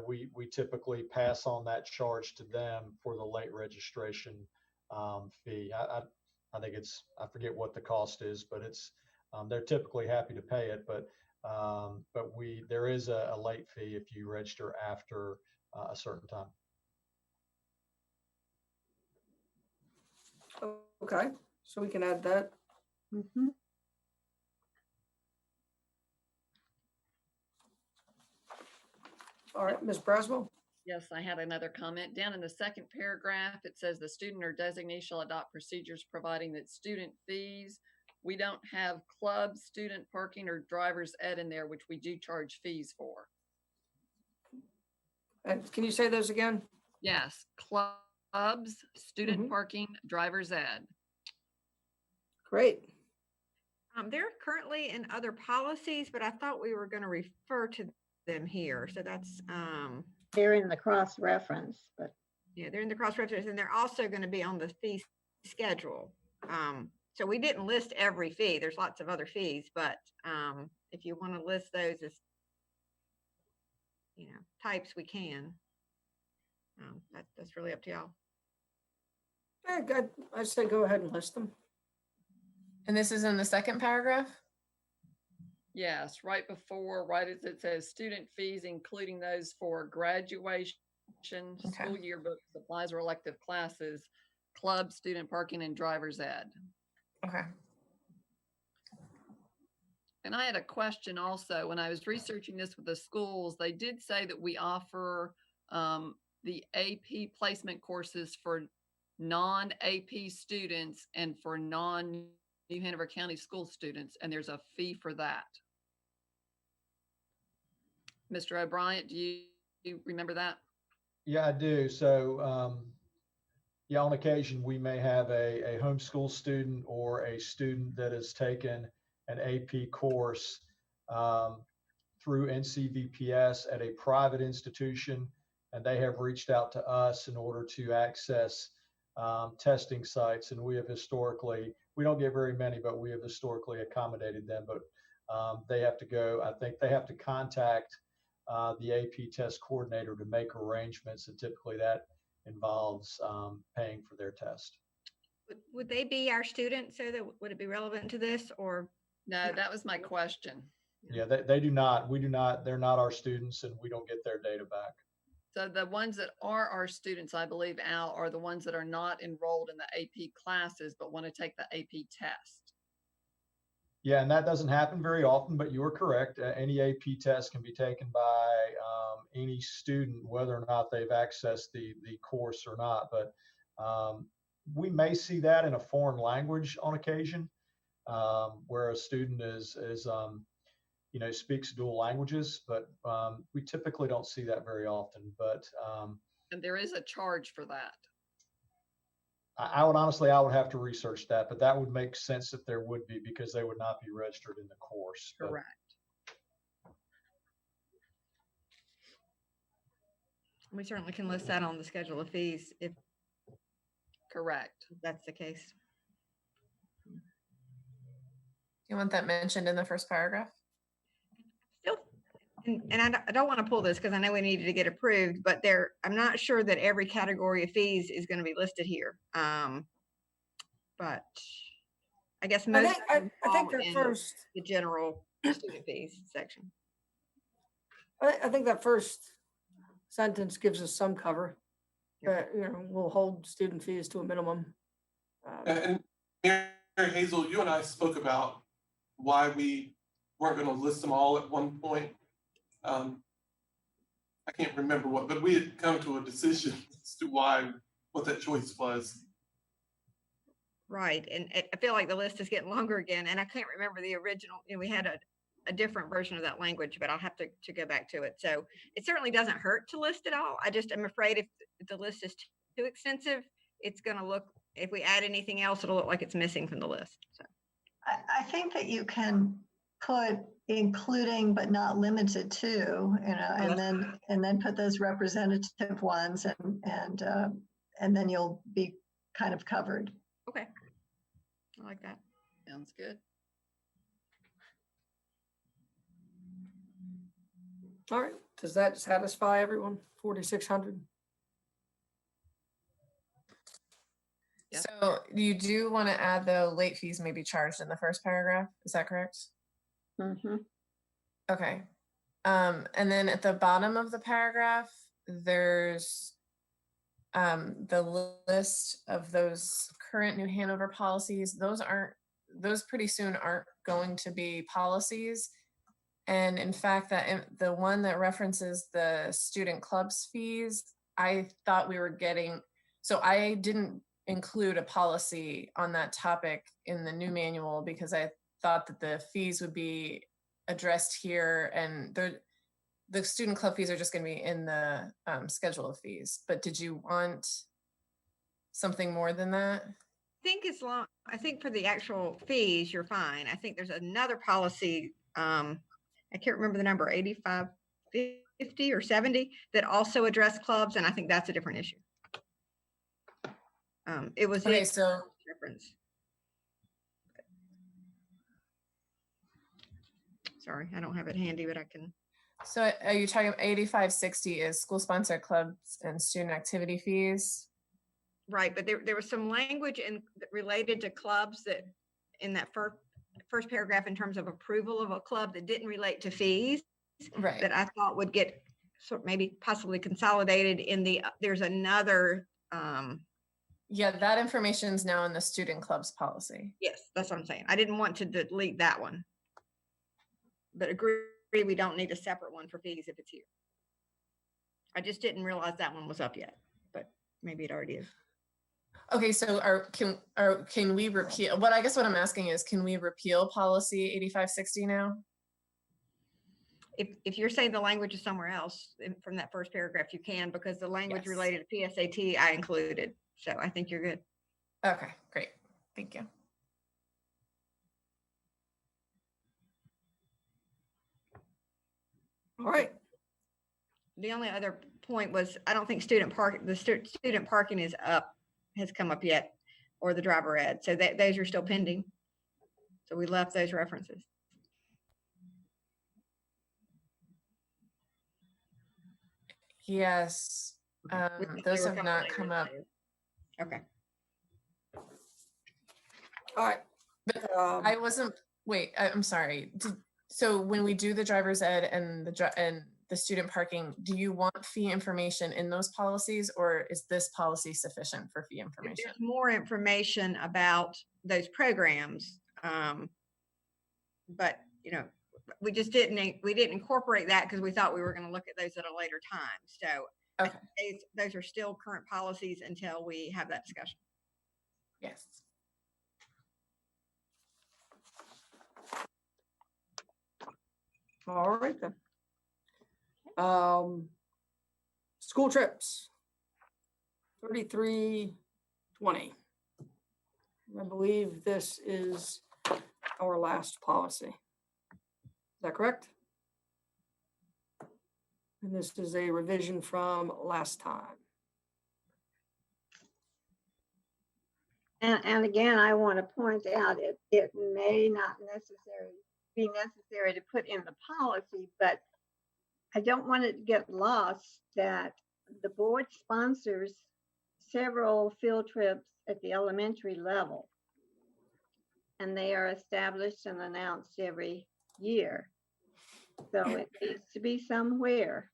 we typically pass on that charge to them for the late registration fee. I think I forget what the cost is, but they're typically happy to pay it, but there is a late fee if you register after a certain time. Okay, so we can add that. Mm-hmm. All right, Ms. Braswell. Yes, I had another comment. Down in the second paragraph, it says the student or designee shall adopt procedures providing that student fees. We don't have club, student parking, or driver's ed in there, which we do charge fees for. And can you say those again? Yes, clubs, student parking, driver's ed. Great. They're currently in other policies, but I thought we were going to refer to them here. So that's they're in the cross-reference, but yeah, they're in the cross-reference, and they're also going to be on the fee schedule. So we didn't list every fee. There's lots of other fees, but if you want to list those as types, we can. That's really up to y'all. Yeah, good. I say go ahead and list them. And this is in the second paragraph? Yes, right as it says student fees, including those for graduation, school yearbook, supplies or elective classes, club, student parking, and driver's ed. Okay. And I had a question also. When I was researching this with the schools, they did say that we offer the AP placement courses for non-AP students and for non-New Hanover County school students, and there's a fee for that. Mr. O'Brien, do you remember that? Yeah, I do. So, on occasion, we may have a homeschool student or a student that has taken an AP course through NCVPS at a private institution, and they have reached out to us in order to access testing sites. And we have we don't get very many, but we have historically accommodated them. But they have to contact the AP test coordinator to make arrangements, and typically that involves paying for their test. Would they be our students? So that would it be relevant to this, or no? That was my question. Yeah, they do not, we do not, they're not our students and we don't get their data back. So the ones that are our students, I believe, Al, are the ones that are not enrolled in the AP classes, but want to take the AP test. Yeah, and that doesn't happen very often, but you are correct. Any AP test can be taken by any student, whether or not they've accessed the course or not. But we may see that in a foreign language on occasion, where a student is speaks dual languages, but we typically don't see that very often. But And there is a charge for that. I would have to research that, but that would make sense if there would be, because they would not be registered in the course. But Correct. We certainly can list that on the schedule of fees if Correct. that's the case. Do you want that mentioned in the first paragraph? Still, and I don't want to pull this because I know we needed to get approved, but I'm not sure that every category of fees is going to be listed here. But I guess most I think that in first, the general student fees section. I think that first sentence gives us some cover. That, we'll hold student fees to a minimum. And Mary Hazel, you and I spoke about why we weren't going to list them all at one point. I can't remember what, but we had come to a decision as to what that choice was. Right, and I feel like the list is getting longer again, and I can't remember the original. We had a different version of that language, but I'll have to go back to it. So it certainly doesn't hurt to list it all. I'm afraid if the list is too extensive, it's going to look, if we add anything else, it'll look like it's missing from the list. So I think that you can put including but not limited to, and then put those representative ones, and then you'll be kind of covered. Okay, I like that. Sounds good. All right, does that satisfy everyone? 4,600? Yep. So you do want to add the late fees may be charged in the first paragraph. Is that correct? Mm-hmm. Okay. And then at the bottom of the paragraph, there's the list of those current New Hanover policies. Those pretty soon aren't going to be policies. And in fact, the one that references the student clubs fees, I thought we were getting, so I didn't include a policy on that topic in the new manual because I thought that the fees would be addressed here, and the student club fees are just going to be in the schedule of fees. But did you want something more than that? I think for the actual fees, you're fine. I think there's another policy, I can't remember the number, 8550 or 70, that also address clubs, and I think that's a different issue. It was okay, so reference. Sorry, I don't have it handy, but I can. So are you talking 8560 is school sponsored clubs and student activity fees? Right, but there was some language related to clubs that in that first paragraph in terms of approval of a club that didn't relate to fees, right? That I thought would get maybe possibly consolidated in there's another. Yeah, that information is now in the student clubs policy. Yes, that's what I'm saying. I didn't want to delete that one, but agree we don't need a separate one for fees if it's here. I just didn't realize that one was up yet, but maybe it already is. Okay, so can we repeal? I guess what I'm asking is, can we repeal policy 8560 now? If you're saying the language is somewhere else from that first paragraph, you can, because the language related to PSAT I included. So I think you're good. Okay, great. Thank you. All right. The only other point was, I don't think student parking has come up yet, or the driver ed. So those are still pending. So we left those references. Yes, those have not come up. Okay. All right. But I wasn't, wait, I'm sorry. So when we do the driver's ed and the student parking, do you want fee information in those policies, or is this policy sufficient for fee information? There's more information about those programs. But, you know, we just didn't incorporate that because we thought we were going to look at those at a later time. So okay. Those are still current policies until we have that discussion. Yes. All right then. School trips. 3320. I believe this is our last policy. Is that correct? And this is a revision from last time. And again, I want to point out it may not be necessary to put in the policy, but I don't want it to get lost that the board sponsors several field trips at the elementary level, and they are established and announced every year. So it needs to be somewhere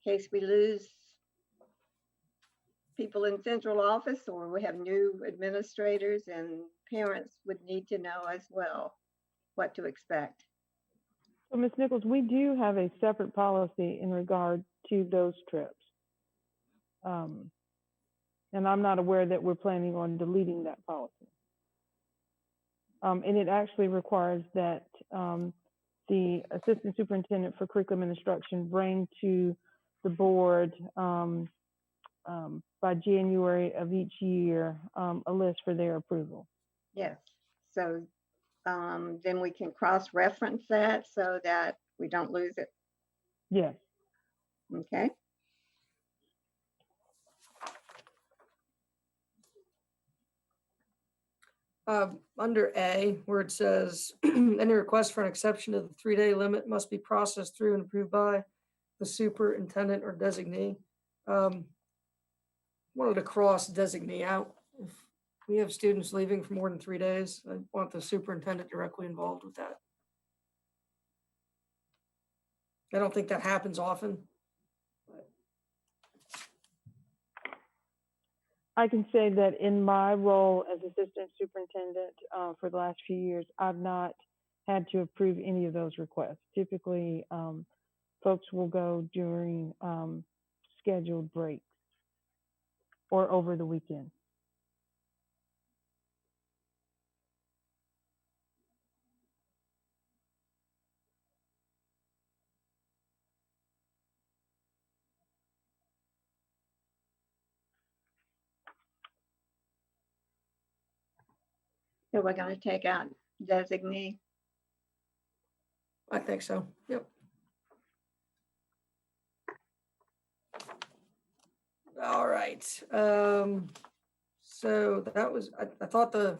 in case we lose people in central office or we have new administrators, and parents would need to know as well what to expect. So Ms. Nichols, we do have a separate policy in regard to those trips. And I'm not aware that we're planning on deleting that policy. And it actually requires that the assistant superintendent for curriculum and instruction bring to the board by January of each year a list for their approval. Yes. So then we can cross-reference that so that we don't lose it. Yes. Okay. Under A, where it says any request for an exception to the 3-day limit must be processed through and approved by the superintendent or designee. Wanted to cross designee out. If we have students leaving for more than 3 days, I want the superintendent directly involved with that. I don't think that happens often. I can say that in my role as assistant superintendent for the last few years, I've not had to approve any of those requests. Typically, folks will go during scheduled breaks or over the weekend. So we're going to take out designee. I think so. Yep. All right. So that was, I thought there's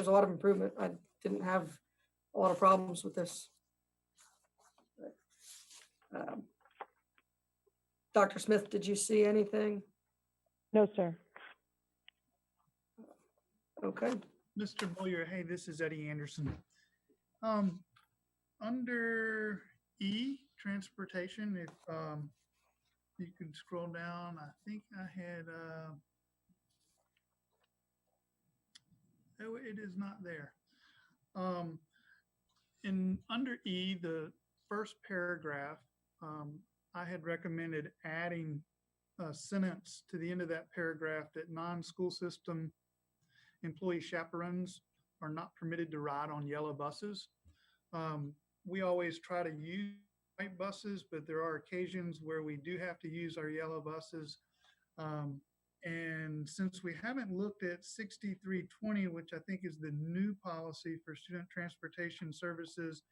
a lot of improvement. I didn't have a lot of problems with this. Dr. Smith, did you see anything? No, sir. Okay. Mr. Boyer, hey, this is Eddie Anderson. Under E, transportation, if you can scroll down, I think I had, oh, it is not there. In under E, the first paragraph, I had recommended adding a sentence to the end of that paragraph that non-school system employee chaperones are not permitted to ride on yellow buses. We always try to use white buses, but there are occasions where we do have to use our yellow buses. And since we haven't looked at 6320, which I think is the new policy for student transportation services,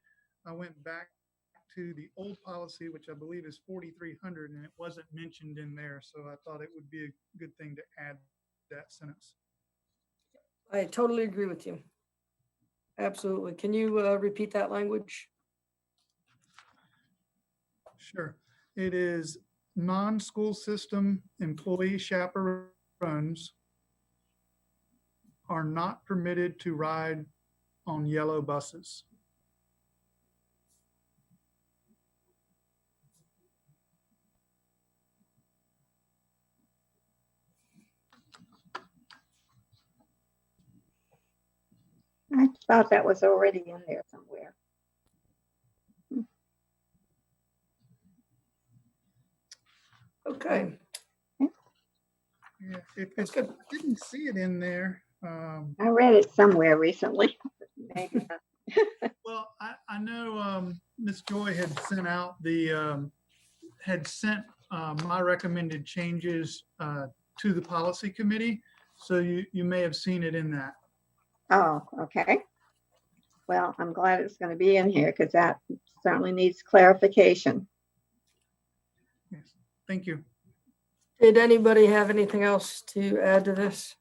I went back to the old policy, which I believe is 4300, and it wasn't mentioned in there. So I thought it would be a good thing to add that sentence. I totally agree with you. Absolutely. Can you repeat that language? Sure. It is non-school system employee chaperones are not permitted to ride on yellow buses. thought that was already in there somewhere. Okay. Yeah, if it's, I didn't see it in there. I read it somewhere recently. Maybe not. Well, I know Ms. Joy had sent out my recommended changes to the policy committee. So you may have seen it in that. Oh, okay. Well, I'm glad it's going to be in here because that certainly needs clarification. Yes, thank you. Did anybody have anything else to add to this?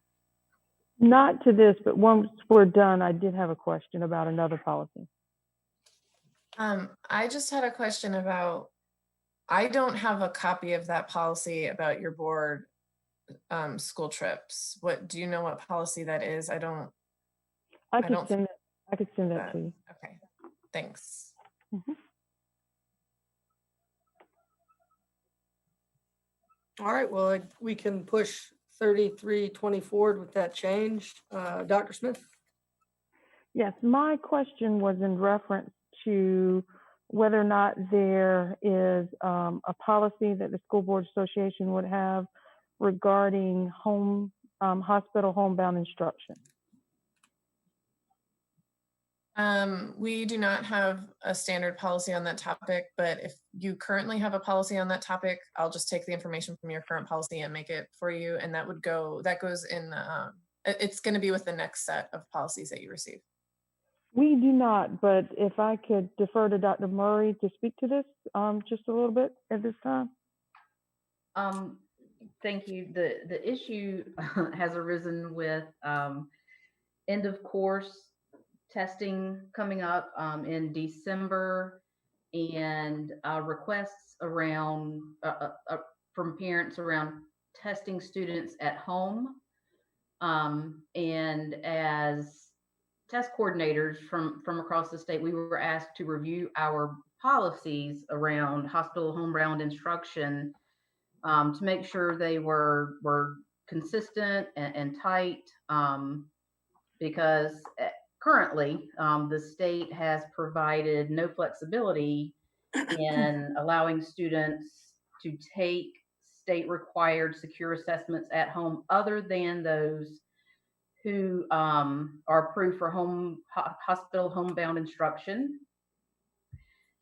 Not to this, but once we're done, I did have a question about another policy. I just had a question about, I don't have a copy of that policy about your board school trips. What, do you know what policy that is? I could send that to you. Okay, thanks. Mm-hmm. All right, well, we can push 3320 forward with that change. Dr. Smith? Yes, my question was in reference to whether or not there is a policy that the School Board Association would have regarding hospital homebound instruction. We do not have a standard policy on that topic, but if you currently have a policy on that topic, I'll just take the information from your current policy and make it for you. And that goes in, it's going to be with the next set of policies that you receive. We do not, but if I could defer to Dr. Murray to speak to this just a little bit at this time. Thank you. The issue has arisen with end of course testing coming up in December, and requests around from parents around testing students at home. And as test coordinators from across the state, we were asked to review our policies around hospital homebound instruction to make sure they were consistent and tight, because currently the state has provided no flexibility in allowing students to take state required secure assessments at home other than those who are approved for hospital homebound instruction.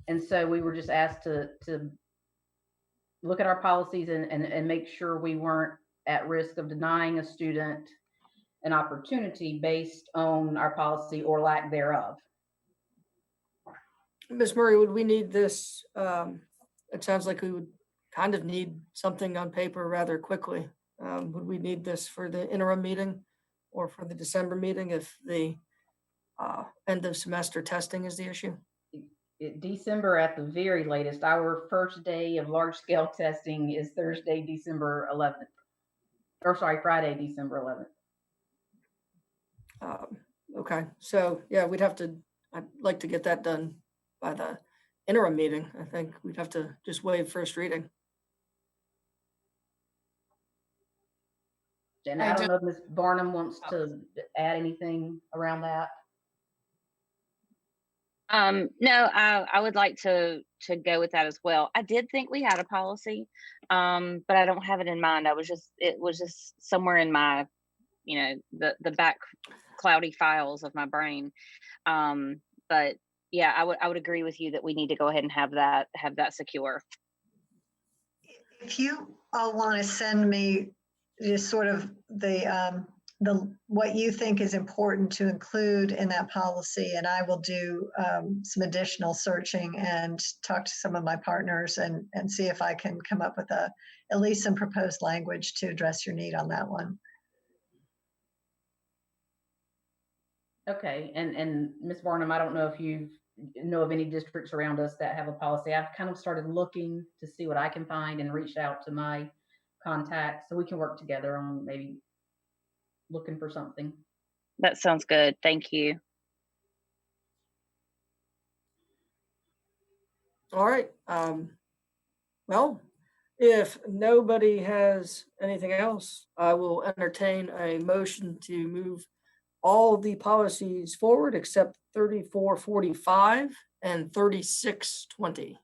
And so we were just asked to look at our policies and make sure we weren't at risk of denying a student an opportunity based on our policy or lack thereof. Ms. Murray, would we need this? It sounds like we would kind of need something on paper rather quickly. Would we need this for the interim meeting or for the December meeting if the end of semester testing is the issue? December at the very latest. Our first day of large scale testing is Thursday, December 11th. Or sorry, Friday, December 11th. Okay, so yeah, I'd like to get that done by the interim meeting. I think we'd have to just waive first reading. And I don't know if Ms. Barnum wants to add anything around that. No, I would like to go with that as well. I did think we had a policy, but I don't have it in mind. It was just somewhere in my, the back cloudy files of my brain. But yeah, I would agree with you that we need to go ahead and have that secure. If you all want to send me just sort of the what you think is important to include in that policy, and I will do some additional searching and talk to some of my partners and see if I can come up with at least some proposed language to address your need on that one. Okay, and Ms. Barnum, I don't know if you know of any districts around us that have a policy. I've kind of started looking to see what I can find and reached out to my contacts so we can work together on maybe looking for something. That sounds good. Thank you. All right. Well, if nobody has anything else, I will entertain a motion to move all the policies forward except 3445 and 3620.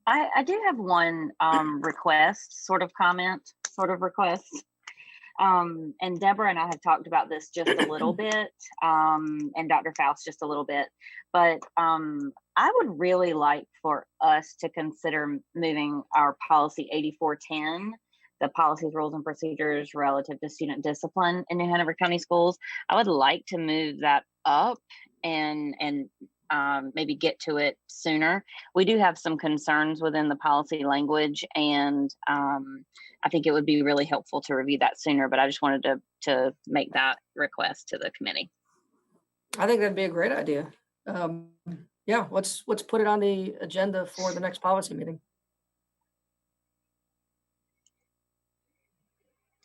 I do have one request, sort of comment, sort of request. And Deborah and I have talked about this just a little bit, and Dr. Faust just a little bit, but I would really like for us to consider moving our policy 8410, the policies, rules, and procedures relative to student discipline in New Hanover County Schools. I would like to move that up and maybe get to it sooner. We do have some concerns within the policy language, and I think it would be really helpful to review that sooner, but I just wanted to make that request to the committee. I think that'd be a great idea. Yeah, let's put it on the agenda for the next policy meeting.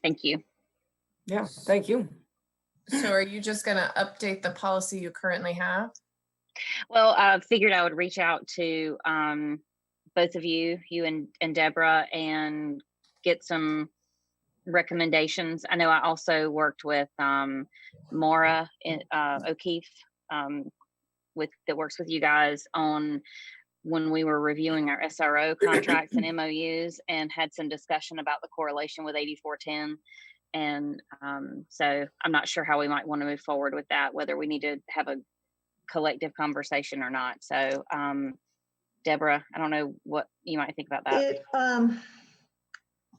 Thank you. Yeah, thank you. So are you just going to update the policy you currently have? Well, I figured I would reach out to both of you and Deborah, and get some recommendations. I know I also worked with Maura O'Keefe that works with you guys on when we were reviewing our SRO contracts and MOUs, and had some discussion about the correlation with 8410. And so I'm not sure how we might want to move forward with that, whether we need to have a collective conversation or not. So Deborah, I don't know what you might think about that.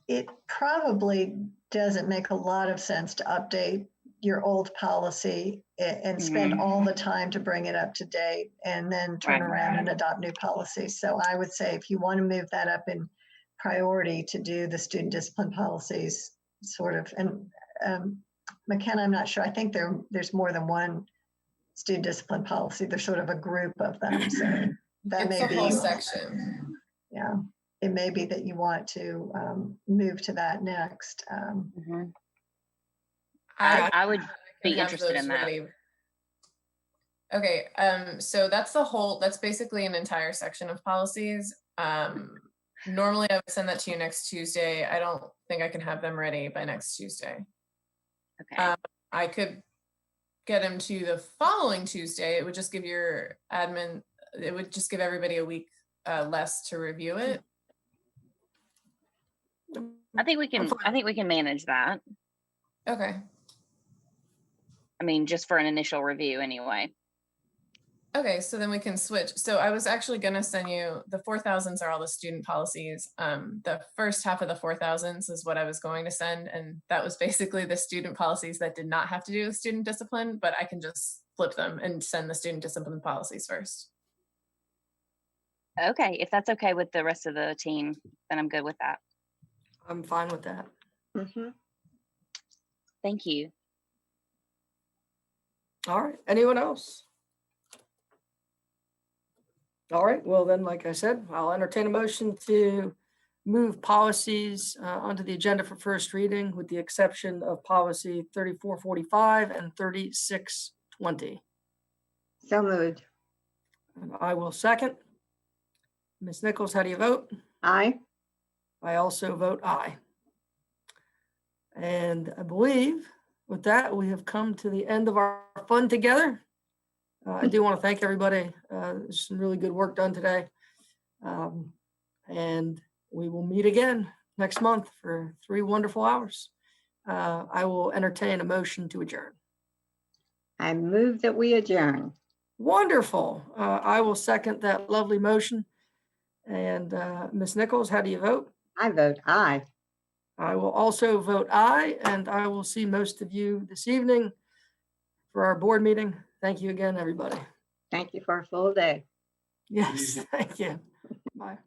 It probably doesn't make a lot of sense to update your old policy and spend all the time to bring it up to date and then turn around and adopt new policies. So I would say if you want to move that up in priority, to do the student discipline policies sort of, and McKenna, I'm not sure. I think there's more than one student discipline policy. There's sort of a group of them. So that It's may a be whole section. Yeah, it may be that you want to move to that next. I would be interested in that. Ready. Okay, so that's basically an entire section of policies. Normally I would send that to you next Tuesday. I don't think I can have them ready by next Tuesday. Okay. I could get them to the following Tuesday. It would just give your admin, it would just give everybody a week less to review it. I think we can manage that. Okay. I mean, just for an initial review anyway. Okay, so then we can switch. So I was actually going to send you, the 4000s are all the student policies. The first half of the 4000s is what I was going to send. And that was basically the student policies that did not have to do with student discipline, but I can just flip them and send the student discipline policies first. Okay, if that's okay with the rest of the team, then I'm good with that. I'm fine with that. Thank you. All right, anyone else? All right, well then, like I said, I'll entertain a motion to move policies onto the agenda for first reading, with the exception of policy 3445 and 3620. So moved. And I will second. Ms. Nichols, how do you vote? Aye. I also vote aye. And I believe with that, we have come to the end of our fun together. I do want to thank everybody. There's some really good work done today. And we will meet again next month for 3 wonderful hours. I will entertain a motion to adjourn. I move that we adjourn. Wonderful. I will second that lovely motion. And Ms. Nichols, how do you vote? I vote aye. I will also vote aye, and I will see most of you this evening for our board meeting. Thank you again, everybody. Thank you for a full day. Yes, thank you. Bye.